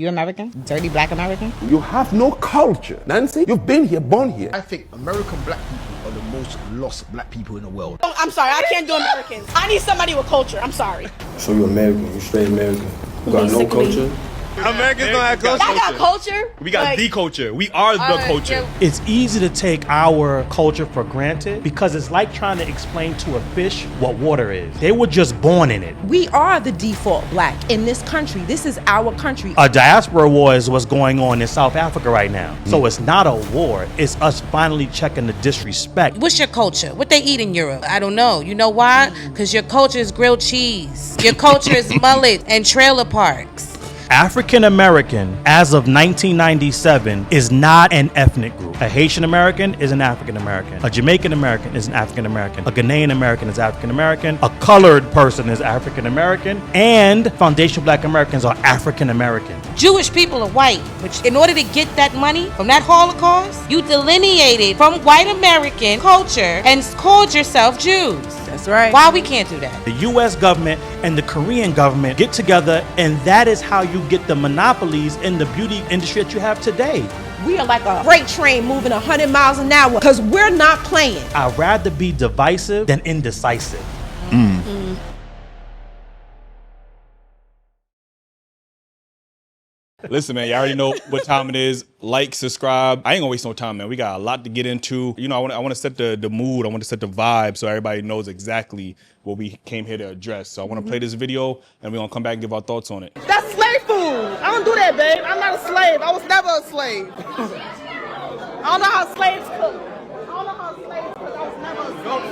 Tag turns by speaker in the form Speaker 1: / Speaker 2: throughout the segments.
Speaker 1: You American? Dirty black American?
Speaker 2: You have no culture. Nancy, you've been here, born here.
Speaker 3: I think American black people are the most lost black people in the world.
Speaker 4: Oh, I'm sorry, I can't do Americans. I need somebody with culture. I'm sorry.
Speaker 5: So you're American, you straight American. You got no culture?
Speaker 6: Americans don't have culture.
Speaker 4: I got culture.
Speaker 6: We got the culture. We are the culture.
Speaker 7: Yeah. It's easy to take our culture for granted because it's like trying to explain to a fish what water is. They were just born in it.
Speaker 8: We are the default black in this country. This is our country.
Speaker 7: A diaspora war is what's going on in South Africa right now. So it's not a war. It's us finally checking the disrespect.
Speaker 9: What's your culture? What they eat in Europe? I don't know. You know why? Because your culture is grilled cheese. Your culture is mullet and trailer parks.
Speaker 7: African American, as of 1997, is not an ethnic group. A Haitian American is an African American. A Jamaican American is an African American. A Ghanaian American is African American. A colored person is African American. And foundational black Americans are African American.
Speaker 9: Jewish people are white, which in order to get that money from that Holocaust, you delineated from white American culture and called yourself Jews.
Speaker 8: That's right.
Speaker 9: Why we can't do that?
Speaker 7: The US government and the Korean government get together, and that is how you get the monopolies in the beauty industry that you have today.
Speaker 8: We are like a freight train moving 100 miles an hour because we're not playing.
Speaker 7: I'd rather be divisive than indecisive.
Speaker 6: Listen, man, you already know what time it is. Like, subscribe. I ain't gonna waste no time, man. We got a lot to get into. You know, I want to set the mood. I want to set the vibe so everybody knows exactly what we came here to address. So I want to play this video, and we're gonna come back and give our thoughts on it.
Speaker 4: That's slave food. I don't do that, babe. I'm not a slave. I was never a slave. I don't know how slaves cook. I was never a slave,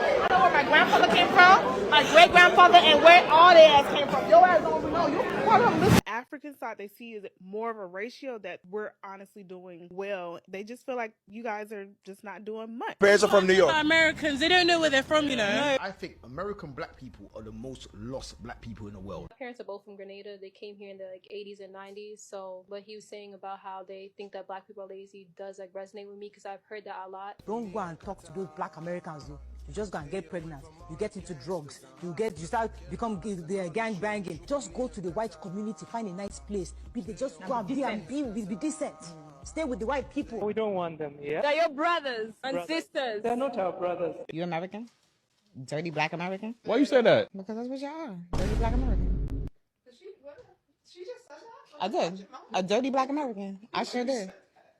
Speaker 4: babe. I know where my grandfather came from, my great-grandfather, and where all their ass came from. Your ass don't even know. You part of them.
Speaker 10: African side they see is more of a ratio that we're honestly doing well. They just feel like you guys are just not doing much.
Speaker 3: Parents are from New York.
Speaker 9: Americans, they don't know where they're from, you know.
Speaker 3: I think American black people are the most lost black people in the world.
Speaker 11: My parents are both from Grenada. They came here in the 80s and 90s. So what he was saying about how they think that black people are lazy does resonate with me because I've heard that a lot.
Speaker 12: Don't go and talk to those black Americans though. You just go and get pregnant. You get into drugs. You start become the gang banging. Just go to the white community, find a nice place. Just go and be decent. Stay with the white people.
Speaker 13: We don't want them here.
Speaker 4: They're your brothers and sisters.
Speaker 13: They're not our brothers.
Speaker 1: You American? Dirty black American?
Speaker 6: Why you say that?
Speaker 1: Because that's what y'all are. Dirty black American.
Speaker 4: She just said that?
Speaker 1: I did. A dirty black American. I sure did.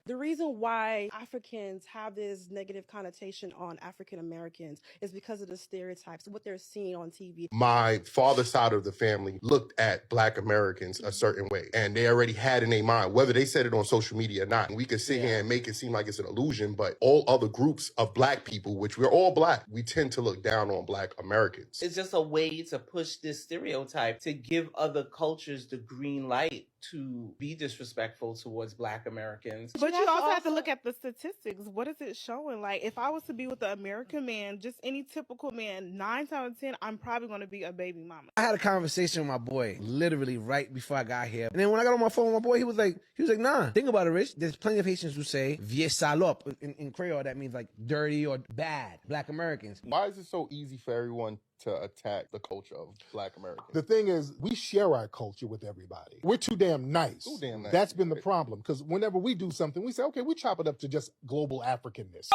Speaker 10: The reason why Africans have this negative connotation on African Americans is because of the stereotypes, what they're seeing on TV.
Speaker 2: My father's side of the family looked at black Americans a certain way, and they already had in their mind, whether they said it on social media or not. We could sit here and make it seem like it's an illusion, but all other groups of black people, which we're all black, we tend to look down on black Americans.
Speaker 14: It's just a way to push this stereotype to give other cultures the green light to be disrespectful towards black Americans.
Speaker 10: But you also have to look at the statistics. What is it showing? Like, if I was to be with an American man, just any typical man, 9 out of 10, I'm probably going to be a baby mama.
Speaker 3: I had a conversation with my boy literally right before I got here. And then when I got on my phone with my boy, he was like, nah, think about it, Rich. There's plenty of Haitians who say, vieux salope. In Creole, that means like dirty or bad, black Americans.
Speaker 2: Why is it so easy for everyone to attack the culture of black Americans?
Speaker 15: The thing is, we share our culture with everybody. We're too damn nice.
Speaker 2: Too damn nice.
Speaker 15: That's been the problem, because whenever we do something, we say, okay, we chop it up to just global Africanness.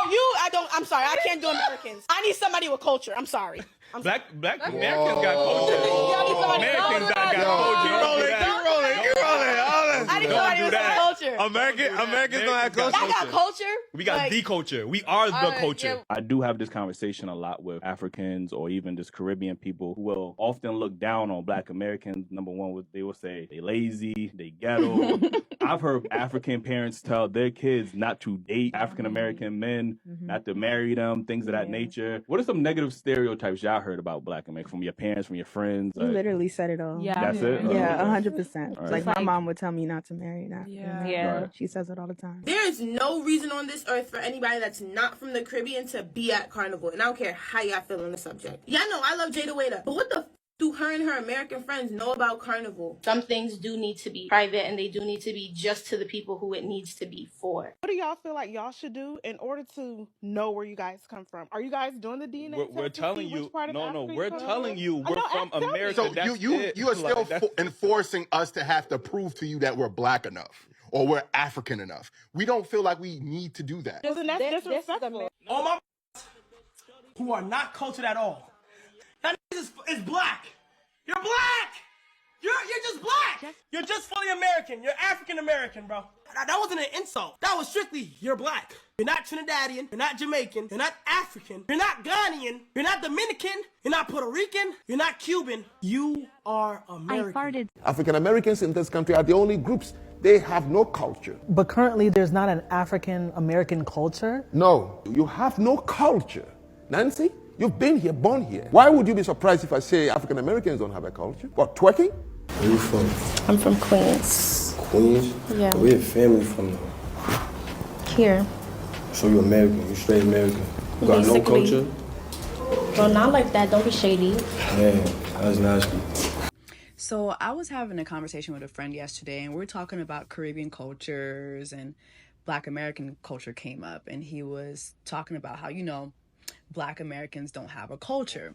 Speaker 4: I'm sorry, I can't do Americans. I need somebody with culture. I'm sorry.
Speaker 6: Black Americans got culture. Americans got culture.
Speaker 4: Keep rolling. I need somebody with culture.
Speaker 6: Americans don't have culture.
Speaker 4: I got culture.
Speaker 6: We got the culture. We are the culture.
Speaker 16: Yeah. I do have this conversation a lot with Africans or even just Caribbean people who will often look down on black Americans. Number one, they will say they lazy, they ghetto. I've heard African parents tell their kids not to date African American men, not to marry them, things of that nature. What are some negative stereotypes y'all heard about black Americans from your parents, from your friends?
Speaker 17: You literally said it all.
Speaker 16: Yeah, that's it?
Speaker 17: Yeah, 100%.
Speaker 16: Right.
Speaker 17: Like my mom would tell me not to marry an African
Speaker 9: Yeah.
Speaker 17: Right. She says it all the time.
Speaker 4: There is no reason on this earth for anybody that's not from the Caribbean to be at Carnival. And I don't care how y'all feel on the subject. Y'all know I love Jada Waiter. But what the
Speaker 18: Do her and her American friends know about Carnival? Some things do need to be private and they do need to be just to the people who it needs to be for.
Speaker 10: What do y'all feel like y'all should do in order to know where you guys come from? Are you guys doing the DNA
Speaker 6: We're
Speaker 10: test to
Speaker 6: telling
Speaker 10: see which
Speaker 6: you,
Speaker 10: part of
Speaker 6: no,
Speaker 10: Africa
Speaker 6: we're
Speaker 10: you come
Speaker 6: telling
Speaker 10: from?
Speaker 6: you
Speaker 10: I
Speaker 6: we're
Speaker 10: know,
Speaker 6: from
Speaker 10: tell me.
Speaker 6: America.
Speaker 2: So
Speaker 6: That's
Speaker 2: you
Speaker 6: it.
Speaker 2: are still
Speaker 6: Like, that's-
Speaker 2: enforcing us to have to prove to you that we're black enough or we're African enough. We don't feel like we need to do that.
Speaker 10: Well, then that's disrespectful.
Speaker 19: All my who are not cultured at all. That is black. You're black. You're just black. You're just fully American. You're African American, bro. That wasn't an insult. That was strictly you're black. You're not Trinidadian. You're not Jamaican. You're not African. You're not Ghanaian. You're not Dominican. You're not Puerto Rican. You're not Cuban. You are American.
Speaker 20: African Americans in this country are the only groups. They have no culture.
Speaker 12: But currently, there's not an African American culture.
Speaker 20: No, you have no culture. Nancy, you've been here, born here. Why would you be surprised if I say African Americans don't have a culture? What, twerking?
Speaker 5: Where you from?
Speaker 18: I'm from Queens.
Speaker 5: Queens?
Speaker 18: Yeah.
Speaker 5: Where your family from though?
Speaker 18: Here.
Speaker 5: So you American, you straight American. You got no
Speaker 18: Basically.
Speaker 5: culture?
Speaker 18: Well, not like that. Don't be shady.
Speaker 5: Man, that's nasty.
Speaker 21: So I was having a conversation with a friend yesterday, and we were talking about Caribbean cultures, and Black American culture came up, and he was talking about how, Black Americans don't have a culture.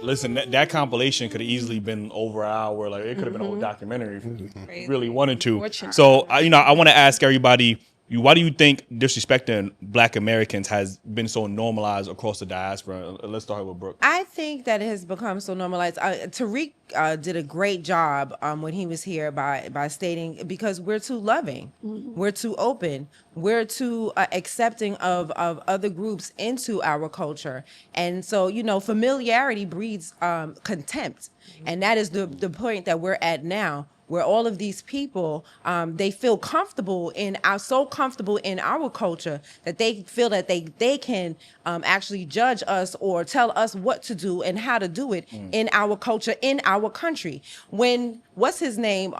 Speaker 6: Listen, that compilation could have easily been over an hour. Like it could have been a whole documentary if you really wanted to. So I want to ask everybody, why do you think disrespecting Black Americans has been so normalized across the diaspora? Let's start with Brooke.
Speaker 8: I think that it has become so normalized. Tariq did a great job when he was here by stating, because we're too loving, we're too open, we're too accepting of other groups into our culture. And so, familiarity breeds contempt. And that is the point that we're at now, where all of these people, they feel comfortable so comfortable in our culture that they feel that they can actually judge us or tell us what to do and how to do it in our culture, in our country. When, what's his name?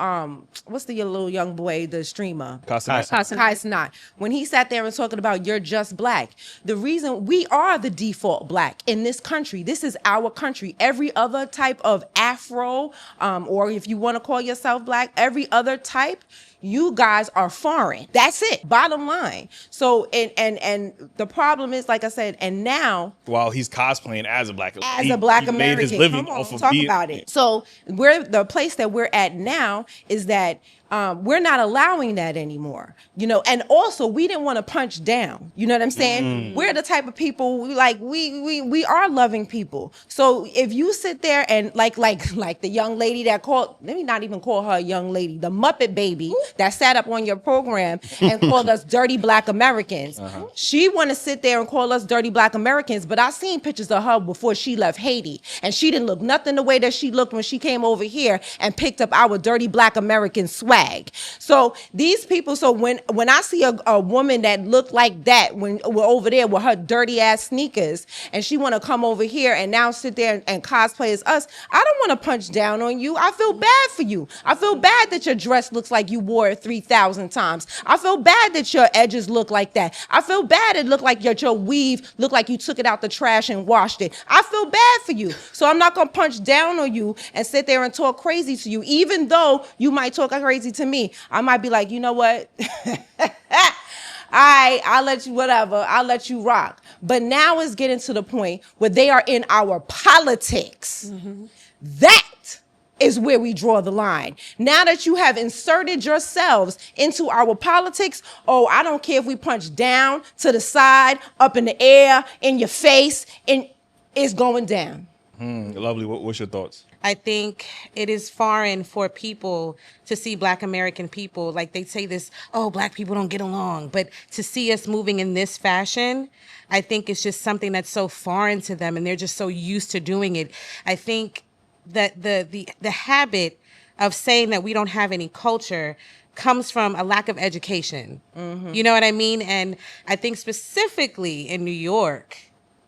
Speaker 8: What's the little young boy, the streamer? Kai Cenat. When he sat there and talking about you're just black, the reason we are the default black in this country, this is our country. Every other type of Afro, or if you want to call yourself black, every other type, you guys are foreign. That's it. Bottom line. So and the problem is, like I said, and now
Speaker 6: While he's cosplaying as a black
Speaker 8: American,
Speaker 6: made his living
Speaker 8: come on,
Speaker 6: off of
Speaker 8: talk
Speaker 6: being,
Speaker 8: about it. So the place that we're at now is that we're not allowing that anymore, and also we didn't want to punch down, you know what I'm saying? We're the type of people, we are loving people. So if you sit there and like the young lady that called, let me not even call her a young lady, the Muppet baby that sat up on your program and called us dirty Black Americans. She want to sit there and call us dirty Black Americans, but I seen pictures of her before she left Haiti, and she didn't look nothing the way that she looked when she came over here and picked up our dirty Black American swag. So these people, so when I see a woman that looked like that when we're over there with her dirty ass sneakers, and she want to come over here and now sit there and cosplay as us, I don't want to punch down on you. I feel bad for you. I feel bad that your dress looks like you wore it 3,000 times. I feel bad that your edges look like that. I feel bad it looked like your weave looked like you took it out the trash and washed it. I feel bad for you. So I'm not going to punch down on you and sit there and talk crazy to you, even though you might talk crazy to me. I might be like, you know what? I'll let you, whatever. I'll let you rock. But now it's getting to the point where they are in our politics. That is where we draw the line. Now that you have inserted yourselves into our politics, I don't care if we punch down, to the side, up in the air, in your face, and it's going down.
Speaker 6: Lovely. What's your thoughts?
Speaker 9: I think it is foreign for people to see Black American people, like they say this, Black people don't get along. But to see us moving in this fashion, I think it's just something that's so foreign to them, and they're just so used to doing it. I think that the habit of saying that we don't have any culture comes from a lack of education. You know what I mean? And I think specifically in New York,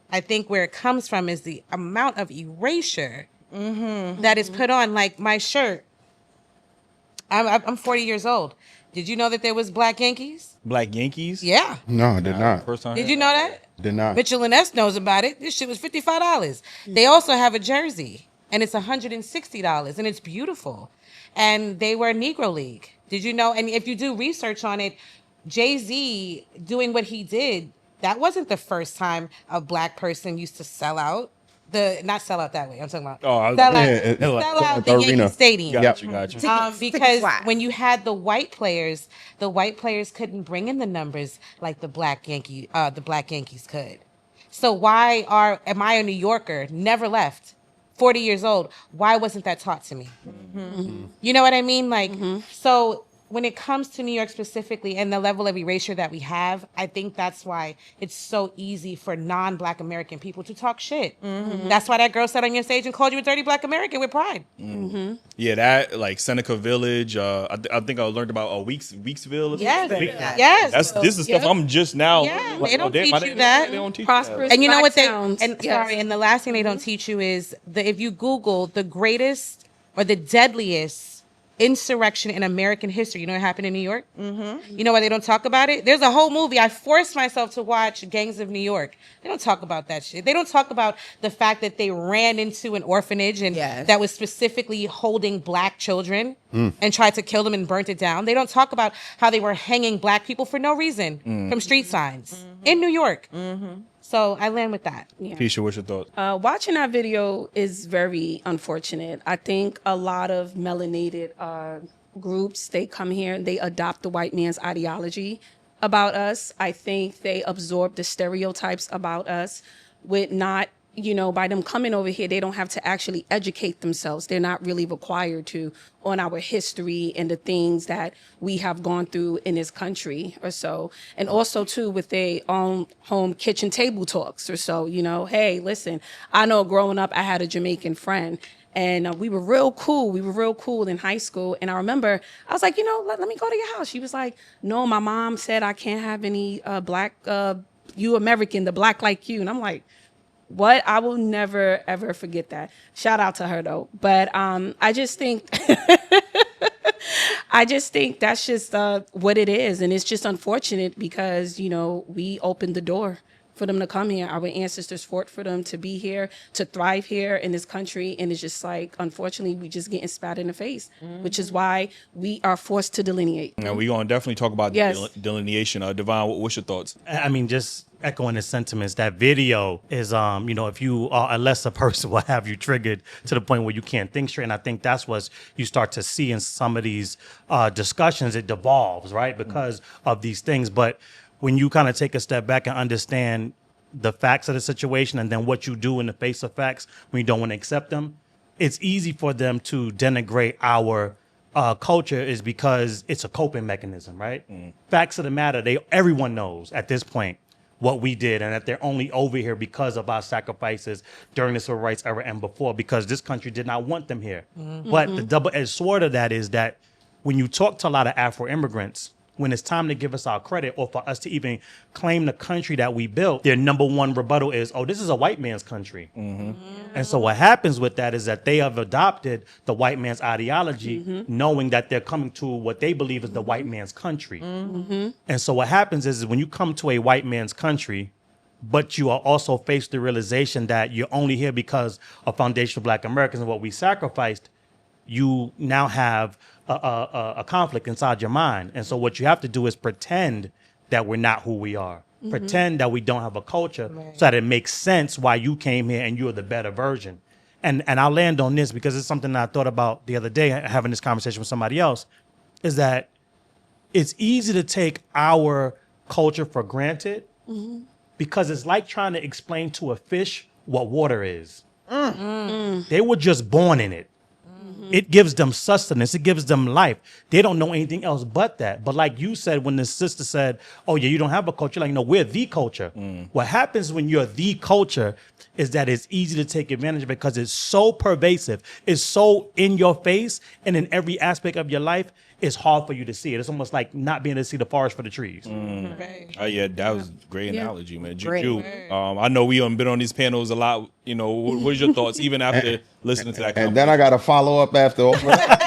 Speaker 9: I think where it comes from is the amount of erasure that is put on. Like my shirt, I'm 40 years old. Did you know that there was Black Yankees?
Speaker 6: Black Yankees?
Speaker 9: Yeah.
Speaker 2: No, I did not.
Speaker 6: First time.
Speaker 9: Did you know that?
Speaker 2: Did not.
Speaker 9: Mitchell and S knows about it. This shit was $55. They also have a jersey and it's $160, and it's beautiful. And they were Negro League. Did you know? And if you do research on it, Jay-Z doing what he did, that wasn't the first time a black person used to sell out. Not sell out that way. I'm talking about sell out the Yankee Stadium.
Speaker 6: Got you.
Speaker 9: Because when you had the white players couldn't bring in the numbers like the black Yankees could. So why am I a New Yorker? Never left. 40 years old. Why wasn't that taught to me? You know what I mean? Like, so when it comes to New York specifically and the level of erasure that we have, I think that's why it's so easy for non-Black American people to talk shit. That's why that girl sat on your stage and called you a dirty Black American with pride.
Speaker 6: Yeah, that like Seneca Village. I think I learned about Weeksville.
Speaker 9: Yes.
Speaker 6: This is stuff I'm just now.
Speaker 9: Yeah, they don't teach you that.
Speaker 6: They don't teach
Speaker 9: Prosperous and you know what and the last thing they don't teach you is if you Google the greatest or the deadliest insurrection in American history. You know what happened in New York? You know why they don't talk about it? There's a whole movie. I forced myself to watch Gangs of New York. They don't talk about that shit. They don't talk about the fact that they ran into an orphanage and that was specifically holding black children and tried to kill them and burnt it down. They don't talk about how they were hanging black people for no reason from street signs in New York. So I land with that.
Speaker 6: Kesha, what's your thoughts?
Speaker 7: Watching that video is very unfortunate. I think a lot of melanated groups, they come here and they adopt the white man's ideology about us. I think they absorb the stereotypes about us with not, by them coming over here, they don't have to actually educate themselves. They're not really required to on our history and the things that we have gone through in this country or so. And also too with their own home kitchen table talks or so, hey, listen, I know growing up, I had a Jamaican friend and we were real cool. We were real cool in high school. And I remember I was like, let me go to your house. She was like, no, my mom said I can't have any black, you American, the black like you. And I'm like, what? I will never, ever forget that. Shout out to her, though. But I just think that's just what it is. And it's just unfortunate because, we opened the door for them to come here. Our ancestors fought for them to be here, to thrive here in this country. And it's just like, unfortunately, we just getting spat in the face, which is why we are forced to delineate.
Speaker 6: Now, we're going to definitely talk about delineation. Divine, what's your thoughts?
Speaker 22: I mean, just echoing the sentiments, that video is, if you are a lesser person, will have you triggered to the point where you can't think straight. And I think that's what you start to see in some of these discussions. It devolves, right, because of these things. But when you kind of take a step back and understand the facts of the situation and then what you do in the face of facts when you don't want to accept them, it's easy for them to denigrate our culture is because it's a coping mechanism, right? Facts of the matter, everyone knows at this point what we did and that they're only over here because of our sacrifices during the civil rights era and before, because this country did not want them here. But the double-edged sword of that is that when you talk to a lot of Afro immigrants, when it's time to give us our credit or for us to even claim the country that we built, their number one rebuttal is, oh, this is a white man's country. And so what happens with that is that they have adopted the white man's ideology, knowing that they're coming to what they believe is the white man's country. And so what happens is when you come to a white man's country, but you are also faced with the realization that you're only here because of foundational Black Americans and what we sacrificed, you now have a conflict inside your mind. And so what you have to do is pretend that we're not who we are. Pretend that we don't have a culture so that it makes sense why you came here and you're the better version. And I'll land on this because it's something that I thought about the other day, having this conversation with somebody else, is that it's easy to take our culture for granted because it's like trying to explain to a fish what water is. They were just born in it. It gives them sustenance. It gives them life. They don't know anything else but that. But like you said, when the sister said, oh, yeah, you don't have a culture, like, no, we're the culture. What happens when you're the culture is that it's easy to take advantage of it because it's so pervasive. It's so in your face. And in every aspect of your life, it's hard for you to see it. It's almost like not being able to see the forest for the trees.
Speaker 6: Yeah, that was a great analogy, man. Juju, I know we haven't been on these panels a lot. What is your thoughts, even after listening to that?
Speaker 23: And then I got to follow up after all that.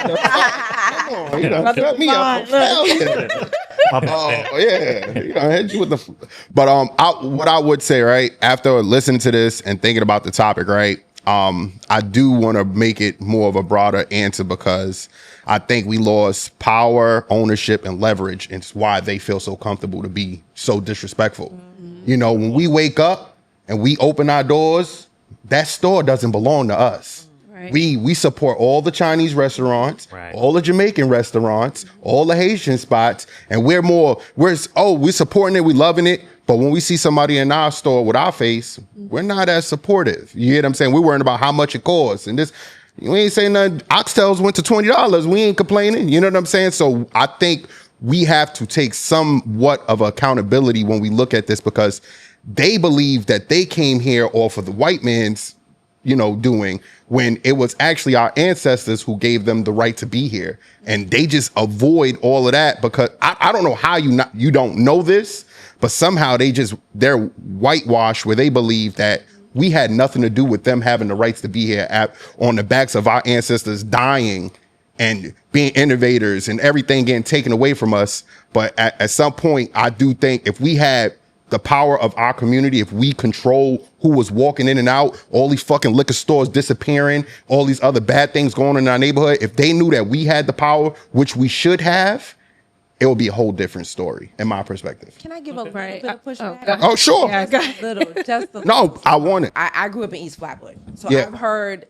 Speaker 23: Come on, shut me up. Oh yeah, hit you with the. But what I would say, right, after listening to this and thinking about the topic, right,
Speaker 2: I do want to make it more of a broader answer because I think we lost power, ownership, and leverage. And it's why they feel so comfortable to be so disrespectful. You know, when we wake up and we open our doors, that store doesn't belong to us.
Speaker 7: Right.
Speaker 2: We support all the Chinese restaurants, all the Jamaican restaurants, all the Haitian spots, and we're supporting it, we loving it. But when we see somebody in our store with our face, we're not as supportive. You hear what I'm saying? We're worrying about how much it costs. And we ain't saying nothing. Oxtails went to $20. We ain't complaining. You know what I'm saying? So I think we have to take somewhat of accountability when we look at this, because they believe that they came here off of the white man's, doing, when it was actually our ancestors who gave them the right to be here. And they just avoid all of that because I don't know how you don't know this, but somehow they're whitewashed where they believe that we had nothing to do with them having the rights to be here on the backs of our ancestors dying and being innovators and everything getting taken away from us. But at some point, I do think if we had the power of our community, if we control who was walking in and out, all these fucking liquor stores disappearing, all these other bad things going on in our neighborhood, if they knew that we had the power, which we should have, it would be a whole different story, in my perspective.
Speaker 8: Can I give a little bit of pushback?
Speaker 2: Oh, sure.
Speaker 8: Just a little.
Speaker 2: No, I want it.
Speaker 8: I grew up in East Flatwood, so
Speaker 2: Yeah.
Speaker 8: I've heard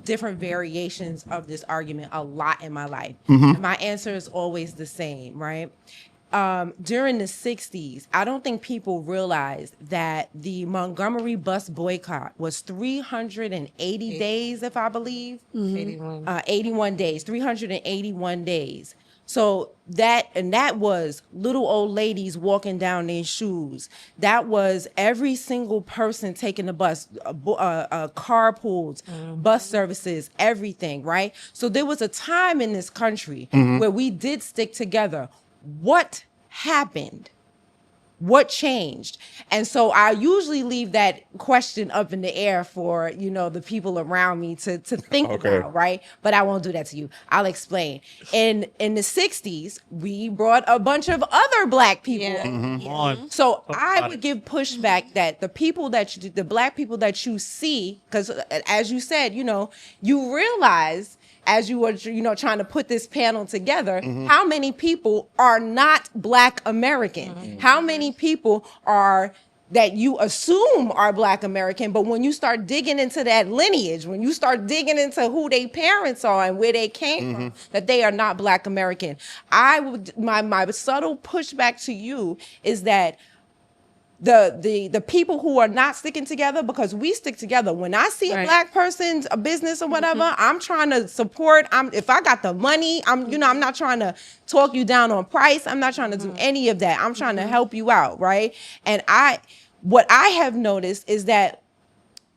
Speaker 8: different variations of this argument a lot in my life.
Speaker 2: Mhm.
Speaker 8: And my answer is always the same, right? During the 60s, I don't think people realized that the Montgomery bus boycott was 380 days, if I believe. 81 days, 381 days. So that was little old ladies walking down their shoes. That was every single person taking the bus, carpools, bus services, everything, right? So there was a time in this country where we did stick together. What happened? What changed? And so I usually leave that question up in the air for, the people around me to think about, right? But I won't do that to you. I'll explain. In the 60s, we brought a bunch of other Black people. So I would give pushback that the Black people that you see, because as you said, you realize as you were, trying to put this panel together, how many people are not Black American? How many people are that you assume are Black American, but when you start digging into that lineage, when you start digging into who their parents are and where they came from, that they are not Black American. My subtle pushback to you is that the people who are not sticking together, because we stick together. When I see a Black person's a business or whatever, I'm trying to support. If I got the money, I'm not trying to talk you down on price. I'm not trying to do any of that. I'm trying to help you out, right? And what I have noticed is that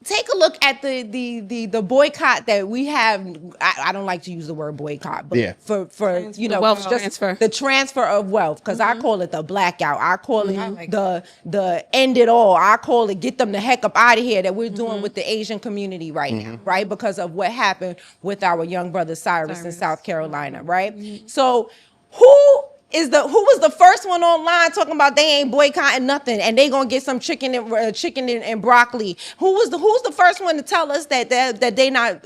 Speaker 8: take a look at the boycott that we have. I don't like to use the word boycott, but for
Speaker 7: wealth transfer.
Speaker 8: The transfer of wealth, because I call it the blackout. I call it the end it all. I call it get them the heck up out of here that we're doing with the Asian community right now, right? Because of what happened with our young brother Cyrus in South Carolina, right? So who was the first one online talking about they ain't boycotting nothing and they gonna get some chicken and broccoli? Who's the first one to tell us that they not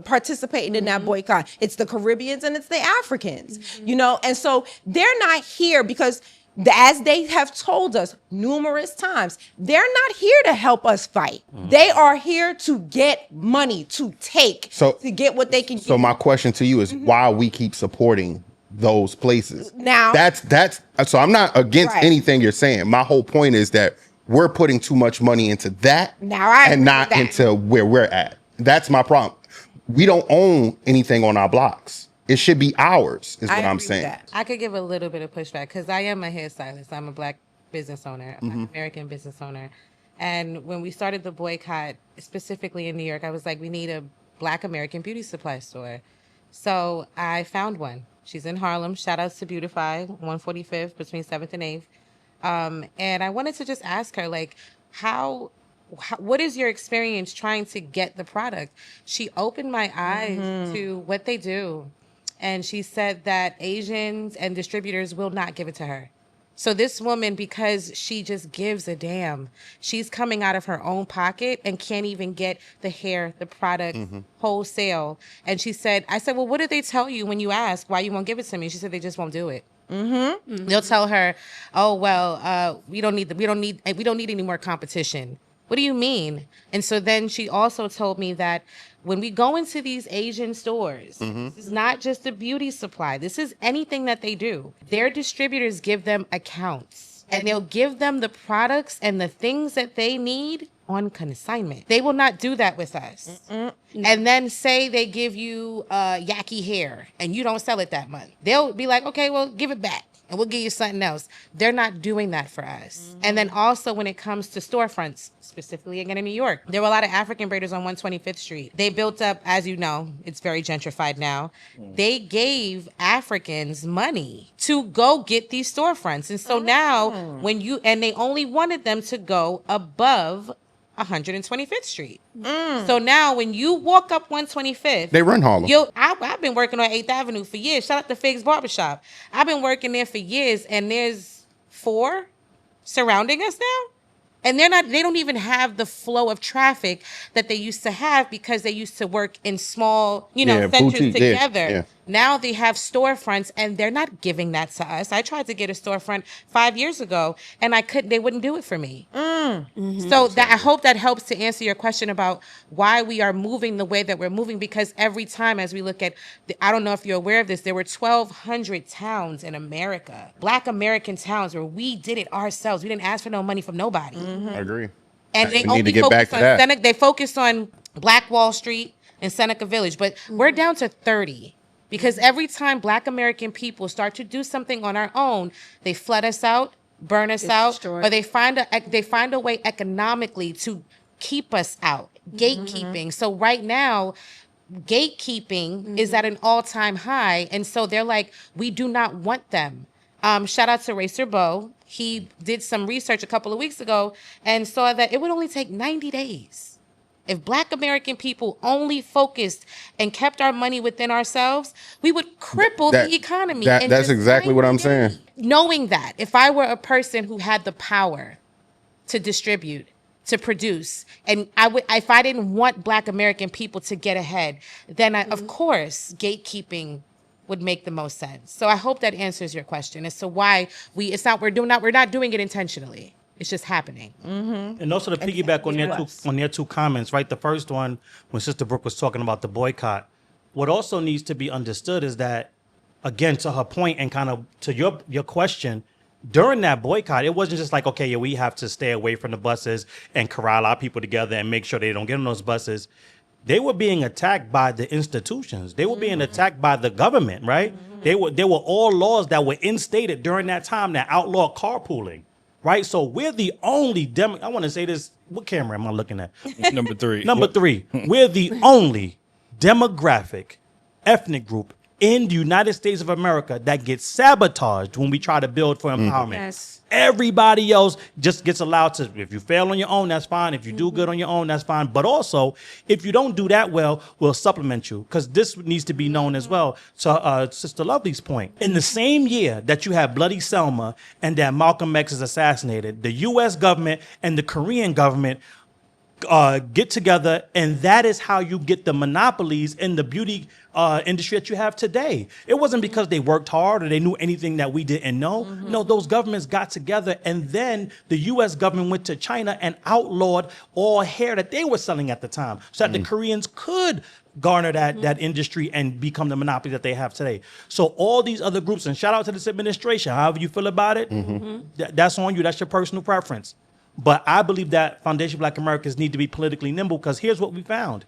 Speaker 8: participating in that boycott? It's the Caribbeans and it's the Africans, and so they're not here because, as they have told us numerous times, they're not here to help us fight. They are here to get money, to get what they can get.
Speaker 2: So my question to you is why we keep supporting those places.
Speaker 8: Now
Speaker 2: that's so I'm not against anything you're saying. My whole point is that we're putting too much money into that and not into where we're at. That's my problem. We don't own anything on our blocks. It should be ours, is what I'm saying.
Speaker 9: I could give a little bit of pushback because I am a hairstylist. I'm a Black business owner, a Black American business owner. And when we started the boycott, specifically in New York, I was like, we need a Black American beauty supply store. So I found one. She's in Harlem. Shout outs to Beautify, 145th between 7th and 8th. And I wanted to just ask her, like, what is your experience trying to get the product? She opened my eyes to what they do. And she said that Asians and distributors will not give it to her. So this woman, because she just gives a damn, she's coming out of her own pocket and can't even get the hair, the product wholesale. And she said, I said, well, what did they tell you when you ask why you won't give it to me? She said, they just won't do it. They'll tell her, oh, well, we don't need any more competition. What do you mean? And so then she also told me that when we go into these Asian stores, this is not just a beauty supply. This is anything that they do. Their distributors give them accounts and they'll give them the products and the things that they need on consignment. They will not do that with us. And then say they give you yaki hair and you don't sell it that month. They'll be like, okay, well, give it back and we'll give you something else. They're not doing that for us. And then also when it comes to storefronts, specifically again in New York, there were a lot of African braiders on 125th Street. They built up, as you know, it's very gentrified now. They gave Africans money to go get these storefronts. And so now and they only wanted them to go above 125th Street. So now when you walk up 125th,
Speaker 23: They run Harlem.
Speaker 9: I've been working on 8th Avenue for years. Shout out to Figs Barbershop. I've been working there for years and there's 4 surrounding us now. And they don't even have the flow of traffic that they used to have because they used to work in small, centers
Speaker 23: boutique,
Speaker 9: together.
Speaker 23: yeah.
Speaker 9: Now they have storefronts and they're not giving that to us. I tried to get a storefront 5 years ago and they wouldn't do it for me. So I hope that helps to answer your question about why we are moving the way that we're moving, because every time as we look at, I don't know if you're aware of this, there were 1,200 towns in America, Black American towns where we did it ourselves. We didn't ask for no money from nobody.
Speaker 23: I agree.
Speaker 9: And they
Speaker 23: We
Speaker 9: only
Speaker 23: need to get back
Speaker 9: focused
Speaker 23: to
Speaker 9: on
Speaker 23: that.
Speaker 9: They focused on Black Wall Street and Seneca Village, but we're down to 30. Because every time Black American people start to do something on our own, they flood us out, burn us out, or they find a way economically to keep us out. Gatekeeping. So right now, gatekeeping is at an all-time high, and so they're like, we do not want them. Shout out to Racer Bo. He did some research a couple of weeks ago and saw that it would only take 90 days. If Black American people only focused and kept our money within ourselves, we would cripple the economy.
Speaker 23: That's exactly what I'm saying.
Speaker 9: Knowing that, if I were a person who had the power to distribute, to produce, and if I didn't want Black American people to get ahead, then of course, gatekeeping would make the most sense. So I hope that answers your question as to why we're not doing it intentionally. It's just happening.
Speaker 22: And also to piggyback on their two comments, right? The first one, when Sister Brooke was talking about the boycott, what also needs to be understood is that, again, to her point and kind of to your question, during that boycott, it wasn't just like, okay, yeah, we have to stay away from the buses and corral our people together and make sure they don't get on those buses. They were being attacked by the institutions. They were being attacked by the government, right? There were all laws that were instated during that time that outlawed carpooling. Right, so we're the only I want to say this. What camera am I looking at?
Speaker 6: Number 3.
Speaker 22: Number 3. We're the only demographic, ethnic group in the United States of America that gets sabotaged when we try to build for empowerment.
Speaker 7: Yes.
Speaker 22: Everybody else just gets allowed to, if you fail on your own, that's fine. If you do good on your own, that's fine. But also, if you don't do that well, we'll supplement you, because this needs to be known as well. To Sister Lovely's point, in the same year that you have Bloody Selma and that Malcolm X is assassinated, the U.S. government and the Korean government get together, and that is how you get the monopolies in the beauty industry that you have today. It wasn't because they worked hard or they knew anything that we didn't know. No, those governments got together, and then the U.S. government went to China and outlawed all hair that they were selling at the time, so that the Koreans could garner that industry and become the monopoly that they have today. So all these other groups, and shout out to this administration, however you feel about it, that's on you. That's your personal preference. But I believe that Foundation Black Americans need to be politically nimble, because here's what we found.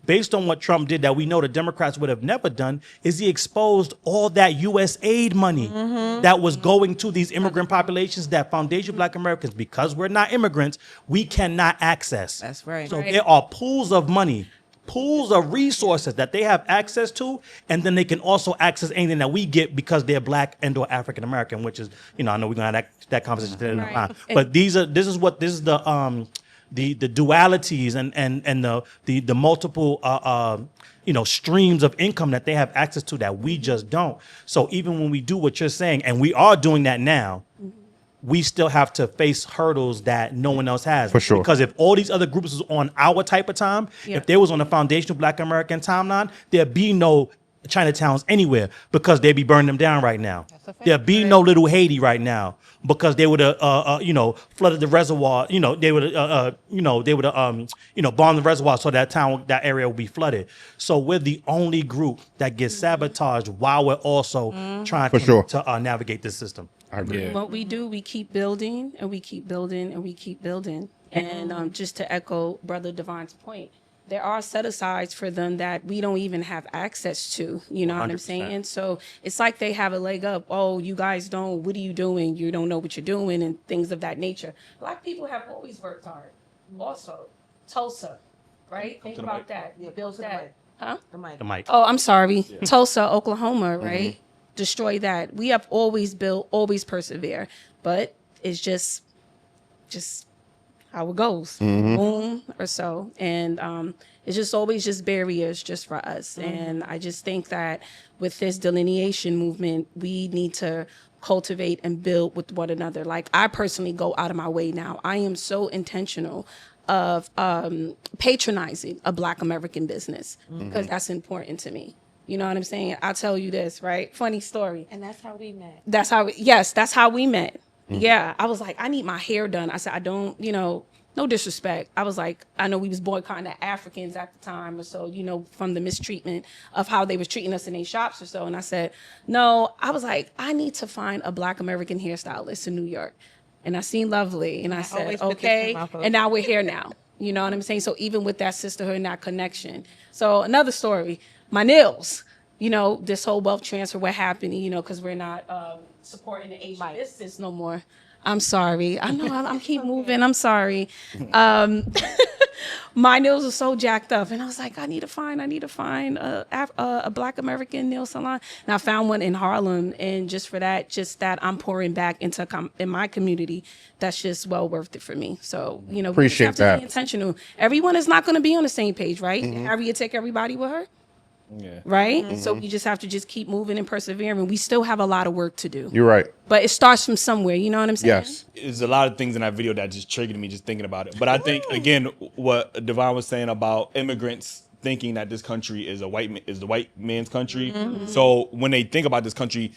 Speaker 22: Based on what Trump did that we know the Democrats would have never done, is he exposed all that U.S. aid money that was going to these immigrant populations that Foundation Black Americans, because we're not immigrants, we cannot access.
Speaker 8: That's right.
Speaker 22: So there are pools of money, pools of resources that they have access to, and then they can also access anything that we get because they're Black and or African American, which is, I know we're gonna have that conversation today.
Speaker 7: Right.
Speaker 22: But this is the dualities and the multiple streams of income that they have access to that we just don't. So even when we do what you're saying, and we are doing that now, we still have to face hurdles that no one else has.
Speaker 23: For sure.
Speaker 22: Because if all these other groups was on our type of time, if they was on the foundational Black American timeline, there'd be no Chinatowns anywhere because they'd be burning them down right now. There'd be no little Haiti right now because they would have, flooded the reservoir. They would have, bombed the reservoir so that area would be flooded. So we're the only group that gets sabotaged while we're also trying to navigate this system.
Speaker 23: I agree.
Speaker 7: What we do, we keep building and we keep building and we keep building. And just to echo Brother Divine's point, there are set-asides for them that we don't even have access to, you know what I'm
Speaker 22: 100%.
Speaker 7: saying? So it's like they have a leg up. Oh, you guys don't, what are you doing? You don't know what you're doing and things of that nature. Black people have always worked hard. Also, Tulsa, right? Think about that. You built that. Huh?
Speaker 22: The mic.
Speaker 7: Oh, I'm sorry. Tulsa, Oklahoma, right? Destroy that. We have always built, always persevere. But it's just how it goes, boom or so. And it's just always just barriers just for us. And I just think that with this delineation movement, we need to cultivate and build with one another. Like I personally go out of my way now. I am so intentional of patronizing a Black American business because that's important to me. You know what I'm saying? I'll tell you this, right? Funny story.
Speaker 9: And that's how we met.
Speaker 7: That's how we met. Yeah, I was like, I need my hair done. I said, I don't, no disrespect. I was like, I know we was boycotting the Africans at the time or so, from the mistreatment of how they was treating us in their shops or so. And I said, no, I was like, I need to find a Black American hairstylist in New York. And I seen Lovely and I said, okay. And now we're here now. You know what I'm saying? So even with that sisterhood and that connection. So another story, my nails, this whole wealth transfer, what happened, because we're not supporting the Asian business no more. I'm sorry. I know I'm keep moving. I'm sorry. My nails are so jacked up. And I was like, I need to find a Black American nail salon. And I found one in Harlem. And just that I'm pouring back in my community, that's just well worth it for me. So, we just have to be intentional. Everyone is not going to be on the same page, right? Harriet take everybody with her. Yeah. Right? So we just have to just keep moving and persevering. We still have a lot of work to do.
Speaker 23: You're right.
Speaker 7: But it starts from somewhere. You know what I'm saying?
Speaker 23: Yes.
Speaker 6: There's a lot of things in that video that just triggered me just thinking about it. But I think, again, what Divine was saying about immigrants thinking that this country is the white man's country. So when they think about this country,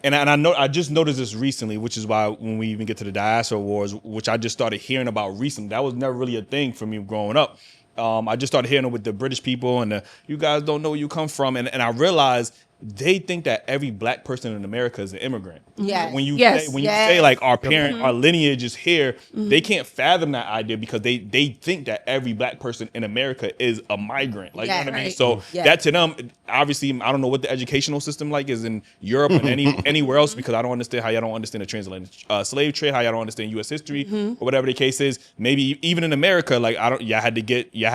Speaker 6: and I just noticed this recently, which is why when we even get to the Diaspora Wars, which I just started hearing about recently, that was never really a thing for me growing up. I just started hearing it with the British people and you guys don't know where you come from. And I realized they think that every Black person in America is an immigrant.
Speaker 8: Yes.
Speaker 6: When you say like our parent, our lineage is here, they can't fathom that idea because they think that every Black person in America is a migrant. Like, you know what I mean? So that to them, obviously, I don't know what the educational system like is in Europe and anywhere else because I don't understand how y'all don't understand the transatlantic slave trade, how y'all don't understand U.S. history or whatever the case is. Maybe even in America, like y'all had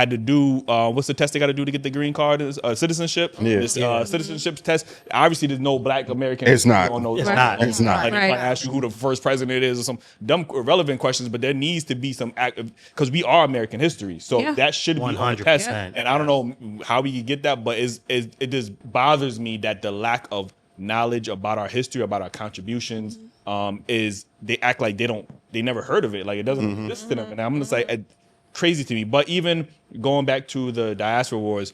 Speaker 6: to do what's the test they got to do to get the green card? Citizenship. Citizenship test. Obviously, there's no Black American.
Speaker 23: It's not.
Speaker 6: It's not. Like, if I ask you who the first president is or some dumb irrelevant questions, but there needs to be some active because we are American history. So that should be 100%. On the test. And I don't know how we could get that, but it just bothers me that the lack of knowledge about our history, about our contributions, is they act like they never heard of it. Like it doesn't exist to them. And I'm just like, crazy to me. But even going back to the Diaspora Wars,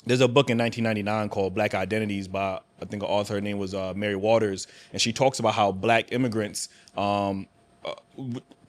Speaker 6: there's a book in 1999 called Black Identities by, I think an author, her name was Mary Waters. And she talks about how Black immigrants,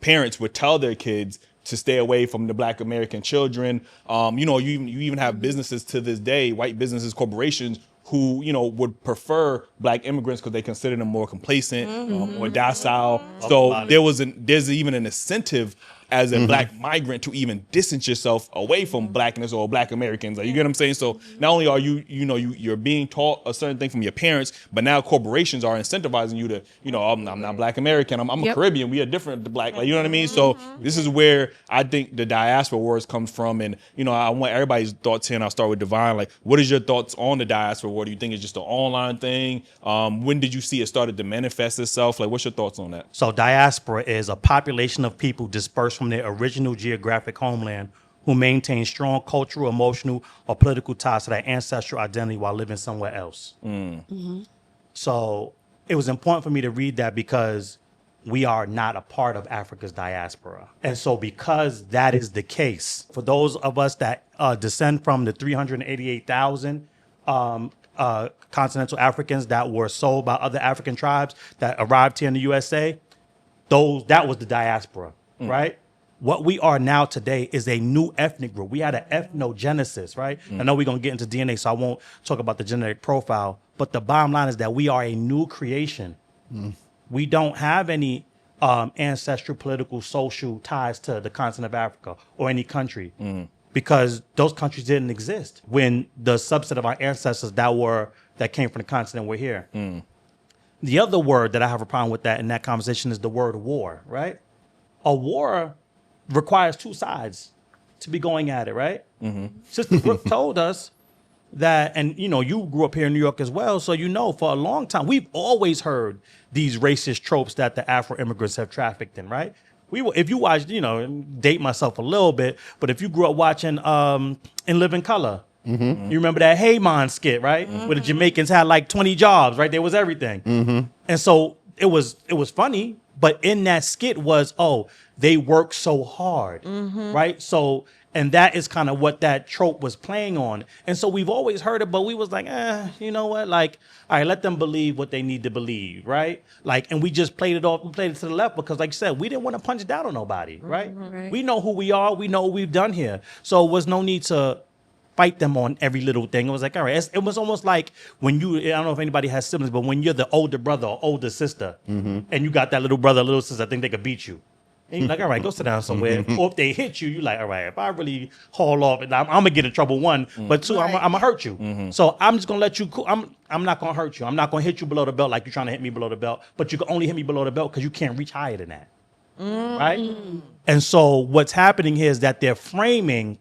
Speaker 6: parents would tell their kids to stay away from the Black American children. You even have businesses to this day, white businesses, corporations, who, would prefer Black immigrants because they consider them more complacent, more docile. So there's even an incentive as a Black migrant to even distance yourself away from Blackness or Black Americans. Like, you get what I'm saying? So not only are you're being taught a certain thing from your parents, but now corporations are incentivizing you to, I'm not Black American. I'm a Caribbean. We are different to Black. Like, you know what I mean? So this is where I think the Diaspora Wars comes from. And, I want everybody's thoughts here. And I'll start with Divine. Like, what is your thoughts on the Diaspora War? Do you think it's just an online thing? When did you see it started to manifest itself? Like, what's your thoughts on that?
Speaker 22: So diaspora is a population of people dispersed from their original geographic homeland who maintain strong cultural, emotional, or political ties to their ancestral identity while living somewhere else. So it was important for me to read that because we are not a part of Africa's diaspora. And so because that is the case, for those of us that descend from the 388,000 continental Africans that were sold by other African tribes that arrived here in the USA, that was the diaspora, right? What we are now today is a new ethnic group. We had an ethnogenesis, right? I know we're going to get into DNA, so I won't talk about the genetic profile. But the bottom line is that we are a new creation. We don't have any ancestral, political, social ties to the continent of Africa or any country because those countries didn't exist when the subset of our ancestors that came from the continent were here. The other word that I have a problem with that in that conversation is the word war, right? A war requires two sides to be going at it, right? Sister Brooke told us that, and you grew up here in New York as well, so for a long time, we've always heard these racist tropes that the Afro immigrants have trafficked in, right? If you watch, date myself a little bit, but if you grew up watching In Living Color, you remember that Hey Man skit, right? Where the Jamaicans had like 20 jobs, right? There was everything. And so it was funny, but in that skit was, they work so hard, right? So, and that is kind of what that trope was playing on. And so we've always heard it, but we was like, you know what? Like, all right, let them believe what they need to believe, right? Like, and we just played it off, we played it to the left because, like you said, we didn't want to punch down on nobody, right? We know who we are, we know what we've done here. So it was no need to fight them on every little thing. It was like, all right, it was almost like when I don't know if anybody has siblings, but when you're the older brother or older sister, and you got that little brother, little sister, I think they could beat you. And you're like, all right, go sit down somewhere. Or if they hit you, you're like, all right, if I really haul off, I'm gonna get in trouble, one, but two, I'm gonna hurt you. So I'm just gonna let you, I'm not gonna hurt you. I'm not gonna hit you below the belt like you're trying to hit me below the belt, but you can only hit me below the belt because you can't reach higher than that. Right? And so what's happening here is that they're framing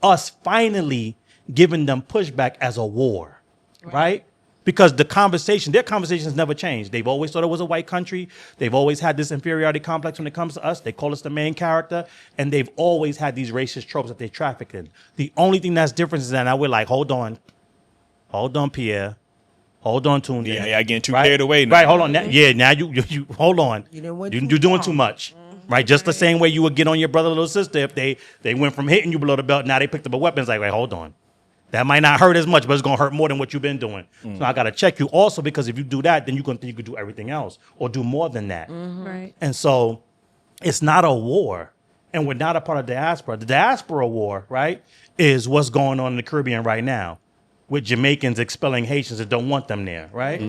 Speaker 22: us finally giving them pushback as a war, right? Because their conversations never changed. They've always thought it was a white country. They've always had this inferiority complex when it comes to us. They call us the main character. And they've always had these racist tropes that they traffic in. The only thing that's different is that now we're like, hold on, Pierre. Hold on, Tunde.
Speaker 6: Yeah, getting too carried away now.
Speaker 22: Right, hold on. Now you hold on. You're doing too much. Right, just the same way you would get on your brother or little sister if they went from hitting you below the belt, now they picked up a weapon. It's like, wait, hold on. That might not hurt as much, but it's going to hurt more than what you've been doing. So I got to check you also, because if you do that, then you're going to think you could do everything else or do more than that.
Speaker 7: Right.
Speaker 22: And so it's not a war, and we're not a part of diaspora. The diaspora war, right, is what's going on in the Caribbean right now with Jamaicans expelling Haitians that don't want them there, right?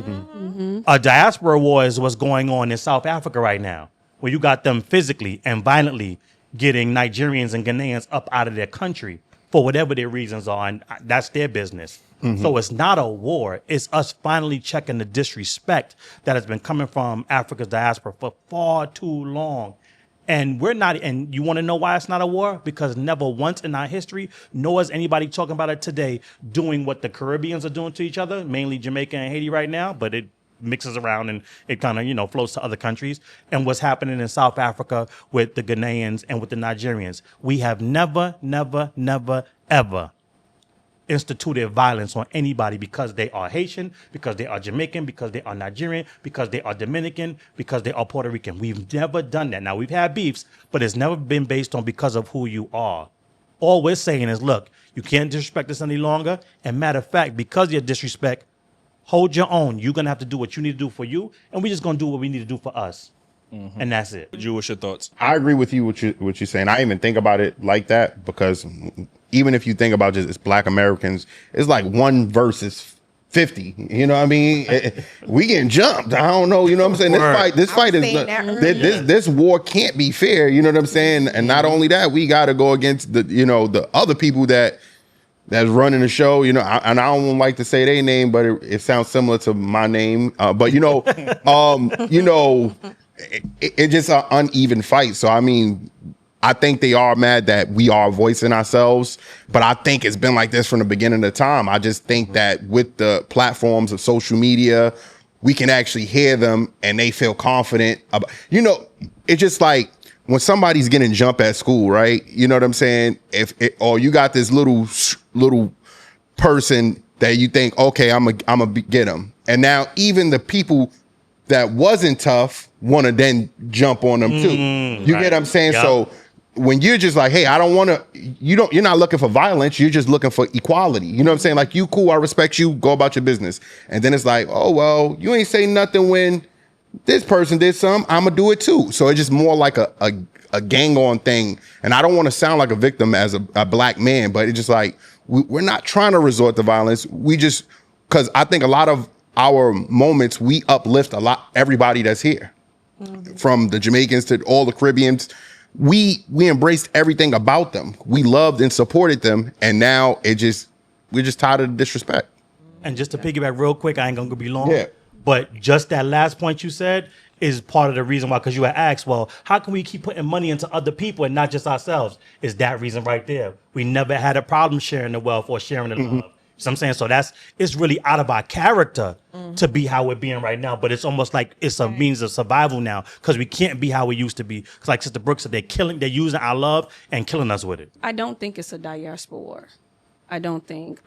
Speaker 22: A diaspora war is what's going on in South Africa right now, where you got them physically and violently getting Nigerians and Ghanaians up out of their country for whatever their reasons are, and that's their business. So it's not a war. It's us finally checking the disrespect that has been coming from Africa's diaspora for far too long. And we're not, and you want to know why it's not a war? Because never once in our history, nor is anybody talking about it today, doing what the Caribbeans are doing to each other, mainly Jamaica and Haiti right now, but it mixes around and it kind of, flows to other countries. And what's happening in South Africa with the Ghanaians and with the Nigerians. We have never, ever instituted violence on anybody because they are Haitian, because they are Jamaican, because they are Nigerian, because they are Dominican, because they are Puerto Rican. We've never done that. Now, we've had beefs, but it's never been based on because of who you are. All we're saying is, look, you can't disrespect us any longer. And matter of fact, because of your disrespect, hold your own. You're going to have to do what you need to do for you, and we're just going to do what we need to do for us. And that's it.
Speaker 6: Drew, what's your thoughts?
Speaker 23: I agree with you, what you're saying. I even think about it like that, because even if you think about just it's Black Americans, it's like 1 versus 50. You know what I mean? We getting jumped. I don't know. You know what I'm saying? This fight is this war can't be fair. You know what I'm saying? And not only that, we got to go against the other people that's running the show, and I don't like to say their name, but it sounds similar to my name. But it's just an uneven fight. So I mean, I think they are mad that we are voicing ourselves, but I think it's been like this from the beginning of time. I just think that with the platforms of social media, we can actually hear them and they feel confident about, it's just like when somebody's getting jumped at school, right? You know what I'm saying? Or you got this little person that you think, okay, I'm gonna get them. And now even the people that wasn't tough want to then jump on them too. You get what I'm saying?
Speaker 22: Yep.
Speaker 23: So when you're just like, hey, I don't want to, you're not looking for violence. You're just looking for equality. You know what I'm saying? Like, you cool, I respect you, go about your business. And then it's like, oh, well, you ain't say nothing when this person did something, I'm gonna do it too. So it's just more like a gang on thing. And I don't want to sound like a victim as a black man, but it's just like, we're not trying to resort to violence. We just, because I think a lot of our moments, we uplift everybody that's here. From the Jamaicans to all the Caribbeans, we embraced everything about them. We loved and supported them, and now we're just tired of the disrespect.
Speaker 22: And just to piggyback real quick, I ain't gonna be long.
Speaker 23: Yeah.
Speaker 22: But just that last point you said is part of the reason why, because you had asked, well, how can we keep putting money into other people and not just ourselves? Is that reason right there. We never had a problem sharing the wealth or sharing the love. So I'm saying, so it's really out of our character to be how we're being right now. But it's almost like it's a means of survival now, because we can't be how we used to be. Because like Sister Brooke said, they're using our love and killing us with it.
Speaker 7: I don't think it's a diaspora war. I don't think.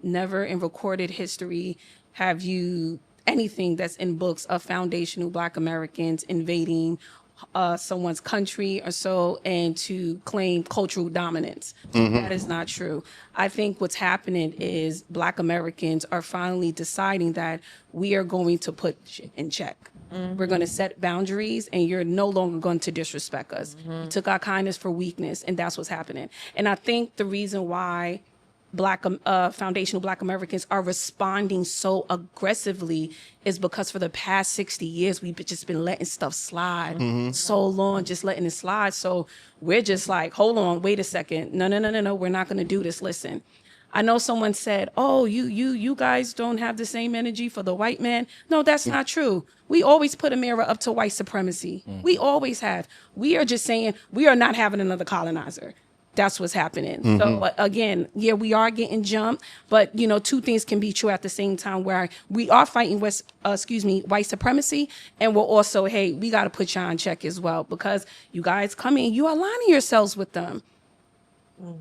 Speaker 7: Never in recorded history have you anything that's in books of foundational Black Americans invading someone's country or so and to claim cultural dominance. That is not true. I think what's happening is Black Americans are finally deciding that we are going to put shit in check. We're going to set boundaries, and you're no longer going to disrespect us. You took our kindness for weakness, and that's what's happening. And I think the reason why foundational Black Americans are responding so aggressively is because for the past 60 years, we've just been letting stuff slide so long, just letting it slide. So we're just like, hold on, wait a second. No, we're not going to do this. Listen, I know someone said, oh, you guys don't have the same energy for the white man. No, that's not true. We always put a mirror up to white supremacy. We always have. We are just saying we are not having another colonizer. That's what's happening. So again, yeah, we are getting jumped, but two things can be true at the same time, where we are fighting white supremacy, and we're also, hey, we got to put y'all in check as well, because you guys come in, you are aligning yourselves with them.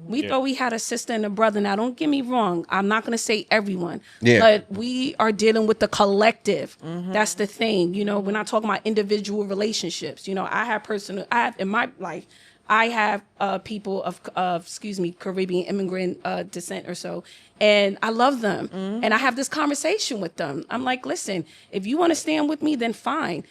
Speaker 7: We thought we had a sister and a brother. Now, don't get me wrong. I'm not going to say everyone, but we are dealing with the collective. That's the thing. We're not talking about individual relationships. I have in my life, I have people of Caribbean immigrant descent or so, and I love them. And I have this conversation with them. I'm like, listen, if you want to stand with me, then fine.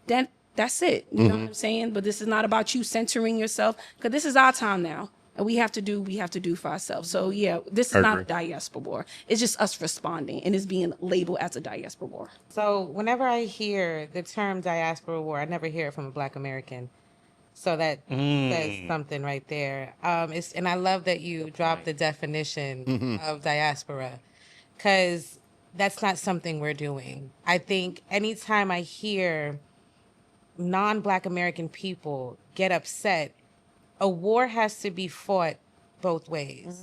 Speaker 7: Then that's it. You know what I'm saying? But this is not about you censoring yourself, because this is our time now. And we have to do for ourselves. So yeah, this is not a diaspora war. It's just us responding, and it's being labeled as a diaspora war.
Speaker 9: So whenever I hear the term diaspora war, I never hear it from a Black American. So that says something right there. And I love that you dropped the definition of diaspora, because that's not something we're doing. I think anytime I hear non-Black American people get upset, a war has to be fought both ways.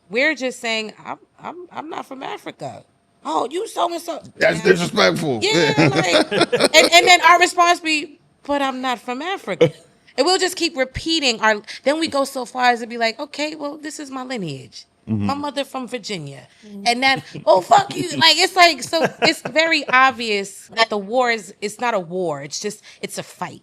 Speaker 9: We're just saying, I'm not from Africa. Oh, you so and so.
Speaker 23: That's disrespectful.
Speaker 9: Yeah, and then our response be, but I'm not from Africa. And we'll just keep repeating then we go so far as to be like, okay, well, this is my lineage. My mother from Virginia. And then, oh, fuck you. So it's very obvious that the war it's not a war. It's a fight.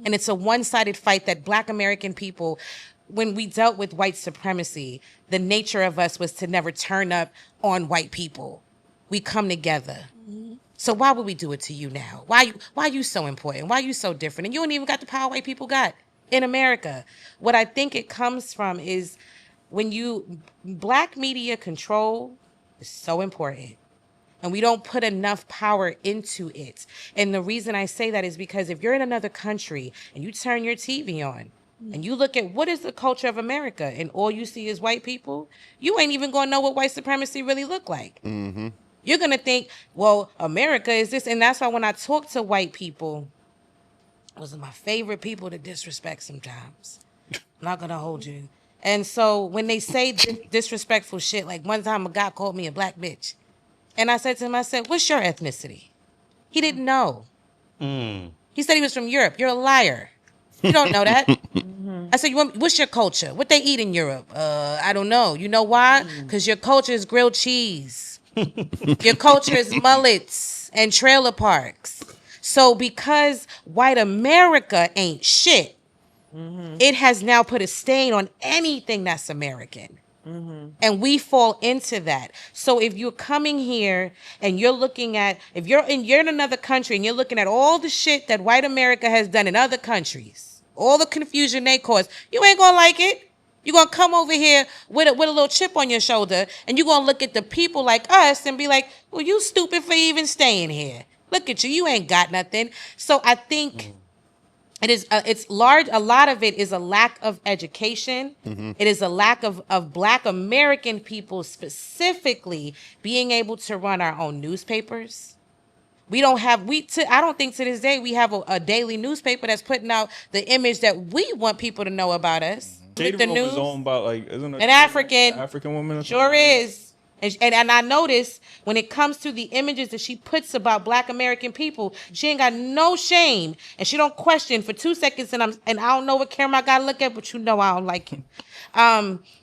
Speaker 9: And it's a one-sided fight that Black American people, when we dealt with white supremacy, the nature of us was to never turn up on white people. We come together. So why would we do it to you now? Why are you so important? Why are you so different? And you ain't even got the power white people got in America. What I think it comes from is when Black media control is so important. And we don't put enough power into it. And the reason I say that is because if you're in another country and you turn your TV on and you look at what is the culture of America and all you see is white people, you ain't even gonna know what white supremacy really look like. You're going to think, well, America is this. And that's why when I talk to white people, those are my favorite people to disrespect sometimes. I'm not going to hold you. And so when they say disrespectful shit, like one time a guy called me a black bitch. And I said to him, what's your ethnicity? He didn't know. He said he was from Europe. You're a liar. You don't know that. I said, what's your culture? What they eat in Europe? I don't know. You know why? Because your culture is grilled cheese. Your culture is mullets. homes and trailer parks. So because white America ain't shit, it has now put a stain on anything that's American. And we fall into that. So if you're coming here and you're looking at, if you're in another country and you're looking at all the shit that white America has done in other countries, all the confusion they cause, you ain't gonna like it. You're gonna come over here with a little chip on your shoulder, and you're gonna look at the people like us and be like, well, you stupid for even staying here. Look at you, you ain't got nothing. So I think it is it's large. A lot of it is a lack of education. It is a lack of Black American people specifically being able to run our own newspapers. We don't have I don't think to this day we have a daily newspaper that's putting out the image that we want people to know about us. With the
Speaker 6: Room
Speaker 9: news,
Speaker 6: is owned by, like, isn't it
Speaker 9: an
Speaker 6: African woman? Or
Speaker 9: sure
Speaker 6: something?
Speaker 9: is. And I notice when it comes to the images that she puts about Black American people, she ain't got no shame, and she don't question for 2 seconds. And I don't know what camera I gotta look at, but you know I don't like him.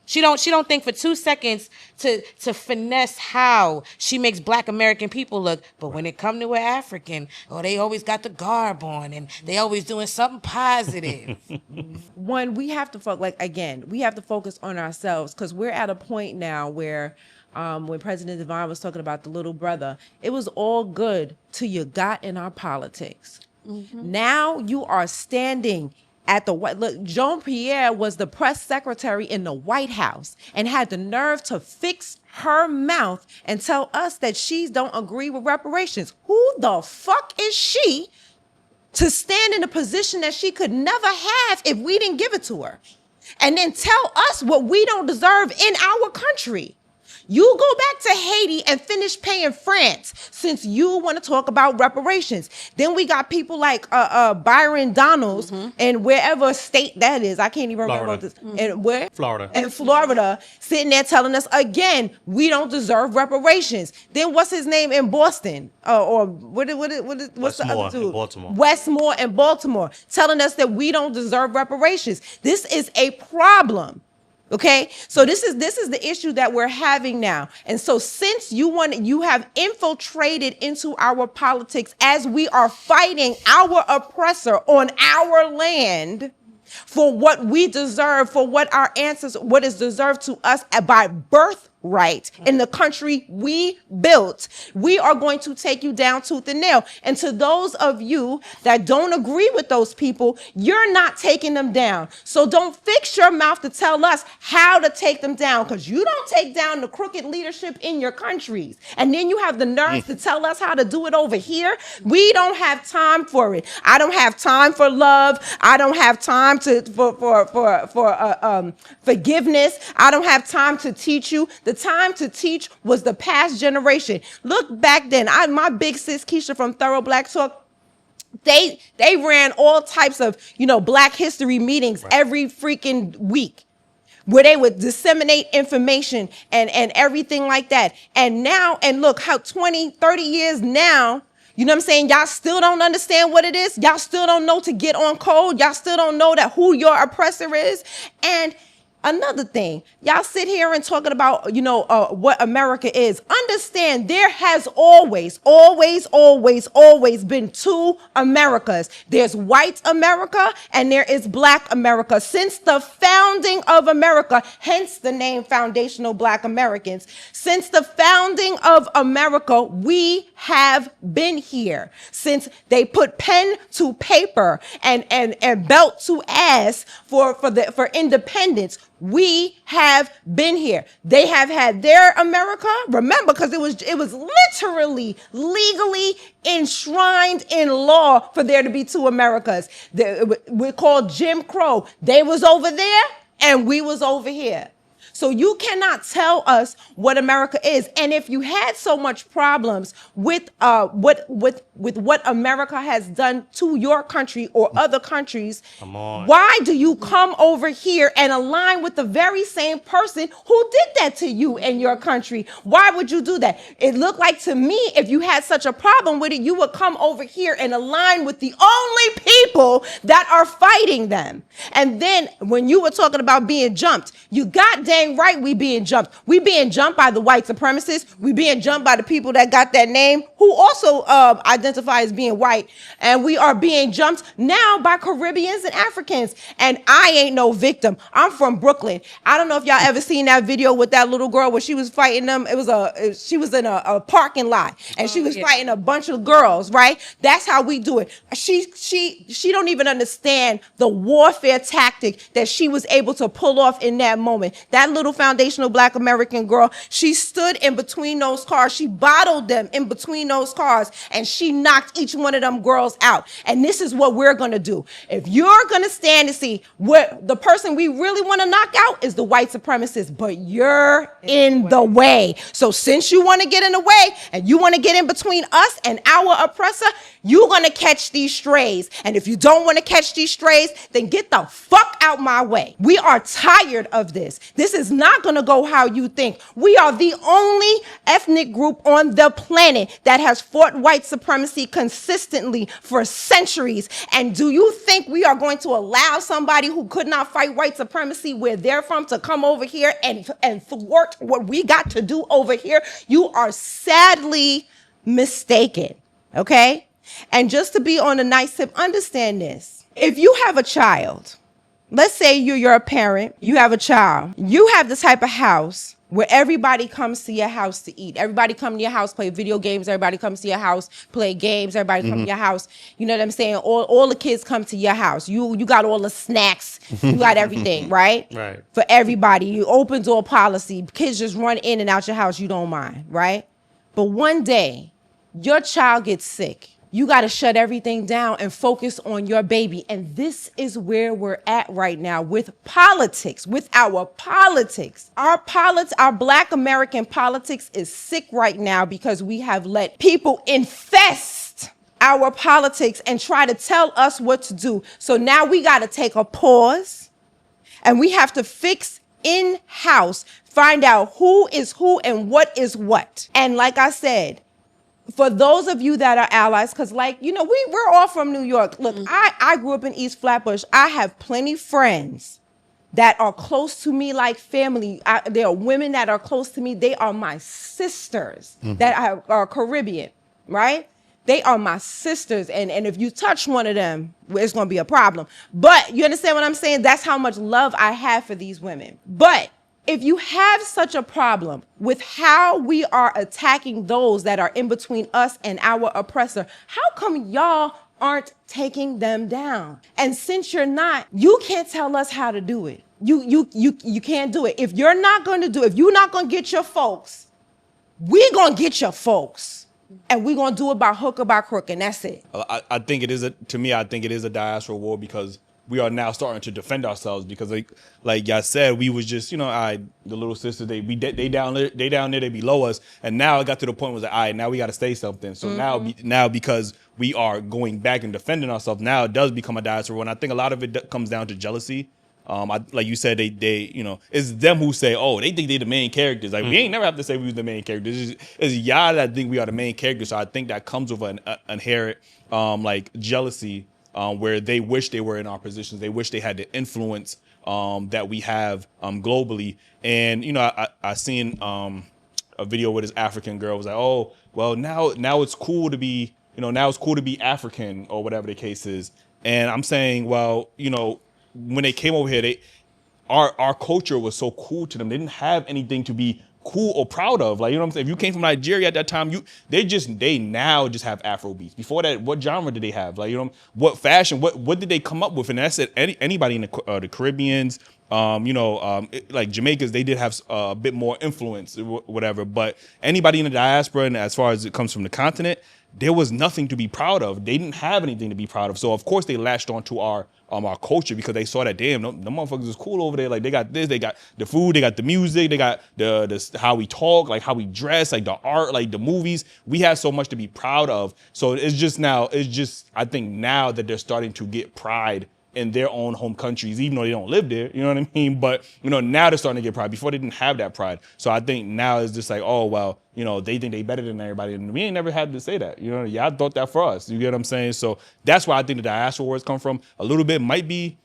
Speaker 9: She don't think for 2 seconds to finesse how she makes Black American people look. But when it come to an African, they always got the garb on and they always doing something positive.
Speaker 8: One, we have to we have to focus on ourselves, because we're at a point now where when President Divine was talking about the little brother, it was all good till you got in our politics. Now you are standing at the White. Look, Jean-Pierre was the press secretary in the White House and had the nerve to fix her mouth and tell us that she don't agree with reparations. Who the fuck is she to stand in a position that she could never have if we didn't give it to her? And then tell us what we don't deserve in our country. You go back to Haiti and finish paying France since you want to talk about reparations. Then we got people like Byron Donalds and wherever state that is. I can't even remember this. And where?
Speaker 22: Florida.
Speaker 8: And Florida, sitting there telling us again, we don't deserve reparations. Then what's his name in Boston? What's the other two?
Speaker 22: Baltimore.
Speaker 8: Westmore and Baltimore, telling us that we don't deserve reparations. This is a problem. Okay, so this is the issue that we're having now. And so since you have infiltrated into our politics as we are fighting our oppressor on our land for what we deserve, for what our ancestors, what is deserved to us by birthright in the country we built, we are going to take you down tooth and nail. And to those of you that don't agree with those people, you're not taking them down. So don't fix your mouth to tell us how to take them down, because you don't take down the crooked leadership in your countries. And then you have the nerve to tell us how to do it over here. We don't have time for it. I don't have time for love. I don't have time for forgiveness. I don't have time to teach you. The time to teach was the past generation. Look back then. My big sis Keisha from Thorough Black Talk, they ran all types of Black history meetings every freaking week, where they would disseminate information and everything like that. And now, and look how 20, 30 years now, you know what I'm saying? Y'all still don't understand what it is. Y'all still don't know to get on code. Y'all still don't know that who your oppressor is. And another thing, y'all sit here and talking about, what America is. Understand there has always been two Americas. There's white America and there is Black America. Since the founding of America, hence the name Foundational Black Americans. Since the founding of America, we have been here. Since they put pen to paper and belt to ass for independence, we have been here. They have had their America. Remember, because it was literally legally enshrined in law for there to be two Americas. We're called Jim Crow. They was over there and we was over here. So you cannot tell us what America is. And if you had so much problems with what America has done to your country or other countries, why do you come over here and align with the very same person who did that to you in your country? Why would you do that? It looked like to me, if you had such a problem with it, you would come over here and align with the only people that are fighting them. And then when you were talking about being jumped, you goddamn ain't right, we being jumped. We being jumped by the white supremacists. We being jumped by the people that got that name who also identify as being white. And we are being jumped now by Caribbeans and Africans. And I ain't no victim. I'm from Brooklyn. I don't know if y'all ever seen that video with that little girl where she was fighting them. She was in a parking lot and she was fighting a bunch of girls, right? That's how we do it. She don't even understand the warfare tactic that she was able to pull off in that moment. That little foundational Black American girl, she stood in between those cars. She bottled them in between those cars and she knocked each one of them girls out. And this is what we're gonna do. If you're gonna stand and see what the person we really wanna knock out is the white supremacist, but you're in the way. So since you wanna get in the way and you wanna get in between us and our oppressor, you're gonna catch these strays. And if you don't wanna catch these strays, then get the fuck out my way. We are tired of this. This is not gonna go how you think. We are the only ethnic group on the planet that has fought white supremacy consistently for centuries. And do you think we are going to allow somebody who could not fight white supremacy where they're from to come over here and thwart what we got to do over here? You are sadly mistaken, okay? And just to be on a nice tip, understand this. If you have a child, let's say you're a parent, you have a child, you have the type of house where everybody comes to your house to eat. Everybody come to your house, play video games. Everybody comes to your house, play games. Everybody come to your house. You know what I'm saying? All the kids come to your house. You got all the snacks. You got everything, right?
Speaker 22: Right.
Speaker 8: For everybody. You open door policy. Kids just run in and out your house. You don't mind, right? But one day, your child gets sick. You got to shut everything down and focus on your baby. And this is where we're at right now with politics, with our politics. Our Black American politics is sick right now because we have let people infest our politics and try to tell us what to do. So now we got to take a pause and we have to fix in-house, find out who is who and what is what. And like I said, for those of you that are allies, because we're all from New York. Look, I grew up in East Flatbush. I have plenty friends that are close to me like family. There are women that are close to me. They are my sisters that are Caribbean, right? They are my sisters. And if you touch one of them, it's going to be a problem. But you understand what I'm saying? That's how much love I have for these women. But if you have such a problem with how we are attacking those that are in between us and our oppressor, how come y'all aren't taking them down? And since you're not, you can't tell us how to do it. You can't do it. If you're not going to do it, if you're not going to get your folks, we're going to get your folks. And we're going to do it by hook or by crook, and that's it.
Speaker 6: I think it is a diaspora war because we are now starting to defend ourselves because like y'all said, we was just, the little sisters, they down there, they below us. And now it got to the point where it's like, now we got to say something. So now because we are going back and defending ourselves, now it does become a diaspora. And I think a lot of it comes down to jealousy. Like you said, they it's them who say, they think they the main characters. Like we ain't never have to say we was the main characters. It's y'all that think we are the main characters. So I think that comes with an inherent jealousy. Where they wish they were in our positions. They wish they had the influence that we have globally. And, I seen a video with this African girl. It was like, now it's cool to be, African or whatever the case is. And I'm saying, when they came over here, our culture was so cool to them. They didn't have anything to be cool or proud of. Like, I'm saying? If you came from Nigeria at that time, they now just have Afro beats. Before that, what genre did they have? Like, what fashion, what did they come up with? And that's it. Anybody in the Caribbeans, like Jamaicans, they did have a bit more influence, whatever. But anybody in the diaspora, and as far as it comes from the continent, there was nothing to be proud of. They didn't have anything to be proud of. So of course they latched onto our culture because they saw that, damn, the motherfuckers is cool over there. Like they got this, they got the food, they got the music, they got the how we talk, like how we dress, like the art, like the movies. We have so much to be proud of. So I think now that they're starting to get pride in their own home countries, even though they don't live there, you know what I mean? But, now they're starting to get pride. Before they didn't have that pride. So I think now it's just like, they think they better than everybody. And we ain't never had to say that. Y'all thought that for us. You get what I'm saying? So that's why I think the diaspora wars come from. A little bit might be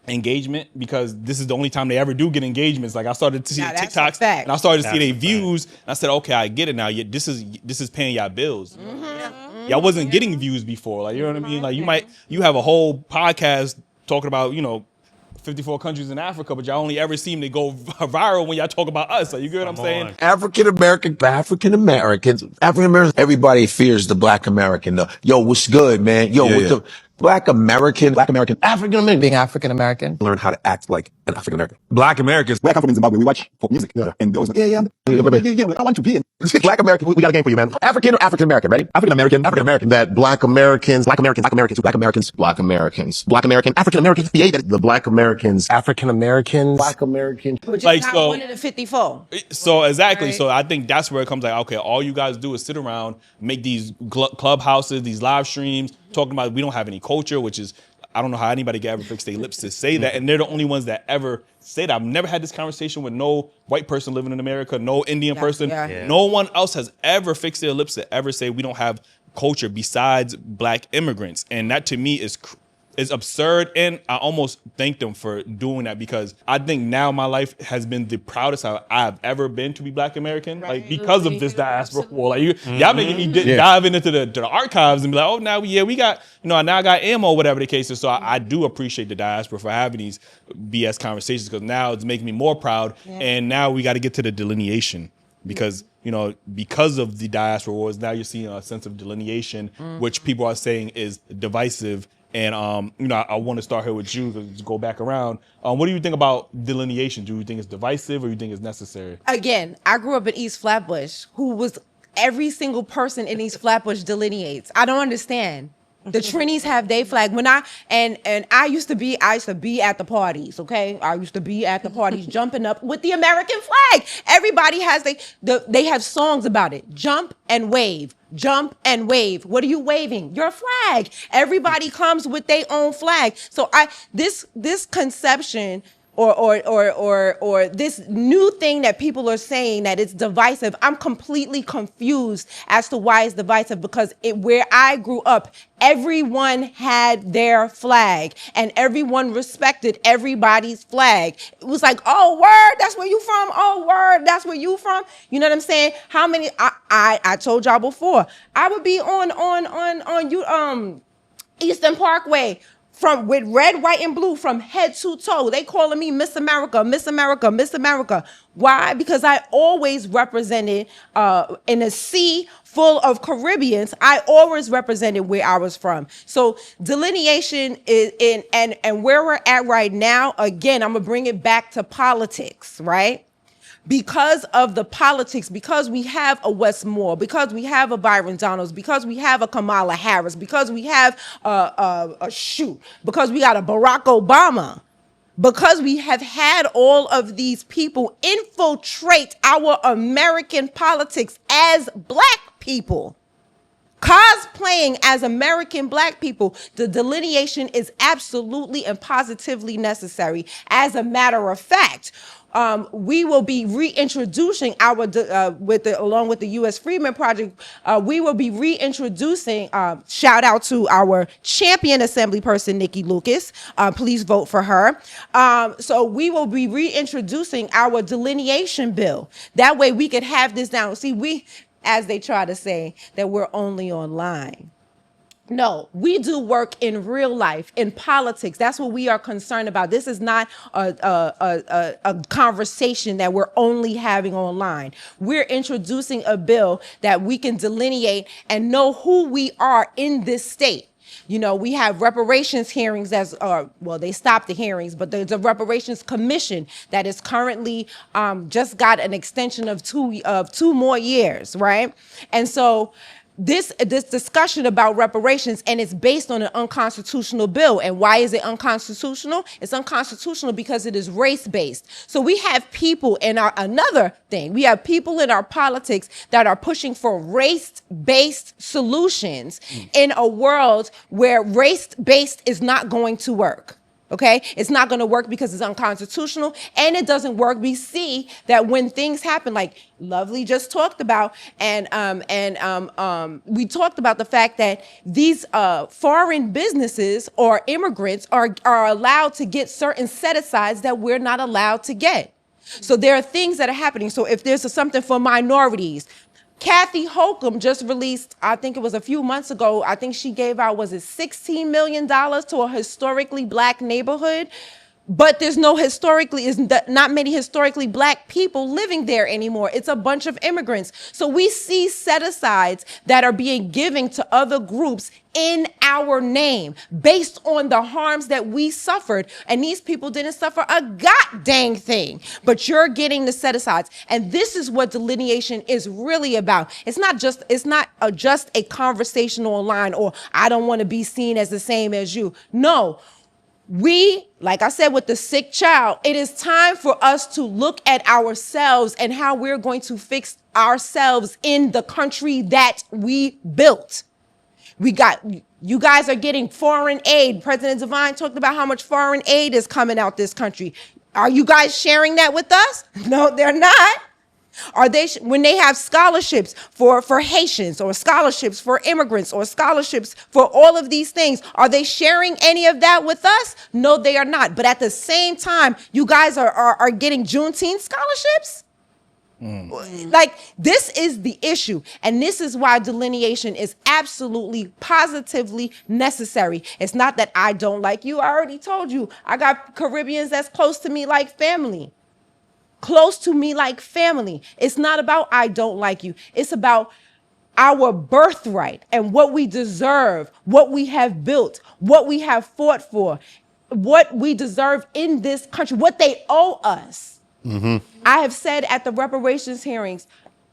Speaker 6: engagement, because this is the only time they ever do get engagements. Like I started to see
Speaker 8: Now, that's a
Speaker 6: TikToks
Speaker 8: fact.
Speaker 6: and I started to see
Speaker 22: That's
Speaker 6: their
Speaker 22: a
Speaker 6: views. And I said, okay, I get it now. This is paying y'all bills. Y'all wasn't getting views before. Like, you know what I mean? Like you have a whole podcast talking about, 54 countries in Africa, but y'all only ever seem to go viral when y'all talk about us. Like, you get what I'm saying?
Speaker 1: African Americans, everybody fears the Black American. Yo, what's good, man? Yo, the Black American, African American, being African American, learn how to act like an African American. Black Americans, where I come from in Zimbabwe, we watch folk music, and those, I want to be in. Black American, we got a game for you, man. African or African American, ready? African American. That Black American, African Americans, the Black Americans, African Americans, Black Americans.
Speaker 8: Which is
Speaker 6: Like,
Speaker 8: not
Speaker 6: so-
Speaker 8: one of the 54.
Speaker 6: So exactly.
Speaker 8: Right.
Speaker 6: So I think that's where it comes like, okay, all you guys do is sit around, make these clubhouses, these live streams, talking about we don't have any culture, which is, I don't know how anybody can ever fix their lips to say that. And they're the only ones that ever say that. I've never had this conversation with no white person living in America, no Indian person.
Speaker 8: Yeah.
Speaker 6: No one else has ever fixed their lips to ever say we don't have culture besides Black immigrants. And that to me is absurd, and I almost thank them for doing that, because I think now my life has been the proudest I've ever been to be Black American, like because of this diaspora war. Like y'all making me dive into the archives and be like, oh, now we got, now I got ammo, whatever the case is. So I do appreciate the diaspora for having these BS conversations, because now it's making me more proud. And now we got to get to the delineation, because because of the diaspora wars, now you're seeing a sense of delineation, which people are saying is divisive. And I want to start here with you, to go back around. What do you think about delineation? Do you think it's divisive, or you think it's necessary?
Speaker 8: Again, I grew up in East Flatbush, who was every single person in East Flatbush delineates. I don't understand. The Trinis have their flag. When I used to be at the parties, okay? I used to be at the parties jumping up with the American flag. Everybody has they have songs about it. Jump and wave. Jump and wave. What are you waving? Your flag. Everybody comes with their own flag. So this conception or this new thing that people are saying that it's divisive, I'm completely confused as to why it's divisive, because where I grew up, everyone had their flag and everyone respected everybody's flag. It was like, oh, word, that's where you from? Oh, word, that's where you from? You know what I'm saying? How many, I told y'all before, I would be on Eastern Parkway, with red, white, and blue from head to toe. They calling me Miss America, Miss America, Miss America. Why? Because I always represented in a sea full of Caribbeans. I always represented where I was from. So delineation is and where we're at right now. Again, I'm gonna bring it back to politics, right? Because of the politics, because we have a Westmore, because we have a Byron Donalds, because we have a Kamala Harris, because we have because we got a Barack Obama, because we have had all of these people infiltrate our American politics as Black people, cosplaying as American Black people, the delineation is absolutely and positively necessary. As a matter of fact, we will be reintroducing along with the US Freedmen Project, we will be reintroducing, shout out to our champion assembly person, Nikki Lucas, please vote for her. So we will be reintroducing our delineation bill. That way we could have this down. See, as they try to say, that we're only online. No, we do work in real life, in politics. That's what we are concerned about. This is not a conversation that we're only having online. We're introducing a bill that we can delineate and know who we are in this state. We have reparations hearings they stopped the hearings, but there's a reparations commission that is currently just got an extension of two more years, right? And so this discussion about reparations, and it's based on an unconstitutional bill. And why is it unconstitutional? It's unconstitutional because it is race-based. So we have people in we have people in our politics that are pushing for race-based solutions in a world where race-based is not going to work. Okay, it's not going to work because it's unconstitutional, and it doesn't work. We see that when things happen, like Lovely just talked about, and we talked about the fact that these foreign businesses or immigrants are allowed to get certain set-asides that we're not allowed to get. So there are things that are happening. So if there's something for minorities, Kathy Holcomb just released, I think it was a few months ago, I think she gave out, was it $16 million to a historically black neighborhood? But there's no not many historically black people living there anymore. It's a bunch of immigrants. So we see set-asides that are being given to other groups in our name based on the harms that we suffered. And these people didn't suffer a goddamn thing, but you're getting the set-asides. And this is what delineation is really about. It's not just a conversational line, or I don't want to be seen as the same as you. No. We, like I said, with the sick child, it is time for us to look at ourselves and how we're going to fix ourselves in the country that we built. You guys are getting foreign aid. President Devine talked about how much foreign aid is coming out this country. Are you guys sharing that with us? No, they're not. Are they, when they have scholarships for Haitians, or scholarships for immigrants, or scholarships for all of these things, are they sharing any of that with us? No, they are not. But at the same time, you guys are getting Juneteenth scholarships? Like, this is the issue. And this is why delineation is absolutely, positively necessary. It's not that I don't like you. I already told you. I got Caribbeans that's close to me like family. Close to me like family. It's not about I don't like you. It's about our birthright and what we deserve, what we have built, what we have fought for, what we deserve in this country, what they owe us. I have said at the reparations hearings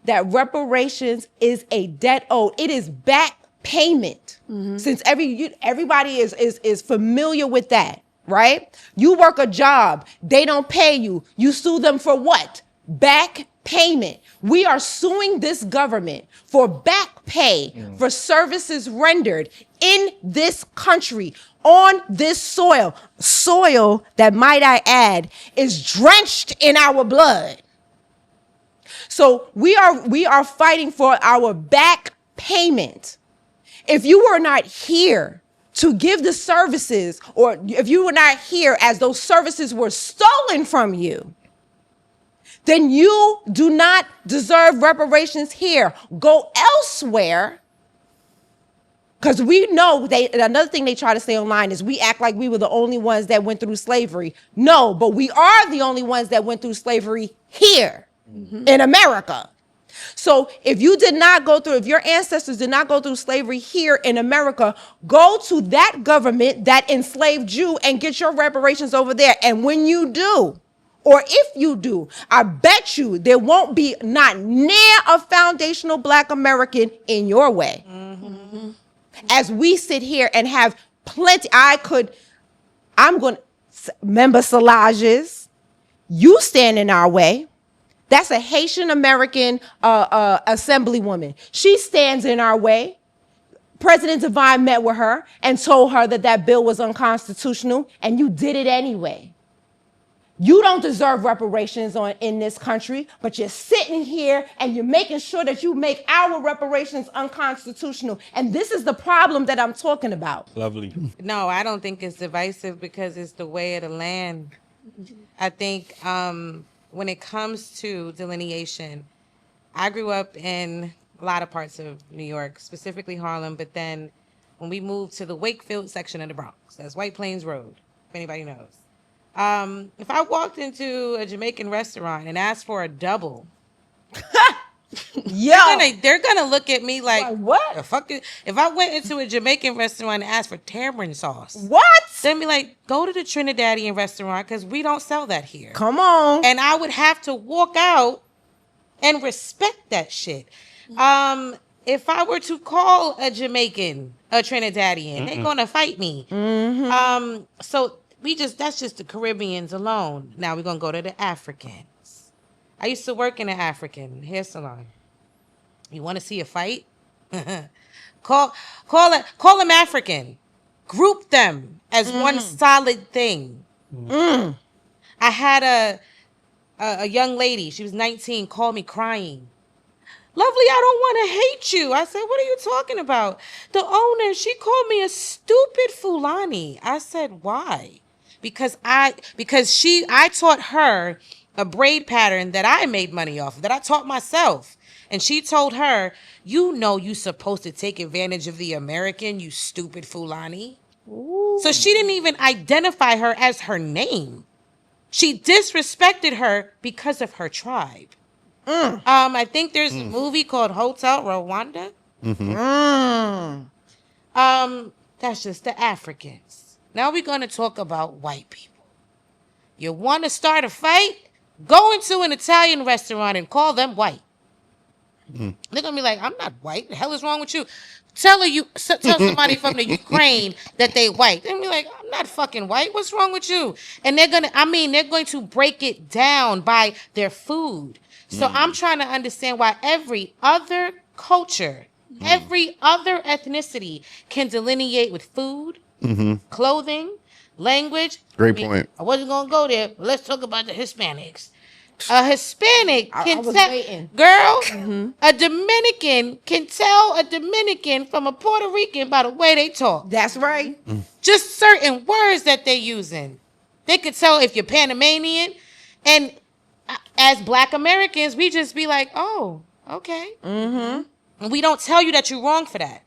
Speaker 8: that reparations is a debt owed. It is back payment. Since everybody is familiar with that. Right? You work a job, they don't pay you. You sue them for what? Back payment. We are suing this government for back pay for services rendered in this country, on this soil. Soil that, might I add, is drenched in our blood. So we are fighting for our back payment. If you were not here to give the services, or if you were not here as those services were stolen from you, then you do not deserve reparations here. Go elsewhere. Because we know another thing they try to say online is we act like we were the only ones that went through slavery. No, but we are the only ones that went through slavery here in America. So if your ancestors did not go through slavery here in America, go to that government that enslaved you and get your reparations over there. And when you do, or if you do, I bet you there won't be not near a foundational Black American in your way. As we sit here and have plenty, member Salages, you stand in our way. That's a Haitian American assemblywoman. She stands in our way. President Devine met with her and told her that bill was unconstitutional, and you did it anyway. You don't deserve reparations in this country, but you're sitting here and you're making sure that you make our reparations unconstitutional. And this is the problem that I'm talking about.
Speaker 6: Lovely.
Speaker 9: No, I don't think it's divisive because it's the way of the land. I think when it comes to delineation, I grew up in a lot of parts of New York, specifically Harlem, but then when we moved to the Wakefield section of the Bronx, that's White Plains Road, if anybody knows. If I walked into a Jamaican restaurant and asked for a double, they're gonna look at me like what the fuck? If I went into a Jamaican restaurant and asked for tamarind sauce,
Speaker 8: what?
Speaker 9: Then be like, go to the Trinidadian restaurant because we don't sell that here.
Speaker 8: Come on.
Speaker 9: And I would have to walk out and respect that shit. If I were to call a Jamaican a Trinidadian, they're gonna fight me. So that's just the Caribbeans alone. Now we're gonna go to the Africans. I used to work in an African hair salon. You want to see a fight? Call him African. group them as one solid thing. I had a young lady, she was 19, call me crying. Lovely, I don't want to hate you. I said, what are you talking about? The owner, she called me a stupid Fulani. I said, why? Because I taught her a braid pattern that I made money off of, that I taught myself. And she told her, you know you're supposed to take advantage of the American, you stupid Fulani. Ooh. So she didn't even identify her as her name. She disrespected her because of her tribe. I think there's a movie called Hotel Rwanda. That's just the Africans. Now we're going to talk about white people. You want to start a fight? Go into an Italian restaurant and call them white. They're going to be like, I'm not white. The hell is wrong with you? Tell somebody from the Ukraine that they white. They're going to be like, I'm not fucking white. What's wrong with you? And they're going to break it down by their food. So I'm trying to understand why every other culture, every other ethnicity can delineate with food, clothing, language.
Speaker 23: Great point.
Speaker 9: I wasn't going to go there, but let's talk about the Hispanics. A Hispanic can tell, girl, a Dominican can tell a Dominican from a Puerto Rican by the way they talk.
Speaker 8: That's right.
Speaker 9: Just certain words that they're using. They could tell if you're Panamanian. And as Black Americans, we just be like, oh, okay. And we don't tell you that you're wrong for that.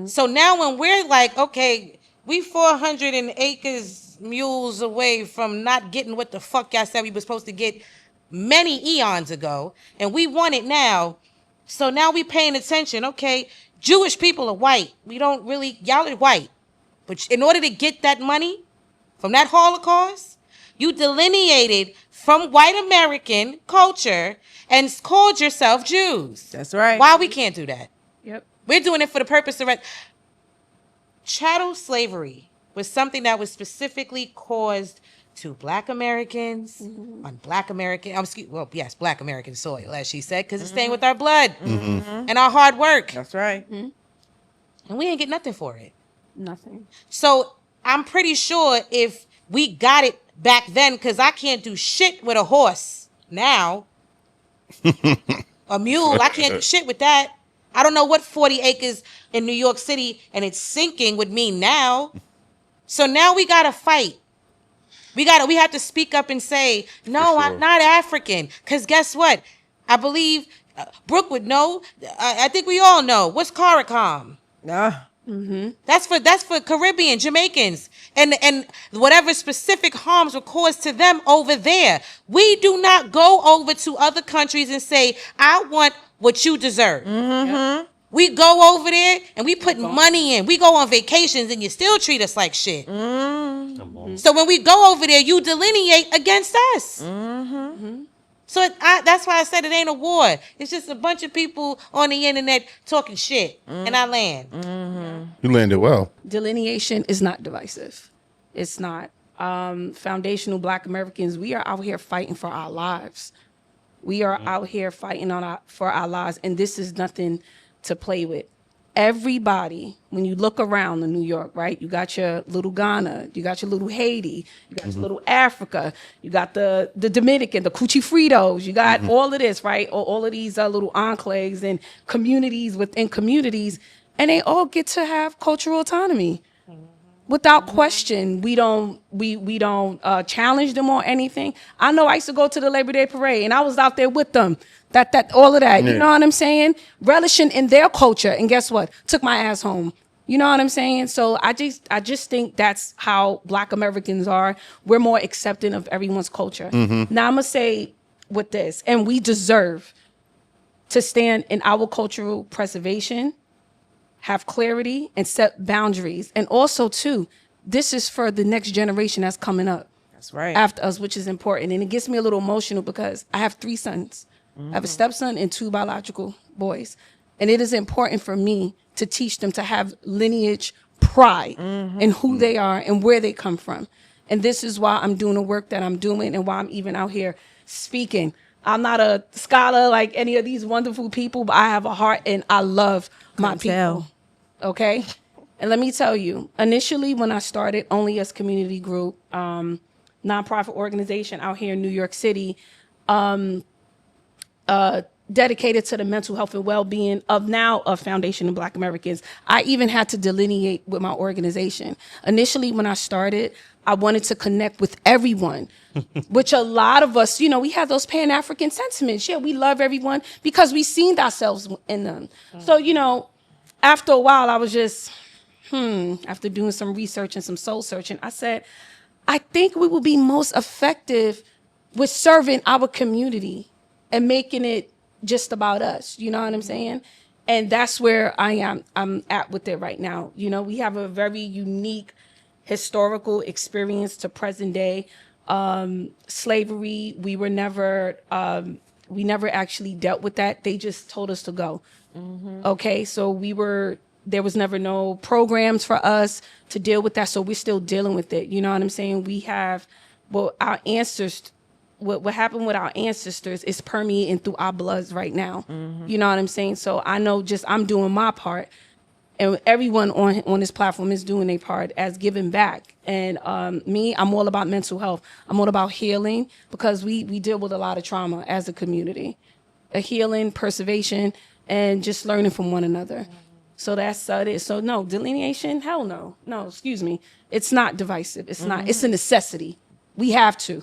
Speaker 9: So now when we're like, okay, we 400 acres mules away from not getting what the fuck y'all said we were supposed to get many eons ago, and we want it now. So now we paying attention. Okay, Jewish people are white. We don't really, y'all are white. But in order to get that money from that Holocaust, you delineated from white American culture and called yourself Jews.
Speaker 8: That's right.
Speaker 9: Why we can't do that?
Speaker 7: Yep.
Speaker 9: We're doing it for the purpose of chattel slavery was something that was specifically caused to Black Americans on Black American, Black American soil, as she said, because it's staying with our blood and our hard work.
Speaker 8: That's right.
Speaker 9: And we ain't get nothing for it.
Speaker 7: Nothing.
Speaker 9: So I'm pretty sure if we got it back then, because I can't do shit with a horse now. A mule, I can't do shit with that. I don't know what 40 acres in New York City and it's sinking would mean now. So now we got to fight. We have to speak up and say, no, I'm not African. Because guess what? I believe Brooke would know. I think we all know. What's CARICOM? That's for Caribbean, Jamaicans, and whatever specific harms were caused to them over there. We do not go over to other countries and say, I want what you deserve. We go over there and we put money in. We go on vacations and you still treat us like shit. So when we go over there, you delineate against us. So that's why I said it ain't a war. It's just a bunch of people on the internet talking shit. And I land.
Speaker 23: You landed well.
Speaker 7: Delineation is not divisive. It's not. Foundational Black Americans, we are out here fighting for our lives. We are out here fighting for our lives, and this is nothing to play with. Everybody, when you look around in New York, right? You got your little Ghana, you got your little Haiti, you got your little Africa, you got the Dominican, the Cuchifritos, you got all of this, right? All of these little enclaves and communities within communities, and they all get to have cultural autonomy. Without question, we don't challenge them or anything. I know I used to go to the Labor Day parade and I was out there with them. That all of that, you know what I'm saying? Relishing in their culture, and guess what? Took my ass home. You know what I'm saying? So I just think that's how Black Americans are. We're more accepting of everyone's culture. Now I'm gonna say with this, and we deserve to stand in our cultural preservation, have clarity, and set boundaries. And also, too, this is for the next generation that's coming up.
Speaker 8: That's right.
Speaker 7: After us, which is important. And it gets me a little emotional because I have 3 sons. I have a stepson and 2 biological boys. And it is important for me to teach them to have lineage pride in who they are and where they come from. And this is why I'm doing the work that I'm doing and why I'm even out here speaking. I'm not a scholar like any of these wonderful people, but I have a heart and I love my people. Okay? And let me tell you, initially when I started only as community group, nonprofit organization out here in New York City, dedicated to the mental health and well-being of Foundation of Black Americans. I even had to delineate with my organization. Initially, when I started, I wanted to connect with everyone, which a lot of us, we have those Pan-African sentiments. Yeah, we love everyone because we seen ourselves in them. So, after a while, I was just, after doing some research and some soul searching, I said, I think we will be most effective with serving our community and making it just about us. You know what I'm saying? And that's where I'm at with it right now. We have a very unique historical experience to present day. Slavery, we never actually dealt with that. They just told us to go. Okay, so there was never no programs for us to deal with that. So we're still dealing with it. You know what I'm saying? We have, our ancestors, what happened with our ancestors is permeating through our bloods right now. You know what I'm saying? So I know I'm doing my part, and everyone on this platform is doing their part as giving back. And I'm all about mental health. I'm all about healing because we deal with a lot of trauma as a community. A healing, preservation, and just learning from one another. So that's it. So no, delineation, hell no. No, excuse me. It's not divisive. It's not. It's a necessity. We have to.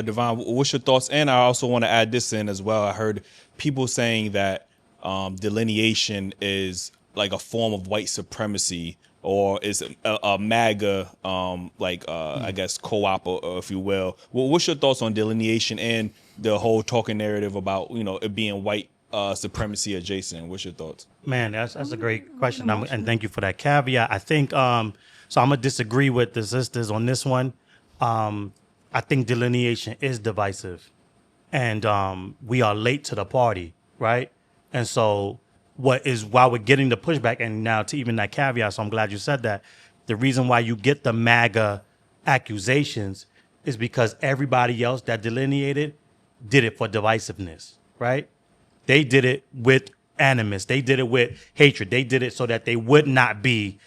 Speaker 6: Divine, what's your thoughts? And I also want to add this in as well. I heard people saying that delineation is like a form of white supremacy, or is a MAGA, I guess, co-op, or if you will. Well, what's your thoughts on delineation and the whole talking narrative about, it being white supremacy adjacent? What's your thoughts?
Speaker 22: Man, that's a great question, and thank you for that caveat. I think so. I'm gonna disagree with the sisters on this one. I think delineation is divisive, and we are late to the party, right? And so, while we're getting the pushback, and now to even that caveat, so I'm glad you said that. The reason why you get the MAGA accusations is because everybody else that delineated did it for divisiveness, right? They did it with animus. They did it with hatred. They did it so that they would not be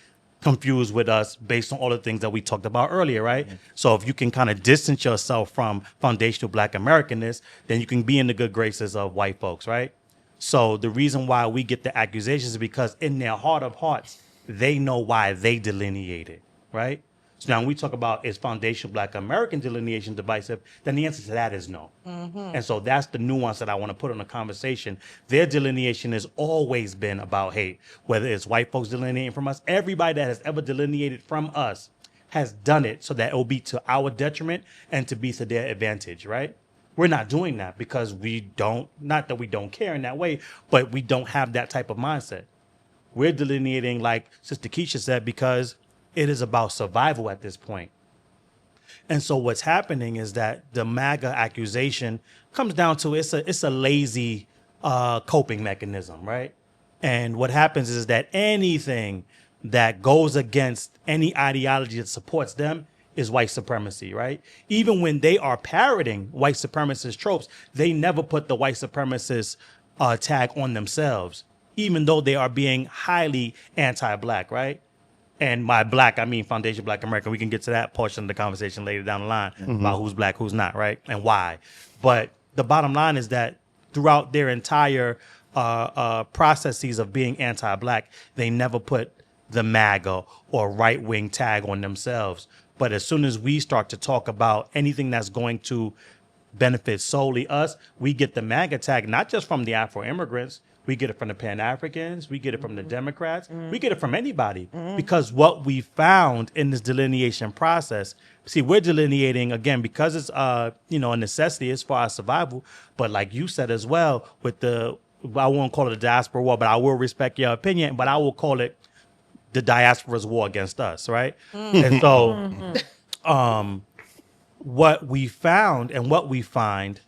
Speaker 22: confused with us based on all the things that we talked about earlier, right? So if you can kind of distance yourself from foundational Black Americanness, then you can be in the good graces of white folks, right? So the reason why we get the accusations is because in their heart of hearts, they know why they delineated, right? So now when we talk about is foundational Black American delineation divisive, then the answer to that is no. And so that's the nuance that I want to put on the conversation. Their delineation has always been about hate, whether it's white folks delineating from us. Everybody that has ever delineated from us has done it so that it will be to our detriment and to be to their advantage, right? We're not doing that because not that we don't care in that way, but we don't have that type of mindset. We're delineating, like Sister Kesha said, because it is about survival at this point. And so what's happening is that the MAGA accusation comes down to it's a lazy coping mechanism, right? And what happens is that anything that goes against any ideology that supports them is white supremacy, right? Even when they are parroting white supremacist tropes, they never put the white supremacist tag on themselves, even though they are being highly anti-Black, right? And by Black, I mean Foundation Black American. We can get to that portion of the conversation later down the line about who's Black, who's not, right? And why. But the bottom line is that throughout their entire processes of being anti-Black, they never put the MAGA or right-wing tag on themselves. But as soon as we start to talk about anything that's going to benefit solely us, we get the MAGA tag, not just from the Afro-immigrants. We get it from the Pan-Africans. We get it from the Democrats. We get it from anybody. Because what we found in this delineation process, see, we're delineating, again, because it's a necessity as far as survival. But like you said as well, with I won't call it a diaspora war, but I will respect your opinion, but I will call it the diaspora's war against us, right? And so what we found and what we find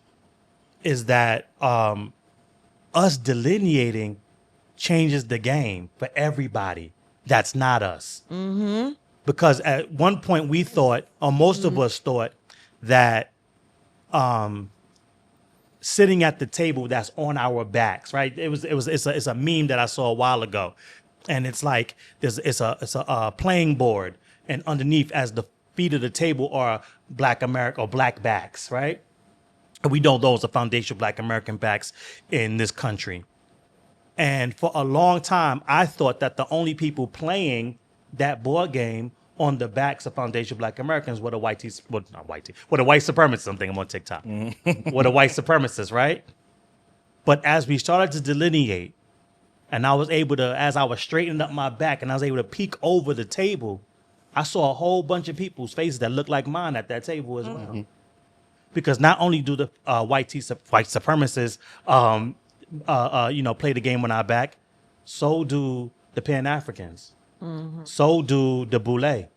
Speaker 22: is that us delineating changes the game for everybody that's not us. Because at one point we thought, or most of us thought, that sitting at the table that's on our backs, right? It's a meme that I saw a while ago. and it's like it's a playing board, and underneath as the feet of the table are Black America or Black backs, right? And we know those are foundational Black American backs in this country. And for a long time, I thought that the only people playing that board game on the backs of foundational Black Americans were the were the white supremacists. I'm thinking I'm on TikTok. Were the white supremacists, right? But as we started to delineate, and I was able to, as I was straightening up my back and I was able to peek over the table, I saw a whole bunch of people's faces that looked like mine at that table as well. Because not only do the white supremacists, play the game on our back, so do the Pan-Africans. So do the Boule.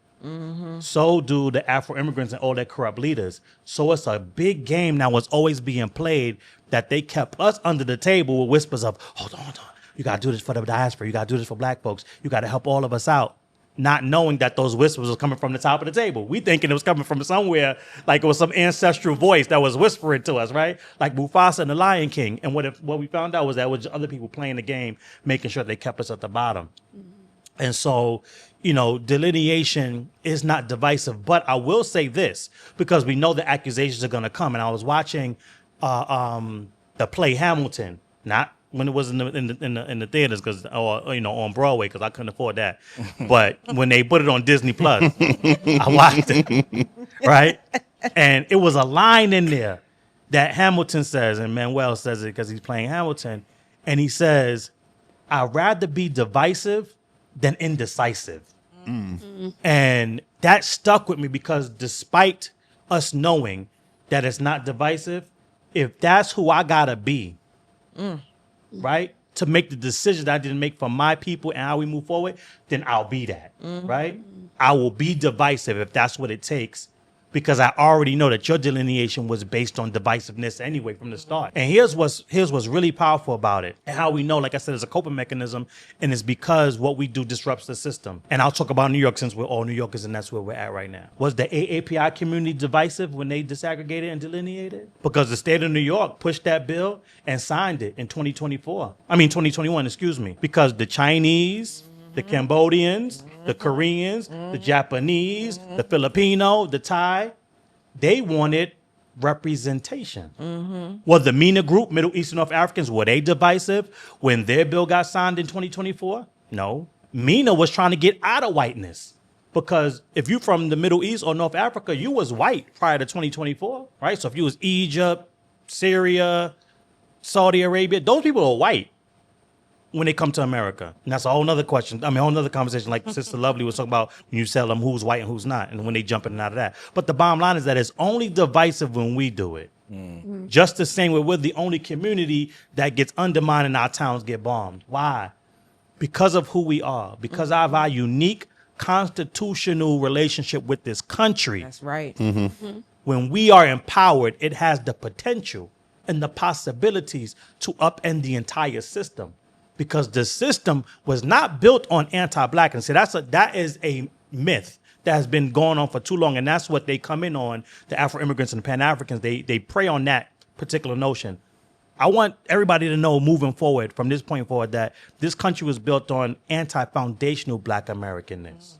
Speaker 22: So do the Afro-immigrants and all their corrupt leaders. So it's a big game that was always being played that they kept us under the table with whispers of, hold on. You got to do this for the diaspora. You got to do this for Black folks. You got to help all of us out. Not knowing that those whispers were coming from the top of the table. We thinking it was coming from somewhere, like it was some ancestral voice that was whispering to us, right? Like Mufasa and the Lion King. And what we found out was that it was other people playing the game, making sure they kept us at the bottom. And so, delineation is not divisive. But I will say this, because we know the accusations are going to come. And I was watching the play Hamilton, not when it was in the theaters, because on Broadway, because I couldn't afford that. But when they put it on Disney Plus, I watched it, right? And it was a line in there that Hamilton says, and Manuel says it because he's playing Hamilton, and he says, "I'd rather be divisive than indecisive." And that stuck with me because despite us knowing that it's not divisive, if that's who I gotta be, right, to make the decision that I didn't make for my people and how we move forward, then I'll be that, right? I will be divisive if that's what it takes, because I already know that your delineation was based on divisiveness anyway from the start. And here's what's really powerful about it, and how we know, like I said, it's a coping mechanism, and it's because what we do disrupts the system. And I'll talk about New York since we're all New Yorkers, and that's where we're at right now. Was the AAPI community divisive when they disaggregated and delineated? Because the state of New York pushed that bill and signed it in 2021, excuse me, because the Chinese, the Cambodians, the Koreans, the Japanese, the Filipino, the Thai, they wanted representation. Was the MENA group, Middle East and North Africans, were they divisive when their bill got signed in 2024? No. MENA was trying to get out of whiteness, because if you from the Middle East or North Africa, you was white prior to 2024, right? So if you was Egypt, Syria, Saudi Arabia, those people are white when they come to America. And that's a whole nother question. I mean, a whole nother conversation, like Sister Lovely was talking about when you tell them who's white and who's not, and when they jump in and out of that. But the bottom line is that it's only divisive when we do it. Just the same way we're the only community that gets undermined and our towns get bombed. Why? Because of who we are, because of our unique constitutional relationship with this country.
Speaker 8: That's right.
Speaker 22: When we are empowered, it has the potential and the possibilities to upend the entire system. Because the system was not built on anti-Blackness. So that is a myth that has been going on for too long, and that's what they come in on. The Afro-immigrants and the Pan-Africans, they prey on that particular notion. I want everybody to know, moving forward from this point forward, that this country was built on anti-foundational Black Americanness.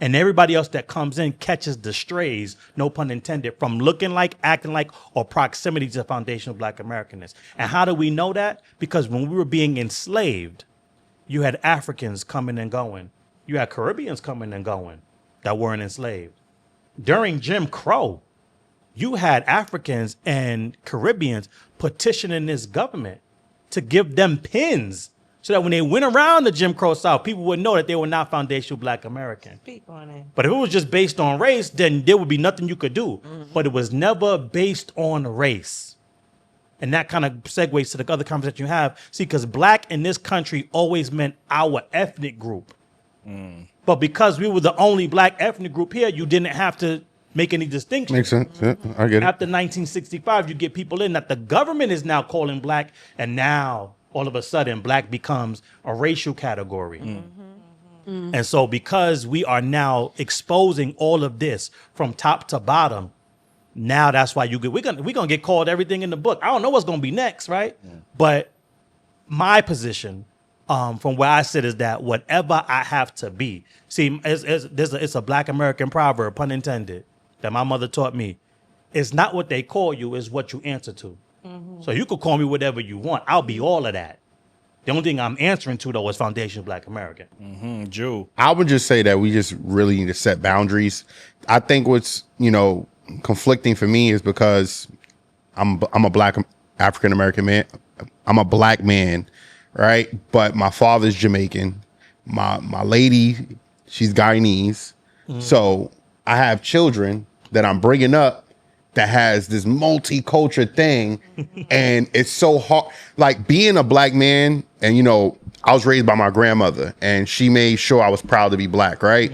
Speaker 22: And everybody else that comes in catches the strays, no pun intended, from looking like, acting like, or proximity to foundational Black Americanness. And how do we know that? Because when we were being enslaved, you had Africans coming and going. You had Caribbeans coming and going that weren't enslaved. During Jim Crow, you had Africans and Caribbeans petitioning this government to give them pins, so that when they went around the Jim Crow South, people would know that they were not foundational Black American.
Speaker 9: Speak on it.
Speaker 22: But if it was just based on race, then there would be nothing you could do. But it was never based on race. And that kind of segues to the other conversation you have. See, because Black in this country always meant our ethnic group. But because we were the only Black ethnic group here, you didn't have to make any distinction.
Speaker 23: Makes sense. Yeah, I get it.
Speaker 22: After 1965, you get people in that the government is now calling Black, and now all of a sudden, Black becomes a racial category. And so because we are now exposing all of this from top to bottom, now that's why we're gonna get called everything in the book. I don't know what's gonna be next, right? But my position from where I sit is that whatever I have to be, see, it's a Black American proverb, pun intended, that my mother taught me. It's not what they call you, it's what you answer to. So you could call me whatever you want. I'll be all of that. The only thing I'm answering to, though, is Foundation Black American.
Speaker 6: Jew.
Speaker 23: I would just say that we just really need to set boundaries. I think what's, conflicting for me is because I'm a Black African American man. I'm a Black man, right? But my father's Jamaican. My lady, she's Guyanese. So I have children that I'm bringing up that has this multicultural thing, and it's so hard. Like being a Black man, and I was raised by my grandmother, and she made sure I was proud to be Black, right?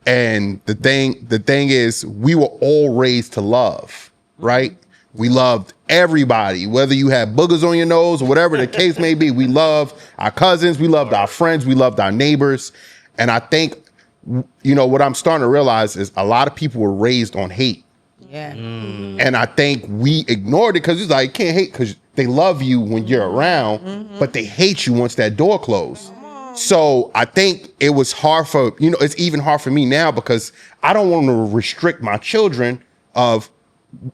Speaker 23: And the thing is, we were all raised to love, right? We loved everybody, whether you had boogers on your nose or whatever the case may be. We loved our cousins, we loved our friends, we loved our neighbors, and I think what I'm starting to realize is a lot of people were raised on hate.
Speaker 8: Yeah.
Speaker 23: And I think we ignored it because it's like, can't hate because they love you when you're around, but they hate you once that door closed. So I think it was hard for, it's even hard for me now because I don't want to restrict my children of,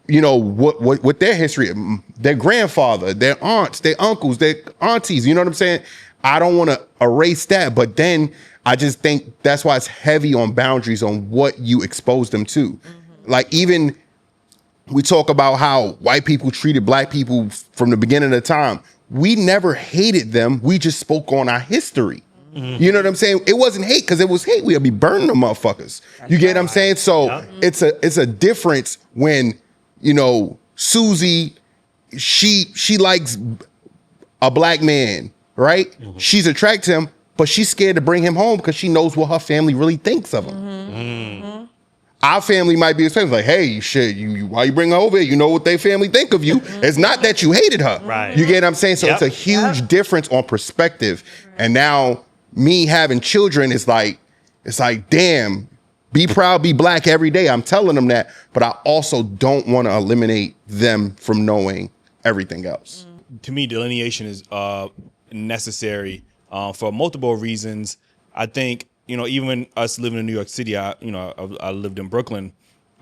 Speaker 23: what their history, their grandfather, their aunts, their uncles, their aunties, you know what I'm saying? I don't want to erase that, but then I just think that's why it's heavy on boundaries on what you expose them to. Like even we talk about how white people treated Black people from the beginning of time. We never hated them. We just spoke on our history. You know what I'm saying? It wasn't hate because it was hate. We'd be burning them motherfuckers. You get what I'm saying? So it's a difference when, Susie, she likes a Black man, right? She's attracted to him, but she's scared to bring him home because she knows what her family really thinks of him. Our family might be expecting like, hey, shit, you why you bring her over here? You know what their family think of you. It's not that you hated her.
Speaker 22: Right.
Speaker 23: You get what I'm saying? So it's a huge difference on perspective. And now me having children is like, damn, be proud, be Black every day. I'm telling them that, but I also don't want to eliminate them from knowing everything else.
Speaker 6: To me, delineation is necessary for multiple reasons. I think, even us living in New York City, I lived in Brooklyn.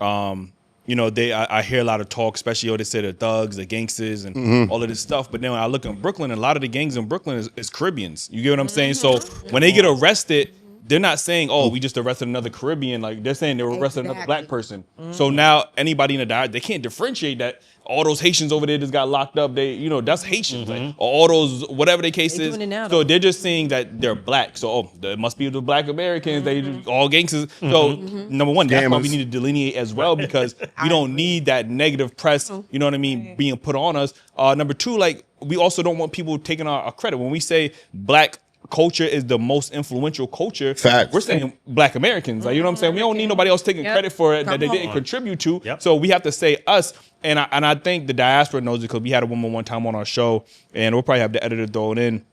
Speaker 6: I hear a lot of talk, especially they say the thugs, the gangsters, and all of this stuff. But then when I look in Brooklyn, a lot of the gangs in Brooklyn is Caribbeans. You get what I'm saying? So when they get arrested, they're not saying, "Oh, we just arrested another Caribbean." Like they're saying they arrested another Black person. So now anybody in the diet, they can't differentiate that. All those Haitians over there just got locked up. They, that's Haitians. Like, or all those, whatever the case is. So they're just saying that they're Black. So, it must be the Black Americans. They all gangsters. So, number one, that's why we need to delineate as well because we don't need that negative press, you know what I mean, being put on us. Number two, like, we also don't want people taking our credit. When we say Black culture is the most influential culture, we're saying Black Americans. Like, you know what I'm saying? We don't need nobody else taking credit for it that they didn't contribute to. So we have to say us. And I think the diaspora knows it because we had a woman one time on our show, and we'll probably have the editor throw it in.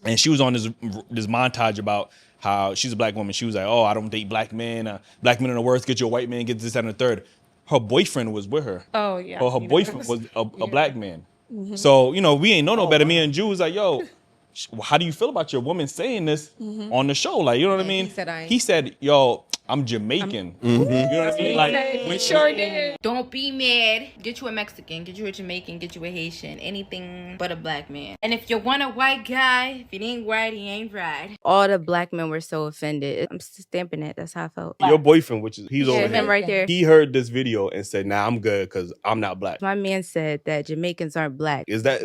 Speaker 6: And she was on this montage about how she's a Black woman. She was like, "Oh, I don't date Black men. Black men are the worst. Get your white man. Get this, that, and the third." Her boyfriend was with her.
Speaker 7: Oh yeah.
Speaker 6: Or her boyfriend was a Black man. So we ain't know no better. Me and Jew was like, "Yo, how do you feel about your woman saying this on the show?" Like, you know what I mean? He said, "Yo, I'm Jamaican." You know what I mean? Like,
Speaker 18: we sure did. Don't be mad. Get you a Mexican, get you a Jamaican, get you a Haitian, anything but a Black man. And if you want a white guy, if it ain't white, he ain't right.
Speaker 11: All the Black men were so offended. I'm stamping it. That's how I felt.
Speaker 6: Your boyfriend, he's over
Speaker 11: him
Speaker 6: here.
Speaker 11: right there.
Speaker 6: He heard this video and said, "Nah, I'm good because I'm not Black."
Speaker 11: My man said that Jamaicans aren't Black.
Speaker 6: Is that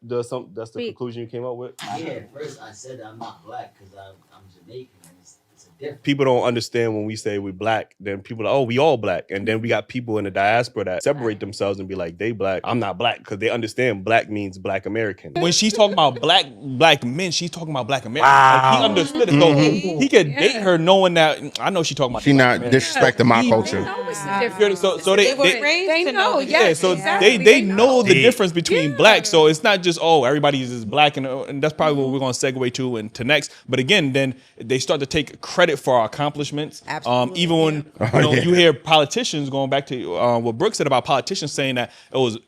Speaker 6: that's the conclusion you came up with?
Speaker 13: Yeah, at first I said I'm not Black because I'm Jamaican. It's a difference.
Speaker 6: People don't understand when we say we're Black, then people are, "Oh, we all Black." And then we got people in the diaspora that separate themselves and be like, they Black. I'm not Black because they understand Black means Black American. When she's talking about Black men, she's talking about Black Americans. Like, he understood it. So he could date her knowing that, I know she's talking about
Speaker 23: She not disrespecting my culture.
Speaker 6: So they
Speaker 7: know.
Speaker 6: Yeah, so they know the difference between Black. So it's not just, oh, everybody is Black. And that's probably what we're going to segue to next. But again, then they start to take credit credit for our accomplishments.
Speaker 8: Absolutely.
Speaker 6: Even when you hear politicians, going back to what Brooke said about politicians saying that it was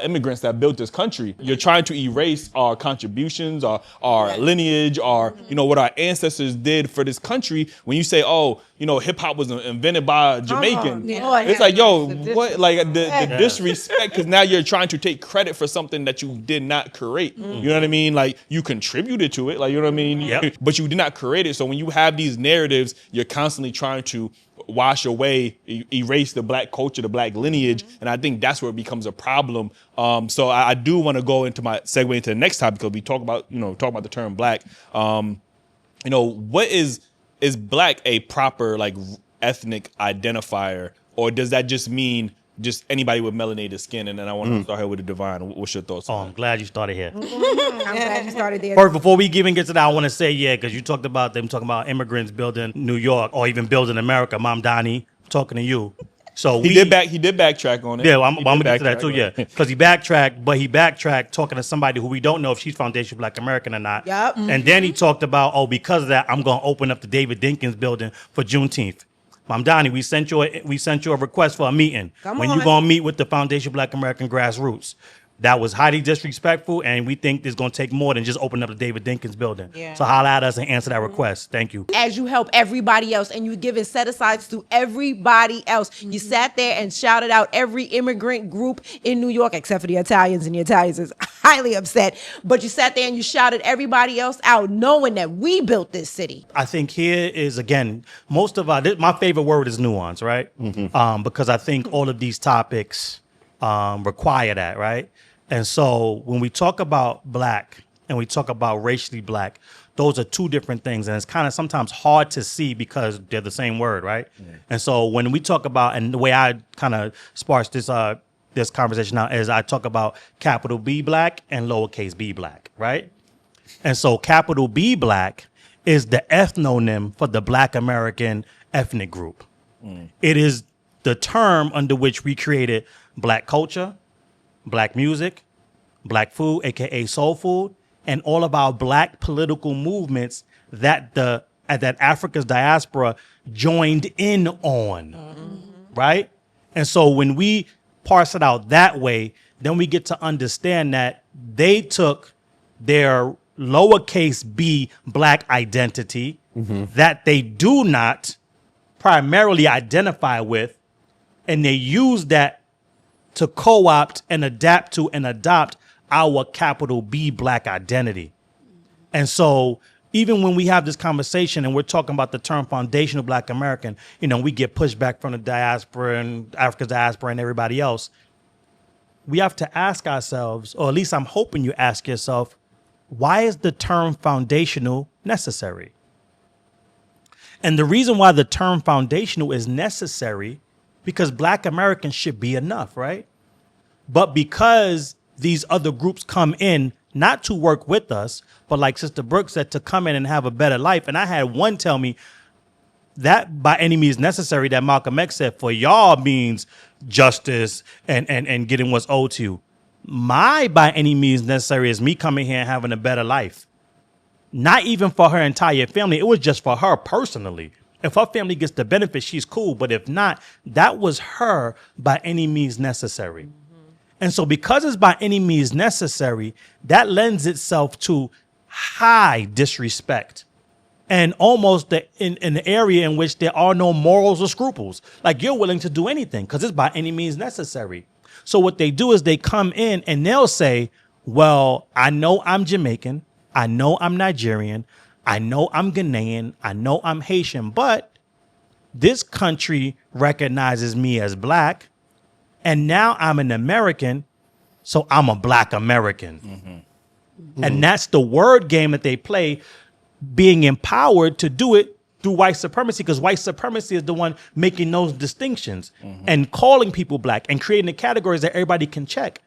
Speaker 6: immigrants that built this country. You're trying to erase our contributions, our lineage, our what our ancestors did for this country. When you say, oh, hip hop was invented by a Jamaican, it's like, yo, what? Like the disrespect, because now you're trying to take credit for something that you did not create. You know what I mean? Like you contributed to it, like, you know what I mean? But you did not create it. So when you have these narratives, you're constantly trying to wash away, erase the black culture, the black lineage. And I think that's where it becomes a problem. So I do want to go into my segue into the next topic, because we talk about the term black. What is black a proper like ethnic identifier, or does that just mean just anybody with melanated skin? And then I want to start here with the Divine. What's your thoughts?
Speaker 22: I'm glad you started here.
Speaker 8: I'm glad you started there.
Speaker 22: First, before we even get to that, I want to say, because you talked about them talking about immigrants building New York or even building America. Mom Donnie, talking to you. So
Speaker 6: he did backtrack on it.
Speaker 22: Yeah, I'm gonna get to that too. Yeah, because he backtracked talking to somebody who we don't know if she's foundation Black American or not.
Speaker 8: Yep.
Speaker 22: And then he talked about, because of that, I'm gonna open up the David Dinkins building for Juneteenth. Mom Donnie, we sent you a request for a meeting. When you gonna meet with the Foundation Black American Grassroots? That was highly disrespectful, and we think it's going to take more than just open up the David Dinkins building. Yeah. So holler at us and answer that request. Thank you.
Speaker 8: As you help everybody else, and you giving set-asides to everybody else. You sat there and shouted out every immigrant group in New York, except for the Italians, and the Italians is highly upset. But you sat there and you shouted everybody else out, knowing that we built this city.
Speaker 22: I think here is, again, my favorite word is nuance, right? Because I think all of these topics require that, right? And so when we talk about black and we talk about racially black, those are two different things. And it's kind of sometimes hard to see because they're the same word, right? And so when we talk about, and the way I kind of sparse this conversation out is I talk about capital B black and lowercase b black, right? And so capital B black is the ethnonym for the Black American ethnic group. It is the term under which we created black culture, black music, black food, aka soul food, and all of our black political movements that Africa's diaspora joined in on, right? And so when we parse it out that way, then we get to understand that they took their lowercase b black identity that they do not primarily identify with, and they use that to co-opt and adapt to and adopt our capital B black identity. And so even when we have this conversation and we're talking about the term foundational Black American, we get pushback from the diaspora and Africa's diaspora and everybody else. We have to ask ourselves, or at least I'm hoping you ask yourself, why is the term foundational necessary? And the reason why the term foundational is necessary, because Black Americans should be enough, right? But because these other groups come in, not to work with us, but like Sister Brooke said, to come in and have a better life. And I had one tell me that by any means necessary, that Malcolm X said, for y'all means justice and getting what's owed to you. My by any means necessary is me coming here and having a better life. Not even for her entire family. It was just for her personally. If her family gets the benefit, she's cool. But if not, that was her by any means necessary. And so because it's by any means necessary, that lends itself to high disrespect and almost in an area in which there are no morals or scruples. Like you're willing to do anything because it's by any means necessary. So what they do is they come in and they'll say, well, I know I'm Jamaican. I know I'm Nigerian. I know I'm Ghanaian. I know I'm Haitian, but this country recognizes me as black. And now I'm an American, so I'm a Black American. And that's the word game that they play, being empowered to do it through white supremacy, because white supremacy is the one making those distinctions and calling people black and creating the categories that everybody can check.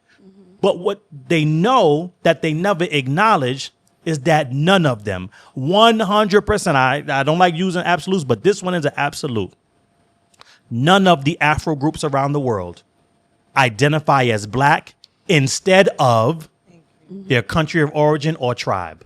Speaker 22: But what they know that they never acknowledge is that none of them, 100%, I don't like using absolutes, but this one is an absolute. None of the Afro groups around the world identify as black instead of their country of origin or tribe.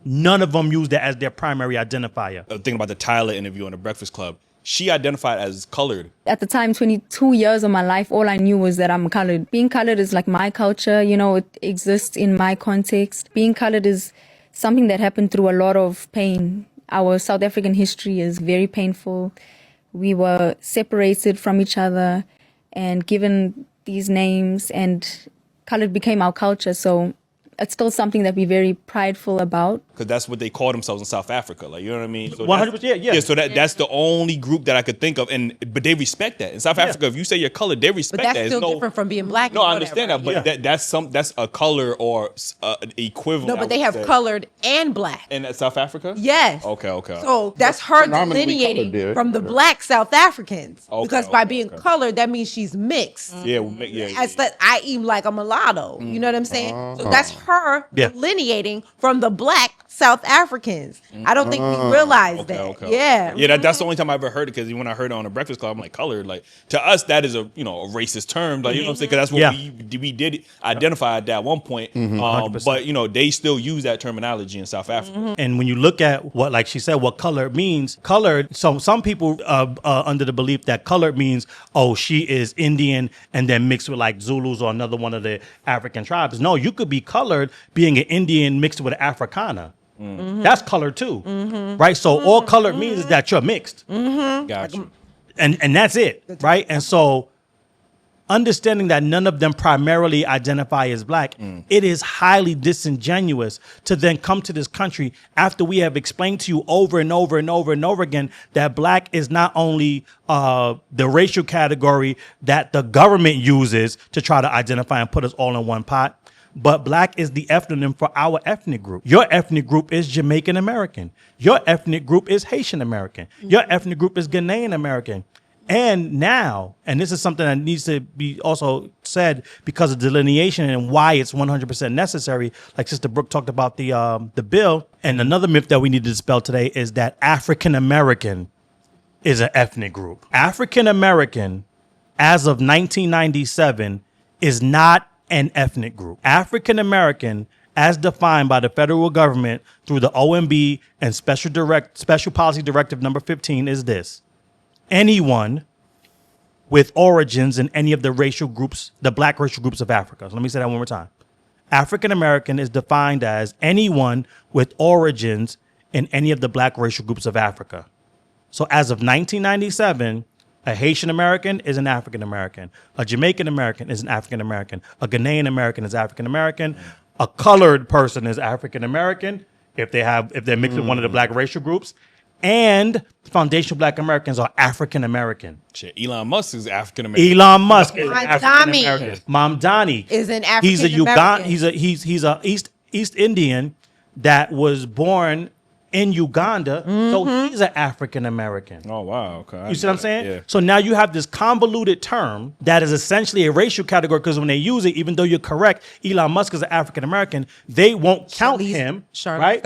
Speaker 22: None of them use that as their primary identifier.
Speaker 6: Thinking about the Tyler interview on the Breakfast Club, she identified as colored.
Speaker 11: At the time, 22 years of my life, all I knew was that I'm colored. Being colored is like my culture, you know, it exists in my context. Being colored is something that happened through a lot of pain. Our South African history is very painful. We were separated from each other and given these names, and colored became our culture. So it's still something that we're very prideful about.
Speaker 6: Because that's what they call themselves in South Africa. Like, you know what I mean? So
Speaker 22: 100%, yeah.
Speaker 6: So that's the only group that I could think of. But they respect that. In South Africa, if you say you're colored, they respect
Speaker 8: But
Speaker 6: that.
Speaker 8: that's still different from being black.
Speaker 6: No, I understand that. But that's a color or equivalent.
Speaker 8: No, but they have colored and black.
Speaker 6: In South Africa?
Speaker 8: Yes.
Speaker 6: Okay.
Speaker 8: So that's her
Speaker 23: Phenomenally
Speaker 8: delineating
Speaker 23: colored,
Speaker 8: from the black South Africans.
Speaker 6: Okay,
Speaker 8: because by being colored, that means she's mixed.
Speaker 6: Yeah,
Speaker 8: As that, i.e. like a mulatto. You know what I'm saying? So that's her delineating from the black South Africans. I don't think we realize that. Yeah.
Speaker 6: Yeah, that's the only time I ever heard it, because when I heard it on the Breakfast Club, I'm like, colored. Like, to us, that is a racist term. Like, you know what I'm saying? Because that's what we did identify at that one point. But they still use that terminology in South Africa.
Speaker 22: And when you look at what, like she said, what colored means, colored, so some people under the belief that colored means, oh, she is Indian and then mixed with like Zulus or another one of the African tribes. No, you could be colored being an Indian mixed with an Afrikaner. That's colored too, right? So all colored means is that you're mixed.
Speaker 6: Gotcha.
Speaker 22: And that's it, right? And so understanding that none of them primarily identify as black, it is highly disingenuous to then come to this country after we have explained to you over and over and over and over again that black is not only the racial category that the government uses to try to identify and put us all in one pot, but black is the ethnonym for our ethnic group. Your ethnic group is Jamaican American. Your ethnic group is Haitian American. Your ethnic group is Ghanaian American. And now, and this is something that needs to be also said because of delineation and why it's 100% necessary, like Sister Brooke talked about the bill. And another myth that we need to dispel today is that African American is an ethnic group. African American, as of 1997, is not an ethnic group. African American, as defined by the federal government through the OMB and Special Policy Directive number 15, is this: anyone with origins in any of the racial groups, the black racial groups of Africa. So let me say that one more time. African American is defined as anyone with origins in any of the black racial groups of Africa. So as of 1997, a Haitian American is an African American. A Jamaican American is an African American. A Ghanaian American is African American. A colored person is African American if they're mixed with one of the black racial groups. And foundational black Americans are African American.
Speaker 6: Shit, Elon Musk is African American.
Speaker 22: Elon Musk is African American. Mamdani
Speaker 8: is an African American.
Speaker 22: He's a East Indian that was born in Uganda, so he's an African American.
Speaker 6: Oh, wow. Okay.
Speaker 22: You see what I'm saying?
Speaker 6: Yeah.
Speaker 22: So now you have this convoluted term that is essentially a racial category, because when they use it, even though you're correct, Elon Musk is an African American, they won't count him, right?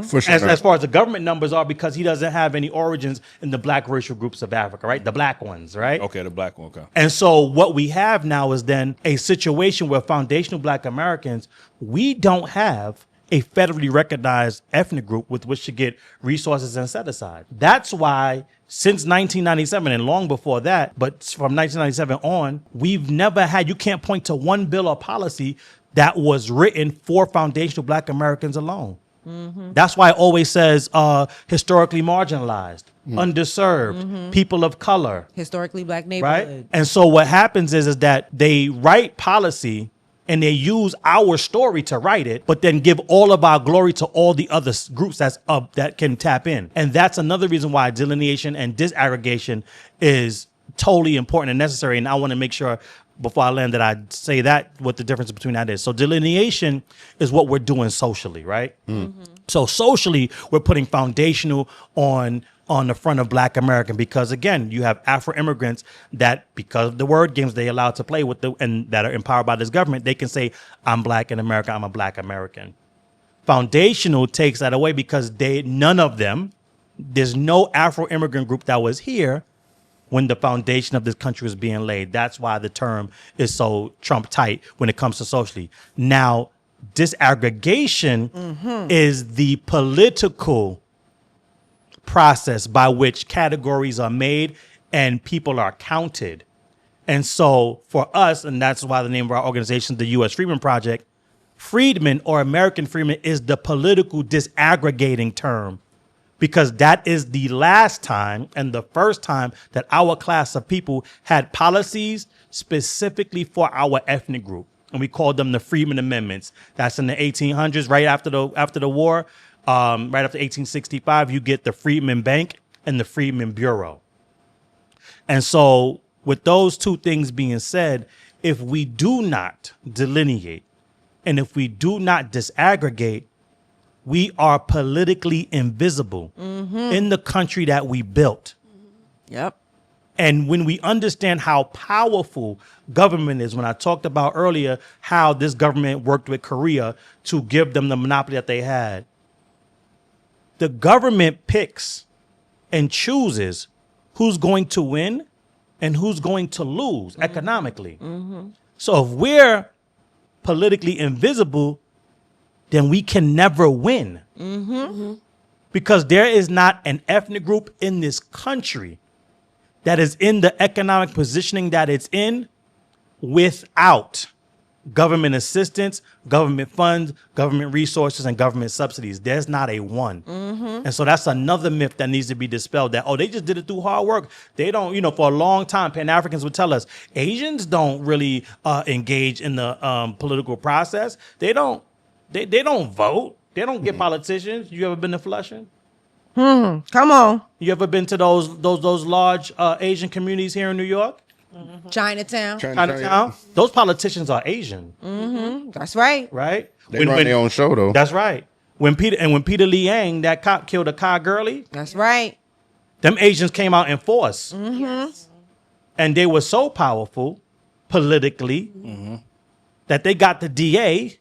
Speaker 8: For
Speaker 22: sure. As far as the government numbers are, because he doesn't have any origins in the black racial groups of Africa, right? The black ones, right?
Speaker 6: Okay, the black one, okay.
Speaker 22: And so what we have now is then a situation where foundational black Americans, we don't have a federally recognized ethnic group with which to get resources and set aside. That's why since 1997 and long before that, but from 1997 on, we've never had, you can't point to one bill or policy that was written for foundational black Americans alone. That's why it always says historically marginalized, underserved, people of color.
Speaker 8: Historically black neighborhood.
Speaker 22: Right? And so what happens is that they write policy and they use our story to write it, but then give all of our glory to all the other groups that can tap in. And that's another reason why delineation and disaggregation is totally important and necessary. And I want to make sure before I land that I say that what the difference between that is. So delineation is what we're doing socially, right? So socially, we're putting foundational on the front of black American, because again, you have Afro immigrants that, because of the word games they allowed to play with and that are empowered by this government, they can say, I'm black in America, I'm a black American. Foundational takes that away because none of them, there's no Afro immigrant group that was here when the foundation of this country was being laid. That's why the term is so Trump tight when it comes to socially. Now, Disaggregation is the political process by which categories are made and people are counted. And so for us, and that's why the name of our organization, the US Freedmen Project, freedmen or American freedmen is the political disaggregating term, because that is the last time and the first time that our class of people had policies specifically for our ethnic group. And we called them the Freedmen Amendments. That's in the 1800s, right after the war, right after 1865, you get the Freedmen Bank and the Freedmen Bureau. And so with those two things being said, if we do not delineate and if we do not disaggregate, we are politically invisible in the country that we built.
Speaker 8: Yep.
Speaker 22: And when we understand how powerful government is, when I talked about earlier how this government worked with Korea to give them the monopoly that they had, the government picks and chooses who's going to win and who's going to lose economically. So if we're politically invisible, then we can never win. Because there is not an ethnic group in this country that is in the economic positioning that it's in without government assistance, government funds, government resources, and government subsidies. There's not a one. And so that's another myth that needs to be dispelled, that, oh, they just did it through hard work. They don't, for a long time, Pan-Africans would tell us, Asians don't really engage in the political process. They don't vote. They don't get politicians. You ever been to Flushing?
Speaker 8: Come on.
Speaker 22: You ever been to those large Asian communities here in New York?
Speaker 8: Chinatown.
Speaker 22: Chinatown. Those politicians are Asian.
Speaker 8: That's right.
Speaker 22: Right?
Speaker 23: They run their own show, though.
Speaker 22: That's right. When Peter Liang, that cop, killed Akai Gurley.
Speaker 8: That's right.
Speaker 22: Them Asians came out in force. And they were so powerful politically that they got the DA.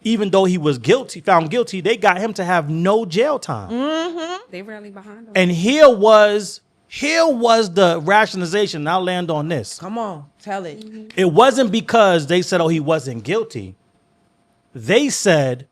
Speaker 22: Even though he was found guilty, they got him to have no jail time.
Speaker 7: They rarely behind them.
Speaker 22: And here was the rationalization. I'll land on this.
Speaker 8: Come on, tell it.
Speaker 22: It wasn't because they said, oh, he wasn't guilty. They said,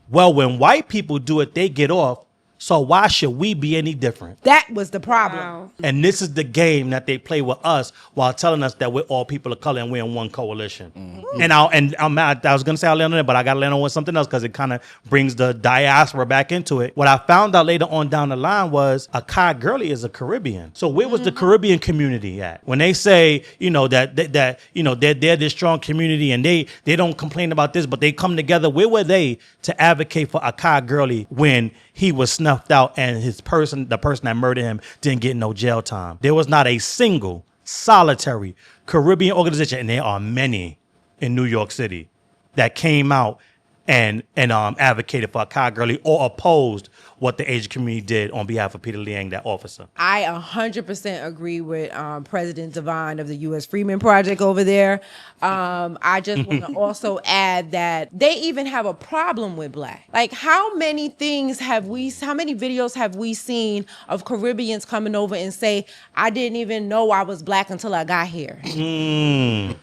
Speaker 22: well, when white people do it, they get off. So why should we be any different?
Speaker 8: That was the problem.
Speaker 22: And this is the game that they play with us while telling us that we're all people of color and we're in one coalition. And I was going to say I'll land on it, but I got to land on with something else because it kind of brings the diaspora back into it. What I found out later on down the line was Akai Gurley is a Caribbean. So where was the Caribbean community at? When they say, that they're this strong community and they don't complain about this, but they come together, where were they to advocate for Akai Gurley when he was snuffed out and the person that murdered him didn't get no jail time? There was not a single solitary Caribbean organization, and there are many in New York City, that came out and advocated for Akai Gurley or opposed what the Asian community did on behalf of Peter Liang, that officer.
Speaker 8: I 100% agree with President Devine of the US Freedmen Project over there. I just want to also add that they even have a problem with black. Like, how many videos have we seen of Caribbeans coming over and say, I didn't even know I was black until I got here.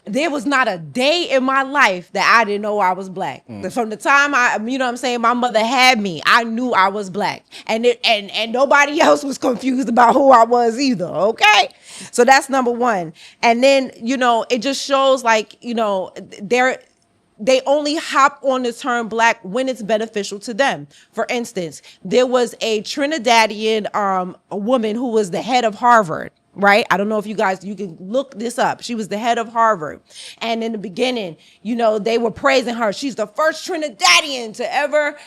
Speaker 8: There was not a day in my life that I didn't know I was black. From the time my mother had me, I knew I was black. And nobody else was confused about who I was either, okay? So that's number one. And then, it just shows they only hop on the term black when it's beneficial to them. For instance, there was a Trinidadian a woman who was the head of Harvard. Right? I don't know if you can look this up. She was the head of Harvard. And in the beginning, they were praising her. She's the first Trinidadian to ever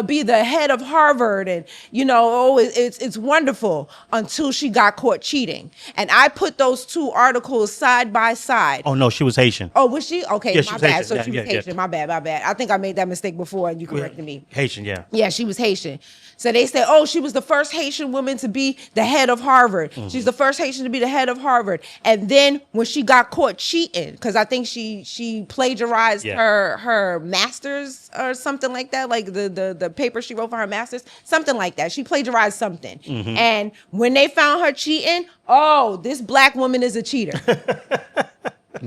Speaker 8: be the head of Harvard. And, it's wonderful until she got caught cheating. And I put those two articles side by side.
Speaker 22: Oh, no, she was Haitian.
Speaker 8: Oh, was she? Okay,
Speaker 22: yeah,
Speaker 8: my bad.
Speaker 22: Haitian.
Speaker 8: So she was Haitian. My bad. I think I made that mistake before and you corrected me.
Speaker 22: Haitian, yeah.
Speaker 8: Yeah, she was Haitian. So they said, oh, she was the first Haitian woman to be the head of Harvard. She's the first Haitian to be the head of Harvard. And then when she got caught cheating, because I think she plagiarized her master's or something like that, like the paper she wrote for her master's, something like that. She plagiarized something. And when they found her cheating, oh, this black woman is a cheater.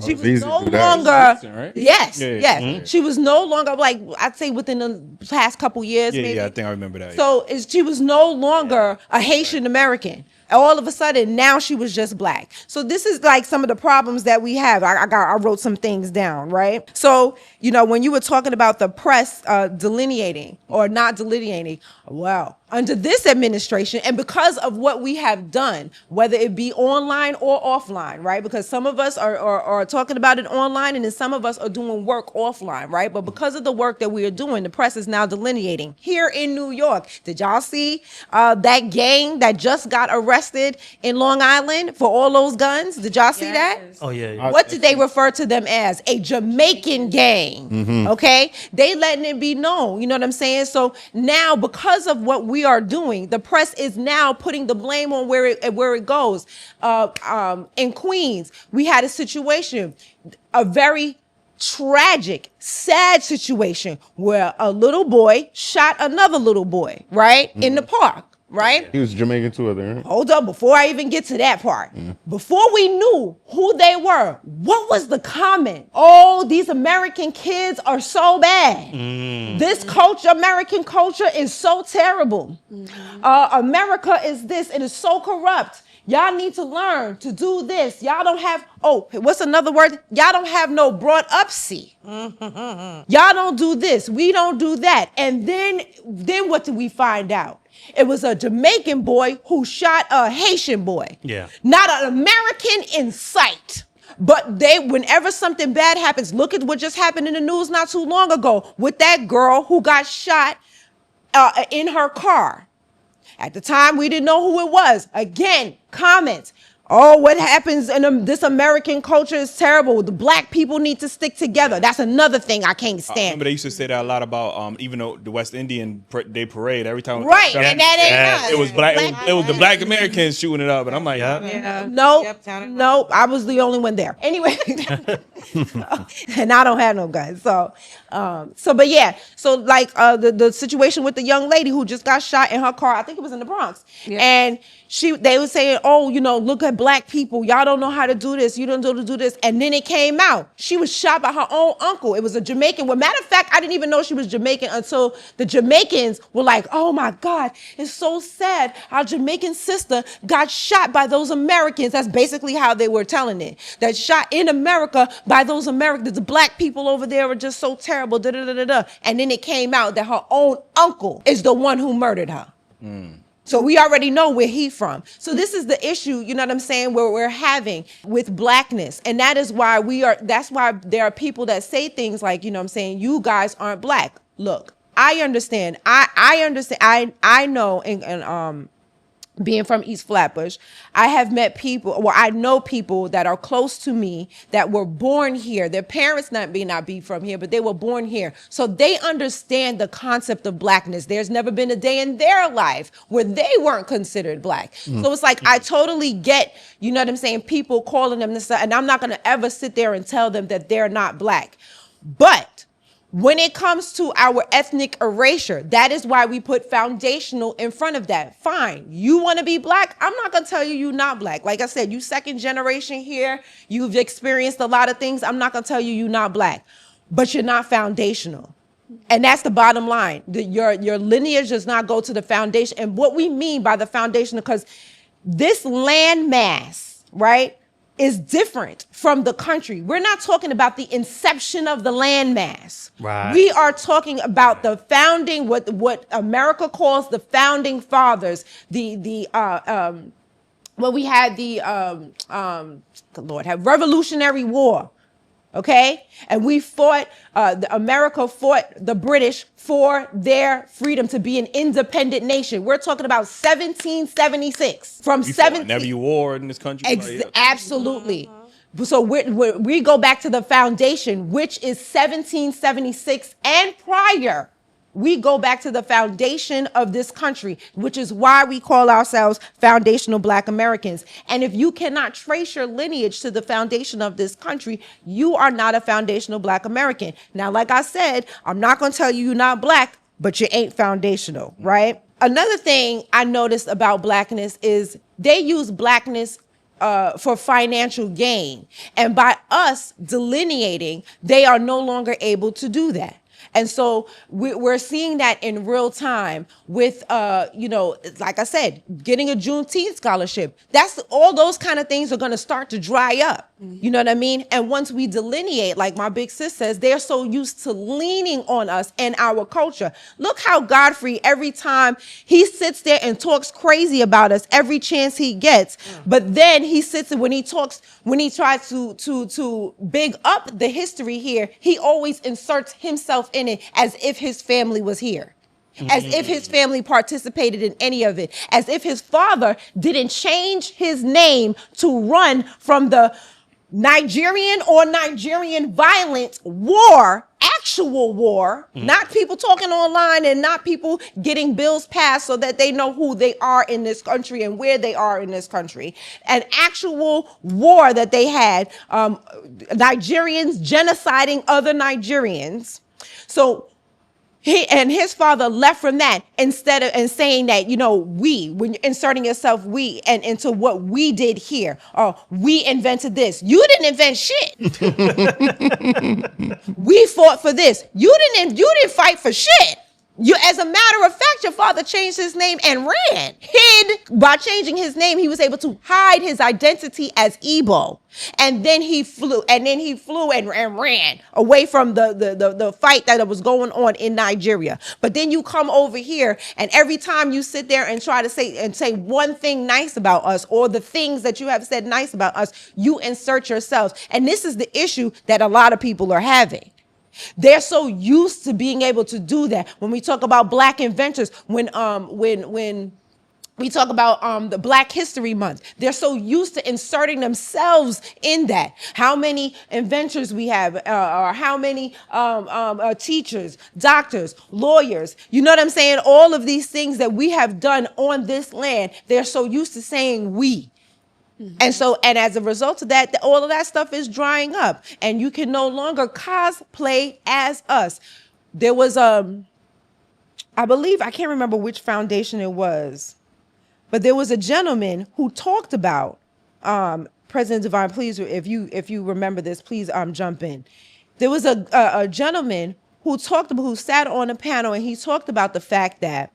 Speaker 8: She was
Speaker 23: Visa
Speaker 8: no
Speaker 23: do that.
Speaker 8: longer.
Speaker 6: right?
Speaker 8: Yes,
Speaker 6: Yeah, yeah.
Speaker 8: yes.
Speaker 6: Mhm.
Speaker 8: She was no longer, like, I'd say within the past couple years,
Speaker 6: Yeah,
Speaker 8: maybe.
Speaker 6: yeah, I think I remember that.
Speaker 8: So she was no longer a Haitian American. All of a sudden, now she was just black. So this is like some of the problems that we have. I wrote some things down, right? So, you know, when you were talking about the press delineating or not delineating, well, under this administration, and because of what we have done, whether it be online or offline, right? Because some of us are talking about it online, and then some of us are doing work offline, right? But because of the work that we are doing, the press is now delineating. Here in New York, did y'all see that gang that just got arrested in Long Island for all those guns? Did y'all see that?
Speaker 22: Oh yeah.
Speaker 8: What did they refer to them as? A Jamaican gang.
Speaker 23: Mhm.
Speaker 8: Okay, they letting it be known. You know what I'm saying? So now, because of what we are doing, the press is now putting the blame on where it goes. In Queens, we had a situation, a very tragic, sad situation where a little boy shot another little boy, right, in the park. Right?
Speaker 23: He was Jamaican too, I think. Right?
Speaker 8: Hold up, before I even get to that part. Before we knew who they were, what was the comment? Oh, these American kids are so bad. This culture, American culture, is so terrible. America is this, it is so corrupt. Y'all need to learn to do this. Y'all don't have, oh, what's another word? Y'all don't have no brought up see. Y'all don't do this. We don't do that. And then what did we find out? It was a Jamaican boy who shot a Haitian boy.
Speaker 22: Yeah.
Speaker 8: Not an American in sight. But whenever something bad happens, look at what just happened in the news not too long ago with that girl who got shot in her car. At the time, we didn't know who it was. Again, comments. Oh, what happens in this American culture is terrible. The black people need to stick together. That's another thing I can't
Speaker 6: I
Speaker 8: stand.
Speaker 6: remember they used to say that a lot about even though the West Indian Day Parade every time.
Speaker 8: Right, and that ain't us.
Speaker 6: It was black. It was the black Americans shooting it up, and I'm like,
Speaker 8: No, I was the only one there. Anyway, and I don't have no guns. But yeah. So like the situation with the young lady who just got shot in her car. I think it was in the Bronx, and they were saying, oh, you know, look at black people. Y'all don't know how to do this. You don't know how to do this. And then it came out. She was shot by her own uncle. It was a Jamaican. Well, matter of fact, I didn't even know she was Jamaican until the Jamaicans were like, oh my God, it's so sad. Our Jamaican sister got shot by those Americans. That's basically how they were telling it. That shot in America by those Americans. The black people over there are just so terrible. Da, da, da, da, da. And then it came out that her own uncle is the one who murdered her. So we already know where he's from. So this is the issue, you know what I'm saying, where we're having with blackness. And that is why that's why there are people that say things like, you know what I'm saying, you guys aren't black. Look, I understand. I understand. I know, and being from East Flatbush, I have met people, well, I know people that are close to me that were born here. Their parents may not be from here, but they were born here. So they understand the concept of blackness. There's never been a day in their life where they weren't considered black. So it's like, I totally get, you know what I'm saying, people calling them this, and I'm not gonna ever sit there and tell them that they're not black. But when it comes to our ethnic erasure, that is why we put foundational in front of that. Fine, you want to be black? I'm not going to tell you you're not black. Like I said, you second generation here. You've experienced a lot of things. I'm not going to tell you you're not black, but you're not foundational. And that's the bottom line. Your lineage does not go to the foundation. And what we mean by the foundation, because this land mass, right, is different from the country. We're not talking about the inception of the landmass.
Speaker 22: Right.
Speaker 8: We are talking about the founding, what America calls the founding fathers. When we had the Revolutionary War. Okay, and we fought. America fought the British for their freedom to be an independent nation. We're talking about 1776. From 17.
Speaker 6: Never you war in this country.
Speaker 8: Absolutely. So we go back to the foundation, which is 1776 and prior. We go back to the foundation of this country, which is why we call ourselves foundational Black Americans. And if you cannot trace your lineage to the foundation of this country, you are not a foundational Black American. Now, like I said, I'm not going to tell you you're not Black, but you ain't foundational, right? Another thing I noticed about Blackness is they use Blackness for financial gain. And by us delineating, they are no longer able to do that. And so we're seeing that in real time with, like I said, getting a Juneteenth scholarship. That's all those kind of things are going to start to dry up. You know what I mean? And once we delineate, like my big sis says, they're so used to leaning on us and our culture. Look how Godfrey, every time he sits there and talks crazy about us every chance he gets, but then he sits and when he tries to big up the history here, he always inserts himself in it as if his family was here. As if his family participated in any of it, as if his father didn't change his name to run from the Nigerian violent war, actual war, not people talking online and not people getting bills passed so that they know who they are in this country and where they are in this country. An actual war that they had, Nigerians genociding other Nigerians. So his father left from that instead of and saying that, when you're inserting yourself, we and into what we did here, or we invented this. You didn't invent shit. We fought for this. You didn't fight for shit. As a matter of fact, your father changed his name and ran. By changing his name, he was able to hide his identity as Igbo. And then he flew and ran away from the fight that was going on in Nigeria. But then you come over here, and every time you sit there and try to say one thing nice about us, or the things that you have said nice about us, you insert yourselves. And this is the issue that a lot of people are having. They're so used to being able to do that. When we talk about Black inventors, when we talk about the Black History Month, they're so used to inserting themselves in that. How many inventors we have, or how many teachers, doctors, lawyers, you know what I'm saying? All of these things that we have done on this land, they're so used to saying we. And as a result of that, all of that stuff is drying up, and you can no longer cosplay as us. There was I believe, I can't remember which foundation it was, but there was a gentleman who talked about President Divine. Please, if you remember this, please jump in. There was a gentleman who sat on a panel, and he talked about the fact that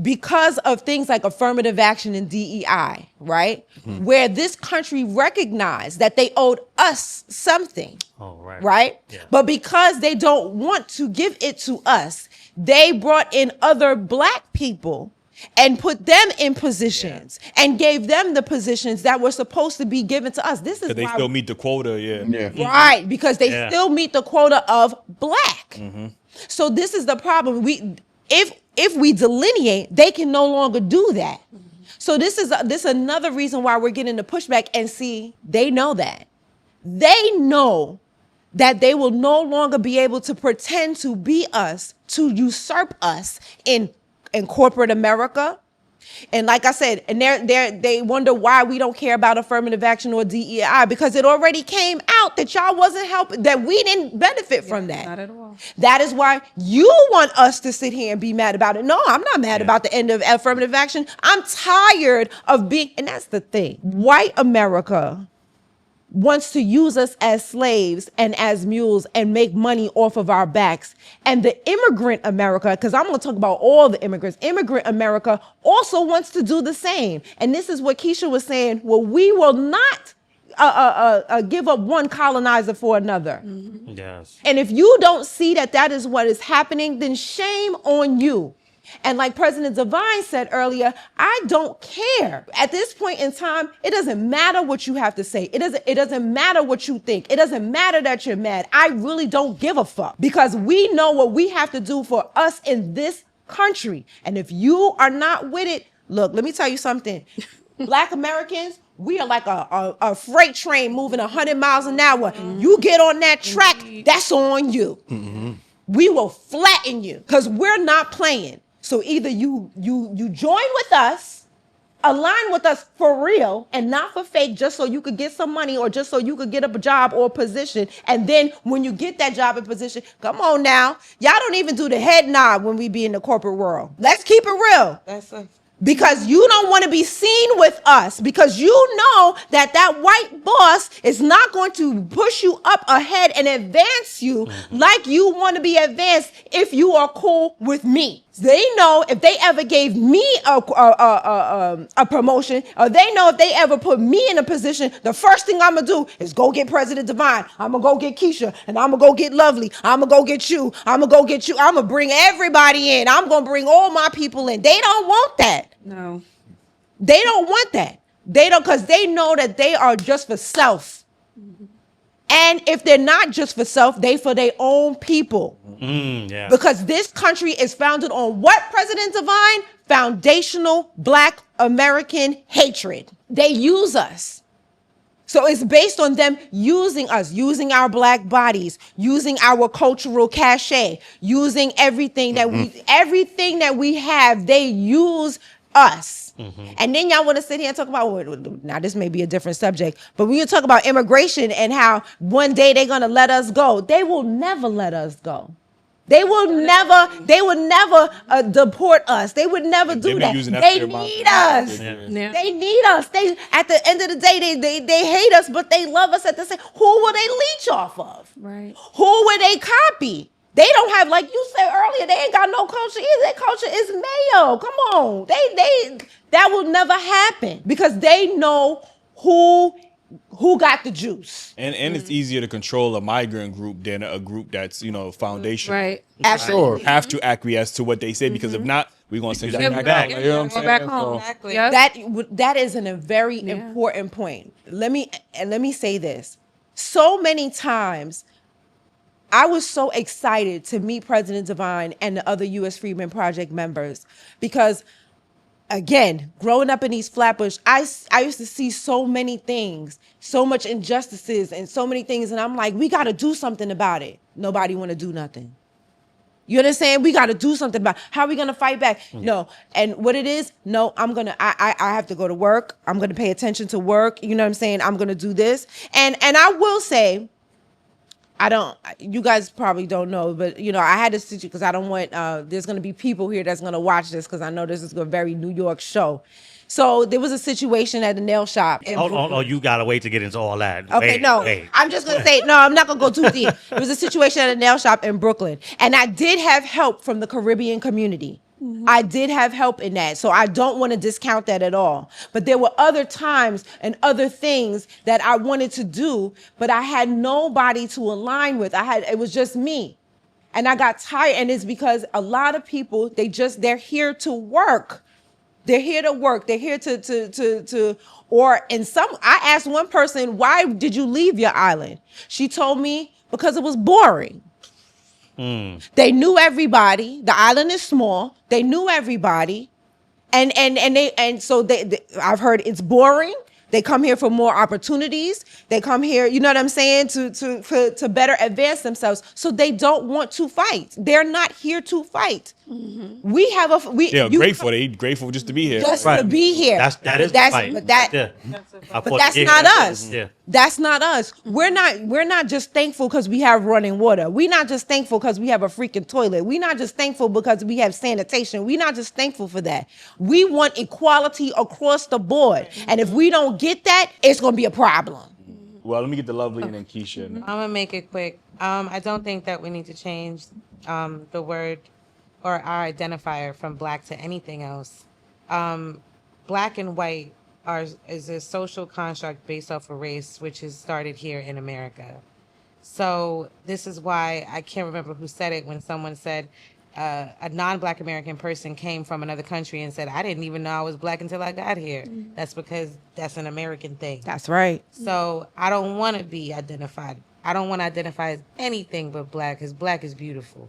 Speaker 8: because of things like affirmative action and DEI, right? Mm-hmm. Where this country recognized that they owed us something, right? Yeah. But because they don't want to give it to us, they brought in other Black people and put them in positions and gave them the positions that were supposed to be given to us. This is
Speaker 6: they still meet the quota,
Speaker 8: right, because they still meet the quota of Black. Mm-hmm. So this is the problem. If we delineate, they can no longer do that. So this is another reason why we're getting the pushback. And see, they know that. They know that they will no longer be able to pretend to be us, to usurp us in corporate America. And like I said, and they wonder why we don't care about affirmative action or DEI, because it already came out that y'all wasn't helping, that we didn't benefit from that. Not at all. That is why you want us to sit here and be mad about it. No, I'm not mad about the end of affirmative action. I'm tired of being, and that's the thing. White America wants to use us as slaves and as mules and make money off of our backs. And the immigrant America, because I'm going to talk about all the immigrants, immigrant America also wants to do the same. And this is what Kesha was saying. Well, we will not give up one colonizer for another. Mm-hmm. Yes. And if you don't see that that is what is happening, then shame on you. And like President Divine said earlier, I don't care. At this point in time, it doesn't matter what you have to say. It doesn't matter what you think. It doesn't matter that you're mad. I really don't give a fuck, because we know what we have to do for us in this country. And if you are not with it, look, let me tell you something. Black Americans, we are like a freight train moving 100 miles an hour. Mm-hmm. You get on that track, that's on you. Mm-hmm. We will flatten you, because we're not playing. So either you join with us, align with us for real and not for fake, just so you could get some money or just so you could get a job or a position. And then when you get that job and position, come on now. Y'all don't even do the head nod when we be in the corporate world. Let's keep it real. Because you don't want to be seen with us, because you know that that white boss is not going to push you up ahead and advance you like you want to be advanced if you are cool with me. They know if they ever gave me a promotion, or they know if they ever put me in a position, the first thing I'm gonna do is go get President Divine. I'm gonna go get Keisha, and I'm gonna go get Lovely. I'm gonna go get you. I'm gonna go get you. I'm gonna bring everybody in. I'm gonna bring all my people in. They don't want that.
Speaker 7: No.
Speaker 8: They don't want that. They don't, because they know that they are just for self. And if they're not just for self, they for their own people.
Speaker 22: Yeah.
Speaker 8: Because this country is founded on what, President Divine? Foundational Black American hatred. They use us. So it's based on them using us, using our Black bodies, using our cultural cachet, using everything that we have. They use us. And then y'all want to sit here and talk about, now this may be a different subject, but when you talk about immigration and how one day they're going to let us go, they will never let us go. They will never deport us. They would never do that. They need us.
Speaker 7: Yeah.
Speaker 8: They need us. They, at the end of the day, they hate us, but they love us at the same. Who will they leech off of?
Speaker 7: Right.
Speaker 8: Who will they copy? They don't have, like you said earlier, they ain't got no culture either. Their culture is mayo. Come on. That will never happen, because they know who got the juice.
Speaker 6: And it's easier to control a migrant group than a group that's, foundation.
Speaker 7: Right.
Speaker 8: Absolutely.
Speaker 6: Have to acquiesce to what they say, because if not, we're going to send you back. You know what I'm saying?
Speaker 7: Back home.
Speaker 9: Exactly.
Speaker 8: That is a very important point. Let me say this. So many times, I was so excited to meet President Divine and the other US Freedmen Project members, because, again, growing up in East Flatbush, I used to see so many things, so much injustices and so many things, and I'm like, we got to do something about it. Nobody want to do nothing. You understand? We got to do something about it. How are we going to fight back? No. And what it is, no, I have to go to work. I'm going to pay attention to work. You know what I'm saying? I'm going to do this. And I will say, you guys probably don't know, but I had to sit you, because I don't want, there's going to be people here that's going to watch this, because I know this is a very New York show. So there was a situation at the nail shop.
Speaker 22: Oh, you gotta wait to get into all that.
Speaker 8: Okay,
Speaker 22: Wait.
Speaker 8: I'm just gonna say, no, I'm not gonna go too deep. There was a situation at a nail shop in Brooklyn, and I did have help from the Caribbean community. I did have help in that, so I don't want to discount that at all. But there were other times and other things that I wanted to do, but I had nobody to align with. It was just me, and I got tired. And it's because a lot of people, they're here to work. They're here to work. They're here I asked one person, why did you leave your island? She told me, because it was boring. They knew everybody. The island is small. They knew everybody. So I've heard it's boring. They come here for more opportunities. They come here, you know what I'm saying, to better advance themselves. So they don't want to fight. They're not here to fight.
Speaker 6: They're grateful. They're grateful just to be here.
Speaker 8: Just to be here.
Speaker 22: But
Speaker 8: that's not us.
Speaker 22: Yeah.
Speaker 8: That's not us. We're not just thankful because we have running water. We're not just thankful because we have a freaking toilet. We're not just thankful because we have sanitation. We're not just thankful for that. We want equality across the board. And if we don't get that, it's gonna be a problem.
Speaker 6: Well, let me get the Lovely and then Keisha.
Speaker 9: I'm gonna make it quick. I don't think that we need to change the word or our identifier from Black to anything else. Black and white is a social construct based off of race, which is started here in America. So this is why I can't remember who said it when someone said a non-Black American person came from another country and said, I didn't even know I was Black until I got here. That's because that's an American thing.
Speaker 8: That's right.
Speaker 9: So I don't want to be identified. I don't want to identify as anything but Black, because Black is beautiful.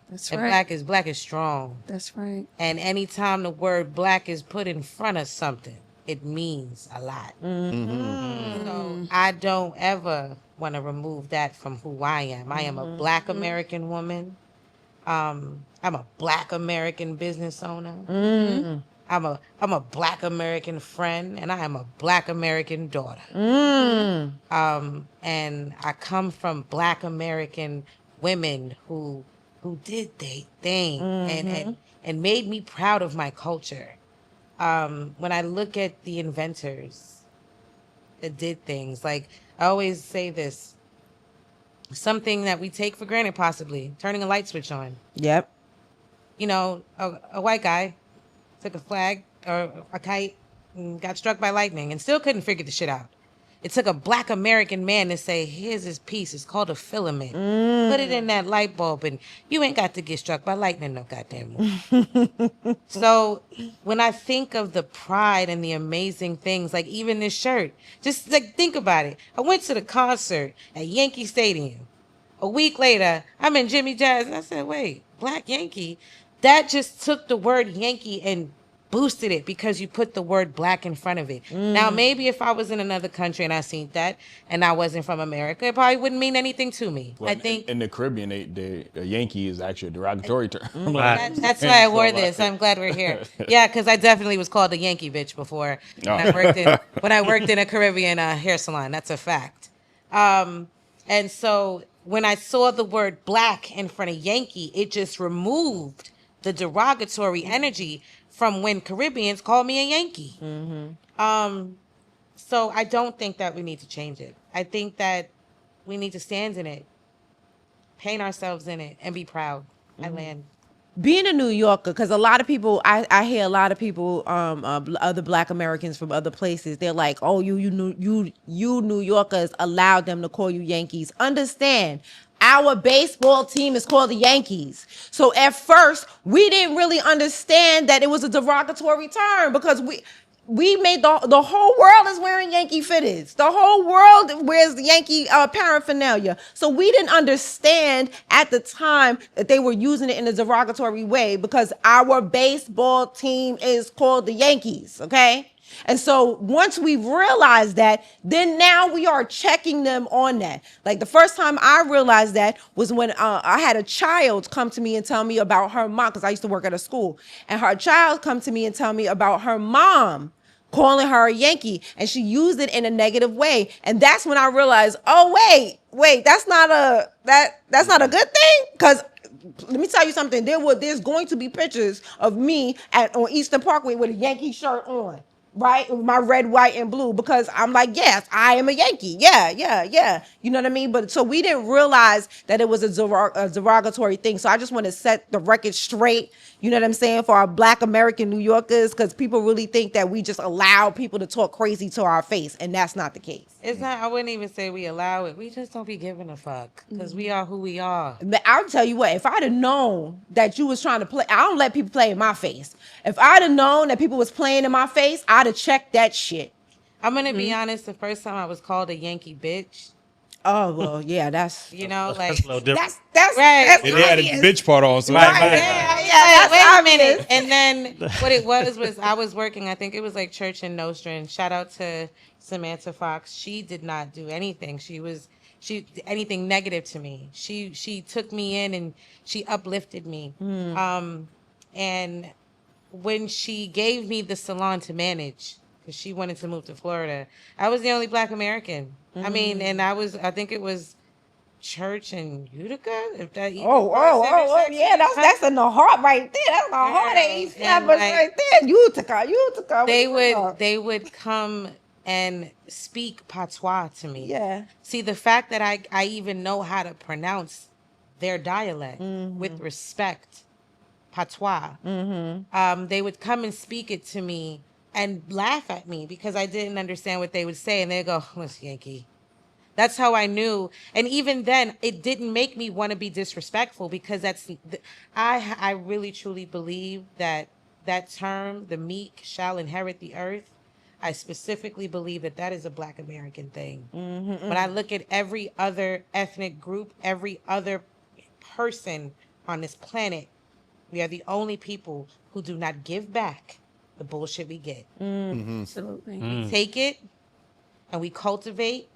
Speaker 7: That's
Speaker 9: and
Speaker 7: right.
Speaker 9: Black is strong.
Speaker 7: That's right.
Speaker 9: And anytime the word Black is put in front of something, it means a lot. So I don't ever want to remove that from who I am. I am a Black American woman. I'm a Black American business owner. I'm a Black American friend, and I am a Black American daughter. And I come from Black American women who did their thing and made me proud of my culture. when I look at the inventors that did things, like I always say this, something that we take for granted, possibly turning a light switch on.
Speaker 8: Yep.
Speaker 9: You know, a white guy took a flag or a kite and got struck by lightning and still couldn't figure the shit out. It took a black American man to say, here's this piece. It's called a filament. Put it in that light bulb and you ain't got to get struck by lightning no goddamn more. So when I think of the pride and the amazing things, like even this shirt, just like think about it. I went to the concert at Yankee Stadium. A week later, I'm in Jimmy Jazz. And I said, wait, Black Yankee? That just took the word Yankee and boosted it because you put the word black in front of it. Now, maybe if I was in another country and I seen that and I wasn't from America, it probably wouldn't mean anything to me.
Speaker 6: Well,
Speaker 9: I think
Speaker 6: in the Caribbean, a Yankee is actually a derogatory term.
Speaker 9: that's why I wore this. I'm glad we're here. Yeah, because I definitely was called a Yankee bitch before when I worked in a Caribbean hair salon. That's a fact. And so when I saw the word black in front of Yankee, it just removed the derogatory energy from when Caribbeans call me a Yankee. So I don't think that we need to change it. I think that we need to stand in it, paint ourselves in it, and be proud. I land.
Speaker 8: Being a New Yorker, because a lot of people, I hear a lot of people, other Black Americans from other places, they're like, oh, you New Yorkers allowed them to call you Yankees. Understand, our baseball team is called the Yankees. So at first, we didn't really understand that it was a derogatory term because we made the whole world is wearing Yankee fitteds. The whole world wears the Yankee paraphernalia. So we didn't understand at the time that they were using it in a derogatory way because our baseball team is called the Yankees, okay? And so once we realized that, then now we are checking them on that. Like the first time I realized that was when I had a child come to me and tell me about her mom, because I used to work at a school, and her child come to me and tell me about her mom calling her a Yankee, and she used it in a negative way. And that's when I realized, oh wait, that's not a good thing. Because let me tell you something. There's going to be pictures of me on Eastern Parkway with a Yankee shirt on, right? With my red, white, and blue, because I'm like, yes, I am a Yankee. Yeah. You know what I mean? But so we didn't realize that it was a derogatory thing. So I just want to set the record straight. You know what I'm saying? For our Black American New Yorkers, because people really think that we just allow people to talk crazy to our face, and that's not the case.
Speaker 9: It's not, I wouldn't even say we allow it. We just don't be giving a fuck because we are who we are.
Speaker 8: I'll tell you what, if I'd have known that you was trying to play, I don't let people play in my face. If I'd have known that people was playing in my face, I'd have checked that shit.
Speaker 9: I'm going to be honest, the first time I was called a Yankee bitch.
Speaker 8: Oh, well, yeah, that's...
Speaker 9: You know, like...
Speaker 22: That's a little different.
Speaker 8: That's
Speaker 9: right.
Speaker 6: They had a bitch part on. So
Speaker 9: Yeah, wait a minute. And then what it was I was working, I think it was like Church in Nostrand. Shout out to Samantha Fox. She did not do anything. She anything negative to me. She took me in and she uplifted me. And when she gave me the salon to manage, because she wanted to move to Florida, I was the only Black American. I mean, and I think it was Church in Utica. If that
Speaker 8: yeah, that's in the heart right there. That's the heart of East Memphis right there. Utica.
Speaker 9: They would come and speak patois to me.
Speaker 8: Yeah.
Speaker 9: See, the fact that I even know how to pronounce their dialect with respect, patois. They would come and speak it to me and laugh at me because I didn't understand what they would say, and they'd go, "What's Yankee?" That's how I knew. And even then, it didn't make me want to be disrespectful because I really truly believe that term, the meek shall inherit the earth. I specifically believe that is a Black American thing. When I look at every other ethnic group, every other person on this planet, we are the only people who do not give back the bullshit we get.
Speaker 7: Absolutely.
Speaker 9: We take it and we cultivate.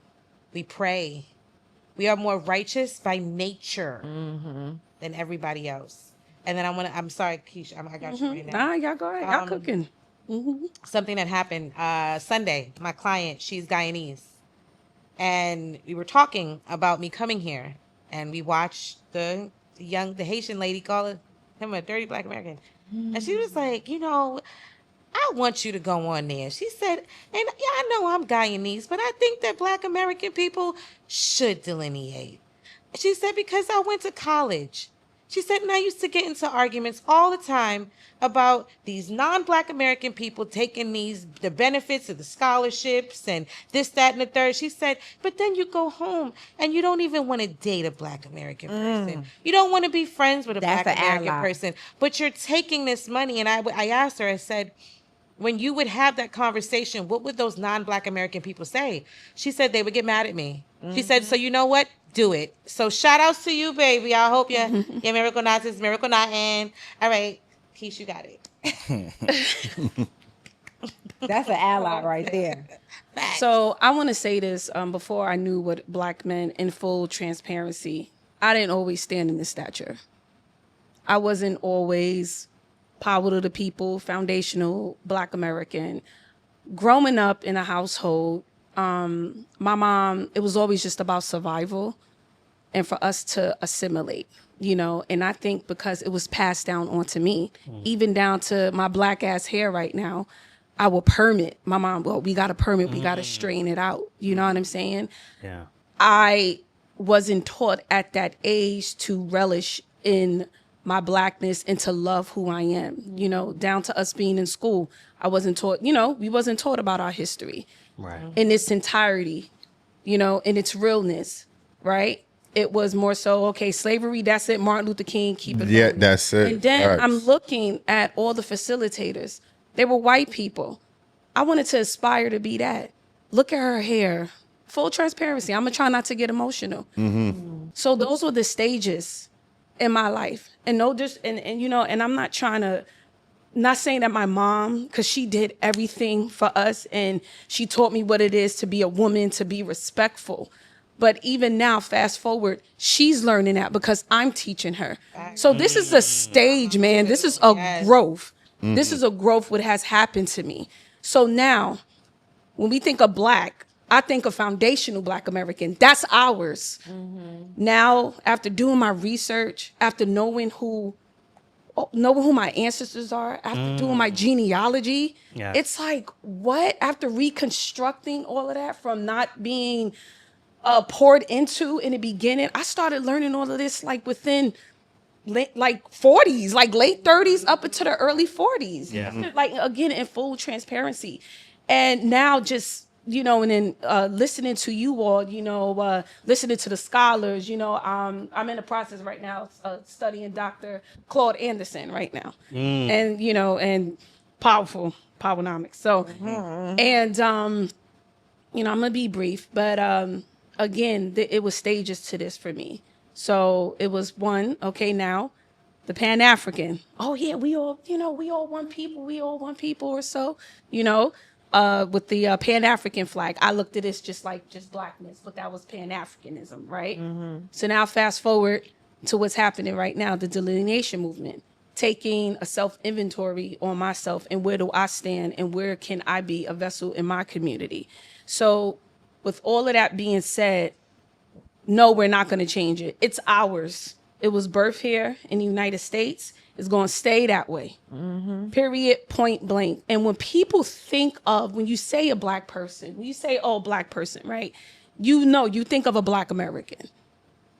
Speaker 9: We pray. We are more righteous by nature than everybody else. And then I'm sorry, Keisha, I got you right now.
Speaker 7: Nah, y'all go ahead. Y'all cooking.
Speaker 9: Something that happened Sunday. My client, she's Guyanese. And we were talking about me coming here. And we watched the Haitian lady call him a dirty Black American. And she was like, I I want you to go on there. She said, and yeah, I know I'm Guyanese, but I think that Black American people should delineate. She said, because I went to college. She said, and I used to get into arguments all the time about these non-Black American people taking the benefits of the scholarships and this, that, and the third. She said, but then you go home and you don't even want to date a Black American person. You don't want to be friends with a
Speaker 8: That's
Speaker 9: Black
Speaker 8: an
Speaker 9: American
Speaker 8: ally.
Speaker 9: person, but you're taking this money. And I asked her, I said, when you would have that conversation, what would those non-Black American people say? She said they would get mad at me. She said, so you know what? Do it. So shout outs to you, baby. I hope your miracle not is miracle not end. All right, Keisha, you got it.
Speaker 8: That's an ally right there.
Speaker 7: So I want to say this before I knew what Black men, in full transparency, I didn't always stand in this stature. I wasn't always power to the people, foundational Black American. Growing up in a household, my mom, it was always just about survival and for us to assimilate, you know, and I think because it was passed down onto me, even down to my Black ass hair right now, I will permit my mom, well, we got to permit, we got to straighten it out. You know what I'm saying?
Speaker 22: Yeah.
Speaker 7: I wasn't taught at that age to relish in my Blackness and to love who I am, you know, down to us being in school. I wasn't taught, you know, we wasn't taught about our history in its entirety, you know, in its realness, right? It was more so, okay, slavery, that's it, Martin Luther King, keep it
Speaker 23: Yeah,
Speaker 7: going.
Speaker 23: that's it.
Speaker 7: And then
Speaker 23: Facts.
Speaker 7: I'm looking at all the facilitators. They were white people. I wanted to aspire to be that. Look at her hair. Full transparency. I'm going to try not to get emotional. So those were the stages in my life. And no, just and you know, and I'm not trying to, not saying that my mom, because she did everything for us and she taught me what it is to be a woman, to be respectful. But even now, fast forward, she's learning that because I'm teaching her. So this is a stage, man. This is a growth. This is a growth what has happened to me. So now, when we think of Black, I think of foundational Black American. That's ours. Now, after doing my research, after knowing who my ancestors are, after doing my genealogy, it's like, what? After reconstructing all of that from not being poured into in the beginning, I started learning all of this like within like 40s, like late 30s up into the early 40s.
Speaker 22: Yeah.
Speaker 7: Like, again, in full transparency. And now just, you know, and then listening to you all, you know, listening to the scholars, you know, I'm in the process right now studying Dr. Claude Anderson right now. And, you know, and powernomics. So, and, you know, I'm going to be brief, but again, it was stages to this for me. So it was one, okay, now the Pan-African. Oh yeah, we all, you know, we all one people or so, you know, with the Pan-African flag. I looked at this just Blackness, but that was Pan-Africanism, right? So now fast forward to what's happening right now, the delineation movement, taking a self-inventory on myself and where do I stand and where can I be a vessel in my community. So with all of that being said, no, we're not going to change it. It's ours. It was birthed here in the United States. It's going to stay that way. Period, point blank. And when people think of, when you say a Black person, when you say, oh, Black person, right? You know, you think of a Black American.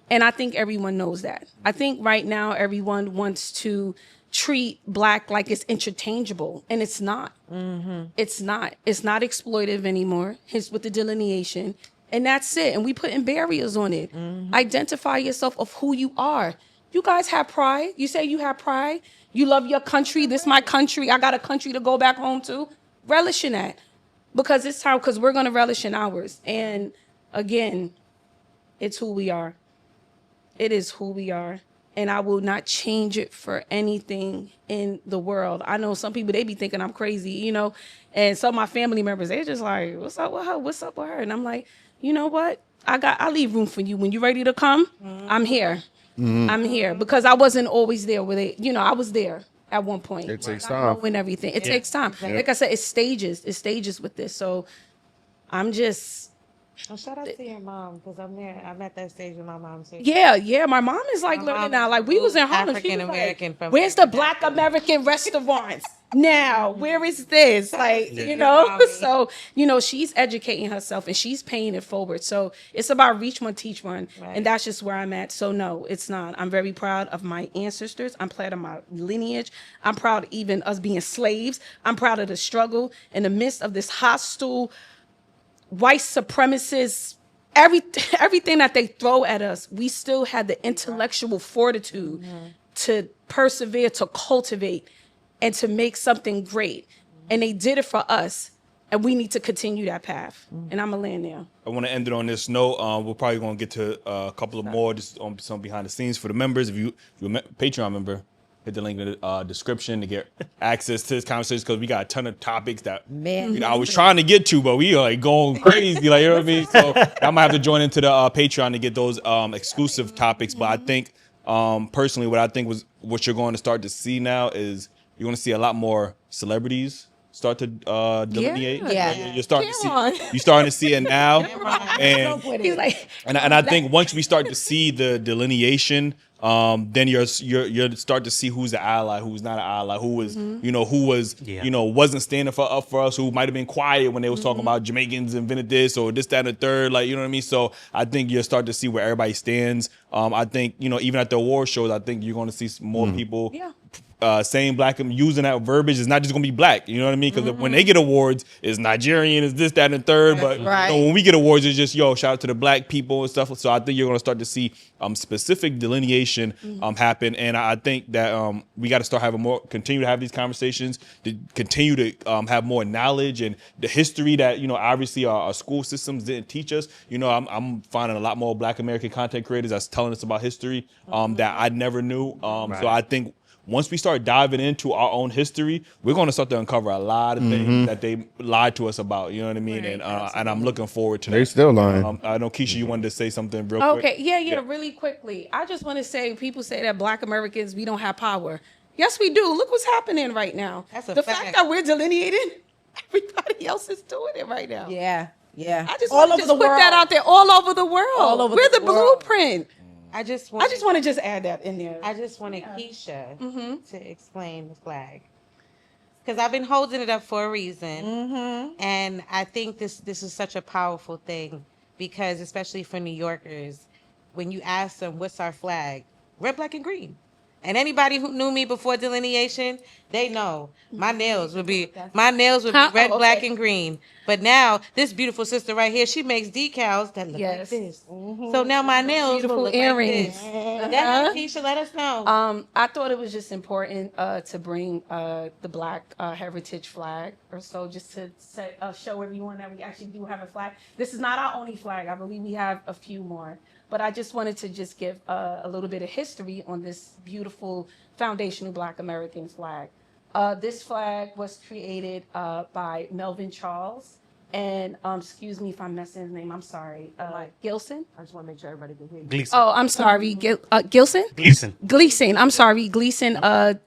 Speaker 7: And I think everyone knows that. I think right now everyone wants to treat Black like it's interchangeable, and it's not. It's not. It's not exploitive anymore. Hence with the delineation. And that's it. And we putting barriers on it. Identify yourself of who you are. You guys have pride. You say you have pride. You love your country. This is my country. I got a country to go back home to. Relish in that. Because it's time, because we're going to relish in ours. And again, it's who we are. It is who we are. And I will not change it for anything in the world. I know some people, they be thinking I'm crazy, you know, and some of my family members, they're just like, what's up with her? What's up with her? And I'm like, you know what? I leave room for you. When you're ready to come, I'm here. I'm here. Because I wasn't always there with it. You know, I was there at one point.
Speaker 23: It takes
Speaker 7: I
Speaker 23: time.
Speaker 7: know and everything. It takes time. Like I said, it's stages. It's stages with this. So I'm just...
Speaker 9: Well, shout out to your mom, because I'm there. I'm at that stage with my mom too.
Speaker 7: Yeah. My mom is like learning now. Like we was in Harlem. She was
Speaker 9: African American.
Speaker 7: like, where's the Black American restaurants? now where is this, like,
Speaker 22: Yeah.
Speaker 7: you know? So, you know, she's educating herself and she's paying it forward. So it's about reach one, teach one. And that's just where I'm at. So no, it's not. I'm very proud of my ancestors. I'm proud of my lineage. I'm proud of even us being slaves. I'm proud of the struggle in the midst of this hostile white supremacist, everything that they throw at us. We still had the intellectual fortitude to persevere, to cultivate, and to make something great. And they did it for us. And we need to continue that path. And I'm going to land there.
Speaker 6: I want to end it on this note. We're probably going to get to a couple of more, just on some behind the scenes for the members. If you're a Patreon member, hit the link in the description to get access to this conversation, because we got a ton of topics that I was trying to get to, but we are like going crazy, like, you know what I mean? So I might have to join into the Patreon to get those exclusive topics. But I think personally, what I think was what you're going to start to see now is you're going to see a lot more celebrities start to delineate.
Speaker 7: Yeah.
Speaker 6: You're starting to see it now. And I think once we start to see the delineation, then you're start to see who's an ally, who's not an ally, who was wasn't standing up for us, who might have been quiet when they was talking about Jamaicans invented this or this, that, and the third, like, you know what I mean? So I think you'll start to see where everybody stands. I think, even at the award shows, I think you're going to see more people saying black and using that verbiage. Is not just gonna be black, you know what I mean? Because when they get awards, it's Nigerian, it's this, that, and the third. But when we get awards, it's just shout out to the black people and stuff. So I think you're gonna start to see specific delineation happen. And I think that we got to start having continue to have these conversations, to continue to have more knowledge and the history that obviously our school systems didn't teach us. I'm finding a lot more Black American content creators that's telling us about history that I never knew. So I think once we start diving into our own history, we're going to start to uncover a lot of things that they lied to us about. You know what I mean? And I'm looking forward to that.
Speaker 23: They still lying.
Speaker 6: I know, Kesha, you wanted to say something real quick.
Speaker 7: Okay, yeah, really quickly. I just want to say, people say that Black Americans, we don't have power. Yes, we do. Look what's happening right now.
Speaker 9: That's a
Speaker 7: the
Speaker 9: fact.
Speaker 7: fact that we're deleneating, everybody else is doing it right now.
Speaker 8: Yeah.
Speaker 7: I just
Speaker 8: All
Speaker 7: want to
Speaker 8: over
Speaker 7: just
Speaker 8: the
Speaker 7: put
Speaker 8: world.
Speaker 7: that out there, all over the world.
Speaker 8: All over
Speaker 7: we're
Speaker 8: the
Speaker 7: the
Speaker 8: world.
Speaker 7: blueprint.
Speaker 9: I just
Speaker 7: want to just add that in there.
Speaker 9: I just wanted Kesha to explain the flag, because I've been holding it up for a reason, and I think this is such a powerful thing, because especially for New Yorkers, when you ask them what's our flag, red, black, and green. And anybody who knew me before delineation, they know my nails would be red, black, and green. But now this beautiful sister right here, she makes decals that look like this. So now my nails will look
Speaker 7: earrings.
Speaker 9: like this. That's Kesha, let us know.
Speaker 7: I thought it was just important to bring the Black heritage flag, or so, just to show everyone that we actually do have a flag. This is not our only flag. I believe we have a few more. But I just wanted to just give a little bit of history on this beautiful foundational Black American flag. This flag was created by Melvin Charles, and excuse me if I'm messing his name, I'm sorry, Gilson?
Speaker 12: I just want to make sure everybody can hear you.
Speaker 22: Gleason.
Speaker 7: Oh, I'm sorry, Gilson? Gleason, I'm sorry, Gleason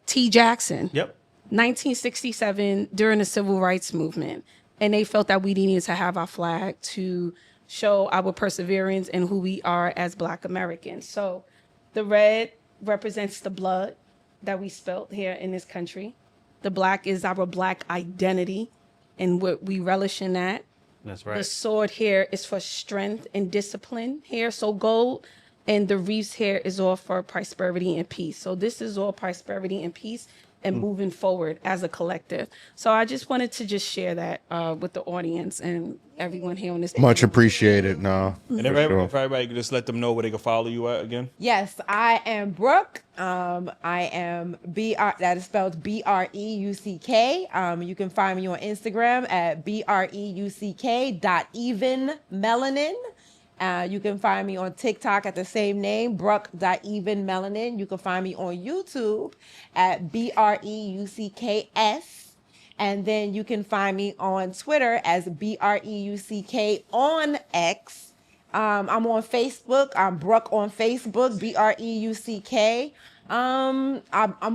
Speaker 7: T. Jackson.
Speaker 22: Yep.
Speaker 7: 1967, during the Civil Rights Movement. And they felt that we needed to have our flag to show our perseverance and who we are as Black Americans. So the red represents the blood that we spilt here in this country. The black is our Black identity, and we relish in that.
Speaker 22: That's right.
Speaker 7: The sword here is for strength and discipline here, so gold. And the wreaths here is all for prosperity and peace. So this is all prosperity and peace and moving forward as a collective. So I just wanted to just share that with the audience and everyone here on this.
Speaker 23: Much appreciated. No.
Speaker 6: And if everybody could just let them know where they can follow you at again.
Speaker 8: Yes, I am Brooke. I am that is spelled Breuck. You can find me on Instagram at breuck.evenmelanin. You can find me on TikTok at the same name, Brooke.evenmelanin. You can find me on YouTube at BREUCKS. And then you can find me on Twitter as BREUCK on X. I'm on Facebook. I'm Brooke on Facebook, BREUCK. I'm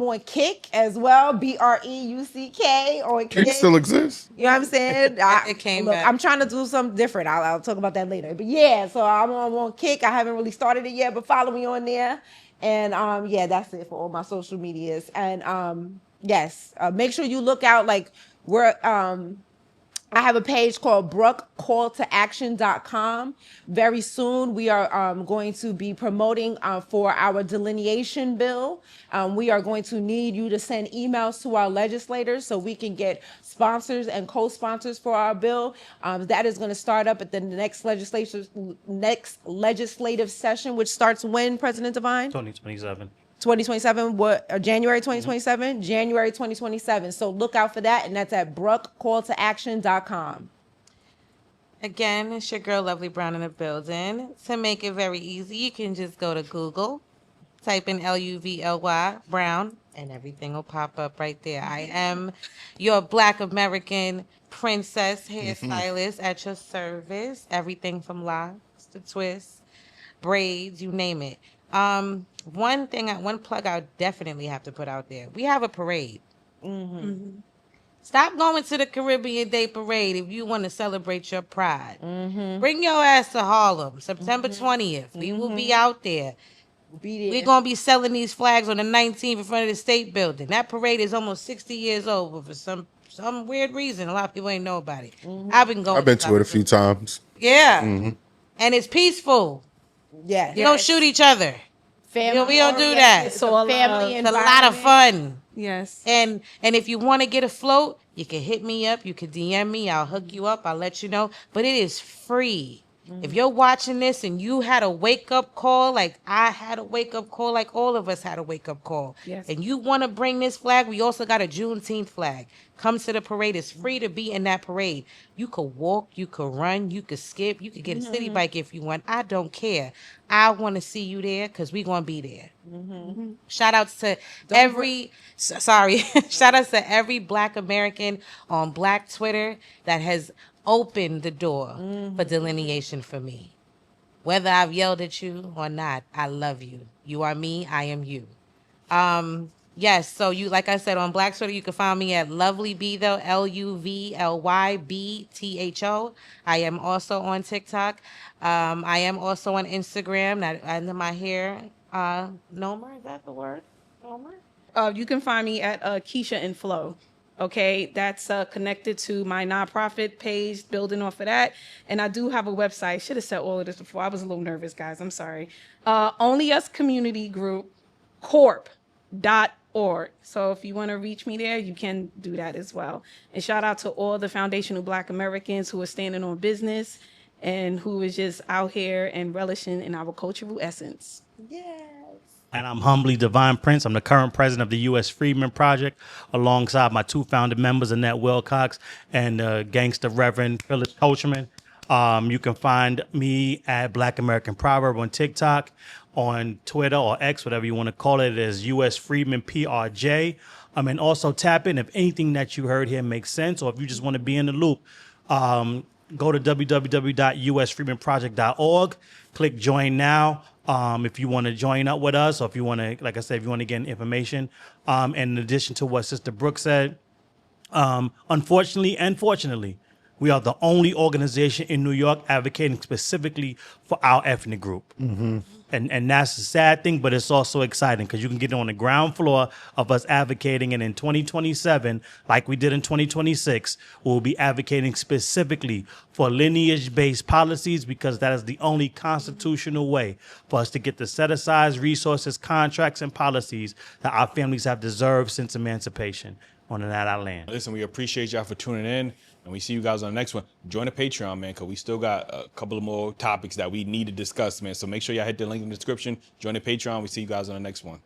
Speaker 8: on Kick as well, BREUCK on Kick.
Speaker 23: Kick still exists.
Speaker 8: You know what I'm saying?
Speaker 9: It came
Speaker 8: look,
Speaker 9: back.
Speaker 8: I'm trying to do something different. I'll talk about that later. But yeah, so I'm on Kick. I haven't really started it yet, but follow me on there. And yeah, that's it for all my social medias. And Yes. Make sure you look out. Like we're I have a page called brookcalltoaction.com. Very soon, we are going to be promoting for our delineation bill. We are going to need you to send emails to our legislators so we can get sponsors and co-sponsors for our bill. That is going to start up at the next legislative session, which starts when, President Devine?
Speaker 22: 2027.
Speaker 8: 2027, what, January 2027? January 2027. So look out for that, and that's at brookcalltoaction.com.
Speaker 9: Again, it's your girl, Lovely Brown in the building. To make it very easy, you can just go to Google, type in LUVLY, Brown, and everything will pop up right there. I am your Black American princess hairstylist at your service. Everything from locks to twists, braids, you name it. One plug I definitely have to put out there. We have a parade. Stop going to the Caribbean Day Parade if you want to celebrate your pride. Bring your ass to Harlem, September 20th. We will be out there. We're going to be selling these flags on the 19th in front of the State Building. That parade is almost 60 years old, but for some weird reason, a lot of people ain't know about it. I've been
Speaker 23: to it a few times.
Speaker 9: Yeah.
Speaker 23: Mm-hmm.
Speaker 9: And it's peaceful.
Speaker 8: Yeah.
Speaker 9: You don't shoot each other.
Speaker 8: Family
Speaker 9: we don't do that.
Speaker 8: It's a family
Speaker 9: It's a lot of fun.
Speaker 7: Yes.
Speaker 9: And if you want to get a float, you can hit me up. You can DM me. I'll hook you up. I'll let you know. But it is free. If you're watching this and you had a wake-up call, like I had a wake-up call, like all of us had a wake-up call,
Speaker 7: Yes.
Speaker 9: and you want to bring this flag, we also got a Juneteenth flag. Come to the parade. It's free to be in that parade. You could walk, you could run, you could skip, you could get a city bike if you want. I don't care. I want to see you there because we're going to be there. Shout outs to shout outs to every Black American on Black Twitter that has opened the door for delineation for me. Whether I've yelled at you or not, I love you. You are me, I am you. Yes, so you, like I said, on Black Twitter, you can find me at LuvlyBtho, LUVLYBTHO. I am also on TikTok. I am also on Instagram. Under my hair, Nomer, is that the word? Nomer?
Speaker 7: You can find me at Kesha and Flow. Okay, that's connected to my nonprofit page, building off of that. And I do have a website. Should have said all of this before. I was a little nervous, guys. I'm sorry. Only Us Community Group Corp.org. So if you want to reach me there, you can do that as well. And shout out to all the foundational Black Americans who are standing on business and who is just out here and relishing in our cultural essence.
Speaker 22: And I'm humbly Divine Prince. I'm the current president of the US Freedmen Project, alongside my two founding members, Annette Wilcox and gangster Reverend Phyllis Coachman. You can find me at Black American Proverb on TikTok, on Twitter or X, whatever you want to call it, as US Freedmen PRJ. And also tap in if anything that you heard here makes sense, or if you just want to be in the loop. Go to www.usfreemanproject.org. Click join now. If you want to join up with us, or if you want to, like I said, if you want to get information. And in addition to what Sister Brooke said, unfortunately and fortunately, we are the only organization in New York advocating specifically for our ethnic group. And that's a sad thing, but it's also exciting because you can get on the ground floor of us advocating. And in 2027, like we did in 2026, we'll be advocating specifically for lineage-based policies, because that is the only constitutional way for us to get the set-aside resources, contracts, and policies that our families have deserved since emancipation on our land.
Speaker 6: Listen, we appreciate y'all for tuning in, and we see you guys on the next one. Join the Patreon, man, because we still got a couple of more topics that we need to discuss, man. So make sure y'all hit the link in the description. Join the Patreon. We see you guys on the next one.